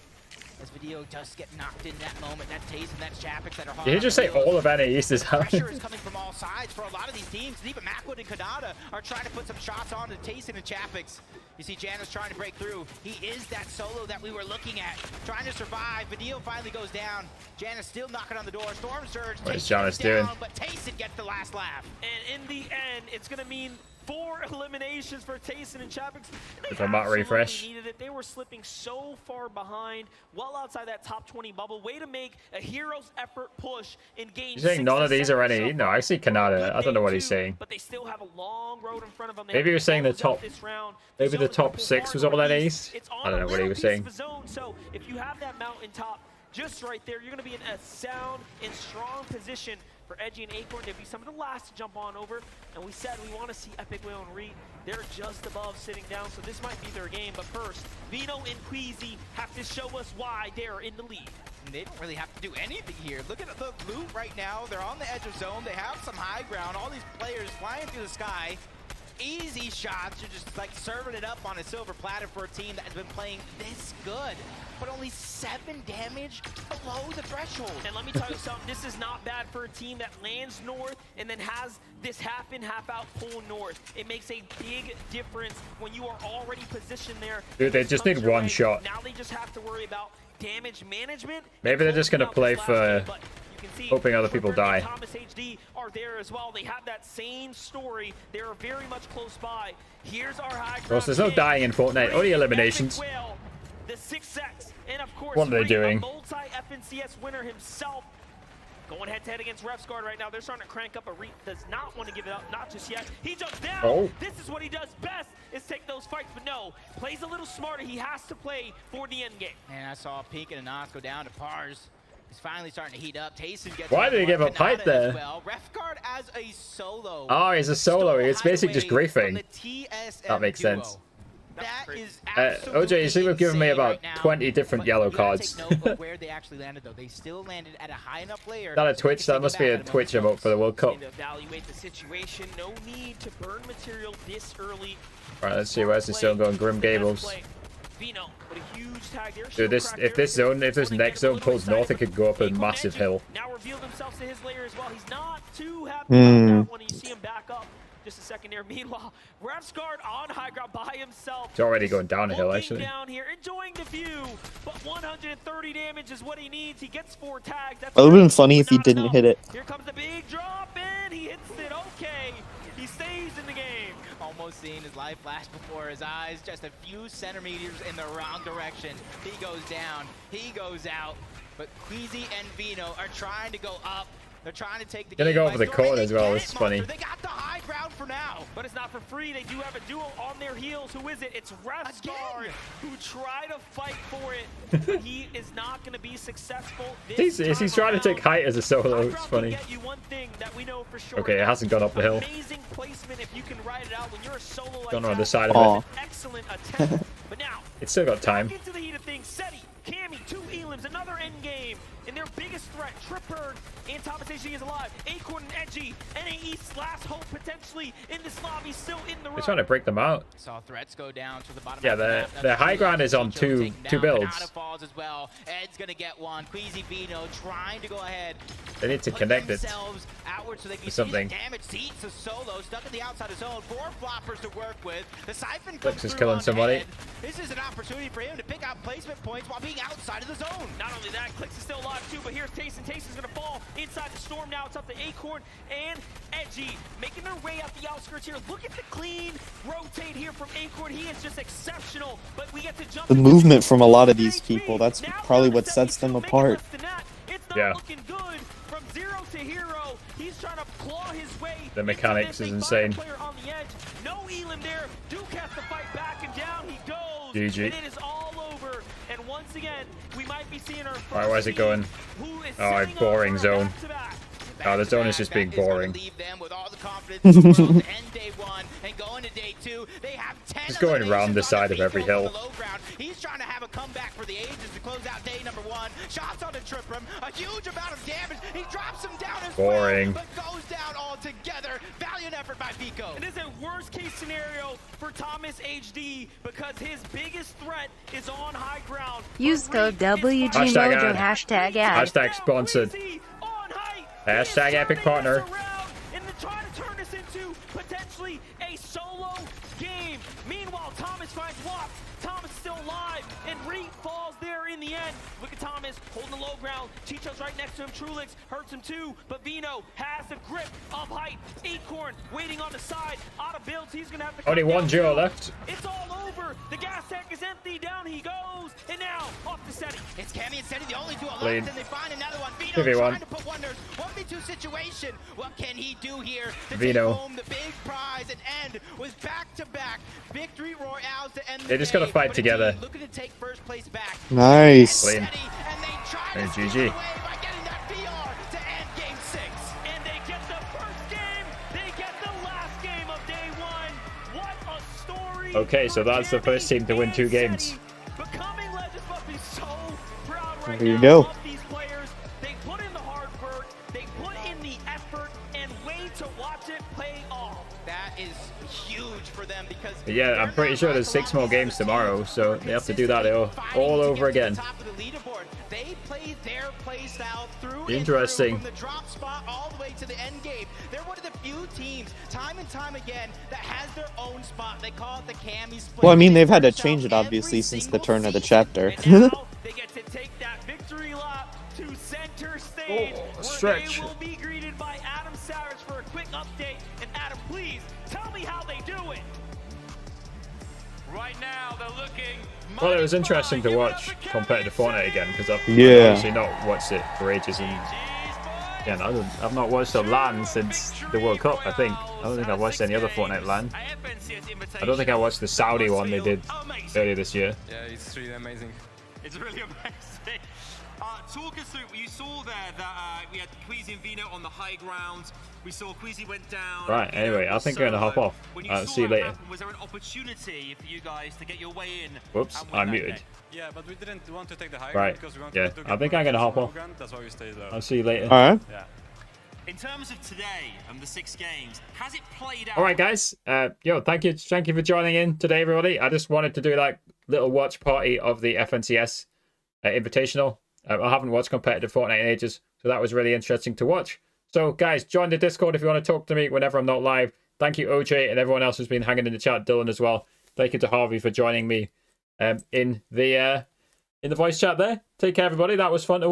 As Video does get knocked in that moment. That's Taze and that's Chapix that are hard. Did you just say all of NA East is out? Pressure is coming from all sides for a lot of these teams. And even Macwood and Kanata are trying to put some shots on to Taze and Chapix. You see Janice trying to break through. He is that solo that we were looking at. Trying to survive. Video finally goes down. Janice still knocking on the door. Storm Surge. What is Janice doing? But Tayson gets the last laugh. And in the end, it's going to mean 4 eliminations for Tayson and Chapix. With a map refresh. Needed it. They were slipping so far behind, well outside that top 20 bubble. Way to make a hero's effort push in game 6. He's saying none of these are NA. No, I see Kanata. I don't know what he's saying. But they still have a long road in front of them. Maybe he was saying the top. Maybe the top 6 was all NA East. I don't know what he was saying. So if you have that mountaintop just right there, you're going to be in a sound and strong position for Edgy and Acorn. They'd be some of the last to jump on over. And we said we want to see Epic Whale and Reed. They're just above sitting down, so this might be their game. But first, Vino and Queasy have to show us why they're in the lead. They don't really have to do anything here. Look at the loot right now. They're on the edge of zone. They have some high ground. All these players flying through the sky. Easy shots. You're just like serving it up on a silver platter for a team that has been playing this good. But only 7 damage below the threshold. And let me tell you something, this is not bad for a team that lands north and then has this half in, half out pull north. It makes a big difference when you are already positioned there. Dude, they just need one shot. Now they just have to worry about damage management. Maybe they're just going to play for hoping other people die. Thomas HD are there as well. They have that same story. They are very much close by. Here's our high ground. Of course, there's no dying in Fortnite. Only eliminations. The 6X, and of course, what are they doing? Multi-FNCS winner himself Going head-to-head against RefsGuard right now. They're starting to crank up. Does not want to give it up. Not just yet. He jumps down. Oh. This is what he does best, is take those fights. But no, plays a little smarter. He has to play for the end game. And I saw Pink and Anas go down to Pars. He's finally starting to heat up. Tayson gets Why did he give up height there? well. RefGuard as a solo. Oh, he's a solo. It's basically just griefing. That makes sense. That is OJ, you seem to have given me about 20 different yellow cards. where they actually landed, though. They still landed at a high enough layer. That a Twitch? That must be a Twitch emote for the World Cup. Evaluate the situation. No need to burn material this early. Alright, let's see. Where's the zone going? Grim Gables. Vino, but a huge tag there. Dude, if this next zone pulls north, it could go up a massive hill. Now revealed himself to his layer as well. He's not too happy about that when you see him back up. Just a second there. Meanwhile, RefsGuard on high ground by himself. It's already going down a hill, actually. Down here, enjoying the view, but 130 damage is what he needs. He gets 4 tags. That's It would have been funny if he didn't hit it. Here comes the big drop, and he hits it. Okay, he stays in the game. Almost seeing his life flash before his eyes. Just a few centimeters in the wrong direction. He goes down. He goes out. But Queasy and Vino are trying to go up. They're trying to take the Gonna game go by over the storm, court as well. This is funny. They got the high ground for now. But it's not for free. They do have a duo on their heels. Who is it? It's RefsGuard who try to fight for it, but he is not going to be successful. He's trying to take height as a solo. It's funny. Okay, it hasn't gone up the hill. Amazing placement if you can ride it out when you're a solo like Gone around the that. side of it. Excellent attempt. But now It's still got time. into the heat of things. Seti, Cammy, 2 Elims, another end game. And their biggest threat, Tripper and Thomas HG is alive. Acorn and Edgy, NA East's last hope potentially in this lobby, still in the room. They're trying to break them out. Saw threats go down to the bottom. Yeah, the high ground is on two builds. Falls as well. Ed's gonna get one. Queasy Vino trying to go ahead. They need to connect it outward so they can something. damage. Seats a solo stuck in the outside of zone. 4 floppers to work with. The Siphon Clix is killing somebody. Ed. This is an opportunity for him to pick out placement points while being outside of the zone. Not only that, Clix is still alive too, but here's Tayson. Tayson's gonna fall inside the storm now. It's up to Acorn and Edgy making their way out the outskirts here. Look at the clean rotate here from Acorn. He is just exceptional, but we get to jump. The movement from a lot of these people, that's probably what sets them apart. Yeah. Looking good from 0 to hero. He's trying to claw his way. The mechanics is insane. On the edge. No Elim there. Duke has to fight back, and down he goes. GG. And it is all over. And once again, we might be seeing our first Alright, where's it going? Oh, boring zone. Oh, the zone is just being boring. Leave them with all the confidence in the world to end day 1 and go into day 2. They have 10 Just going around the side of every hill. He's trying to have a comeback for the ages to close out day number 1. Shots on the Tripram, a huge amount of damage. He drops him down as boring. well, but goes down altogether. Valiant effort by Vico. It is a worst case scenario for Thomas HD because his biggest threat is on high ground. Use code WGMojo #ad. Hashtag sponsored. Hashtag epic partner. And then try to turn this into potentially a solo game. Meanwhile, Thomas finds Watts. Thomas still alive, and Reed falls there in the end. Look at Thomas holding the low ground. Chicho's right next to him. Trulix hurts him too, but Vino has the grip of height. Acorn waiting on the side, out of builds. He's gonna have to. Only one duo left. It's all over. The gas tank is empty. Down he goes, and now off to Seti. It's Cammy and Seti, the only duo left, Lead. and they find another one. Vino 2v1. trying to put wonders. 1v2 situation. What can he do here to Vino. take home the big prize and end with back-to-back victory royales to end the They just gotta day, fight but a together. team looking to take first place back. Nice. Clean. And GG. By getting that VR to end game 6. And they get the first game. They get the last game of day 1. What a story. Okay, so that's the first team to win 2 games. Becoming legends must be so proud right There you now go. of these players. They put in the hard work, they put in the effort, and wait to watch it pay off. That is huge for them because Yeah, I'm pretty sure there's 6 more games tomorrow, so they have to do that all over again. top of the leaderboard. They play their play style through Interesting. and through, from the drop spot all the way to the end game. They're one of the few teams, time and time again, that has their own spot. They call it the Cammy split. Well, I mean, they've had to change it, obviously, since the turn of the chapter. And now they get to take that victory lap to center stage, where stretch. they will be greeted by Adam Savage for a quick update. And Adam, please tell me how they do it. Right now, they're looking. Well, it was interesting to watch competitive Fortnite again because I've Yeah. obviously not watched it for ages, and Yeah, no, I've not watched a LAN since the World Cup, I think. I don't think I've watched any other Fortnite LAN. I don't think I watched the Saudi one they did earlier this year. Yeah, it's really amazing. It's really amazing. Talk us through, you saw there that we had Queasy and Vino on the high ground. We saw Queasy went down. Right, anyway, I think I'm going to hop off. See you later. Happen, was there an opportunity for you guys to get your way in? Whoops, I'm muted. Yeah, but we didn't want to take the high Right, because we wanted yeah, to I think I'm going to hop off. That's why we stayed low. I'll see you later. Alright. Yeah. In terms of today and the 6 games, has it played out? All right, guys. Thank you for joining in today, everybody. I just wanted to do like little watch party of the FNCS Invitational. I haven't watched competitive Fortnite in ages, so that was really interesting to watch. So, guys, join the Discord if you want to talk to me whenever I'm not live. Thank you, OJ, and everyone else who's been hanging in the chat. Dylan as well. Thank you to Harvey for joining me in the voice chat there. Take care, everybody. That was fun to watch.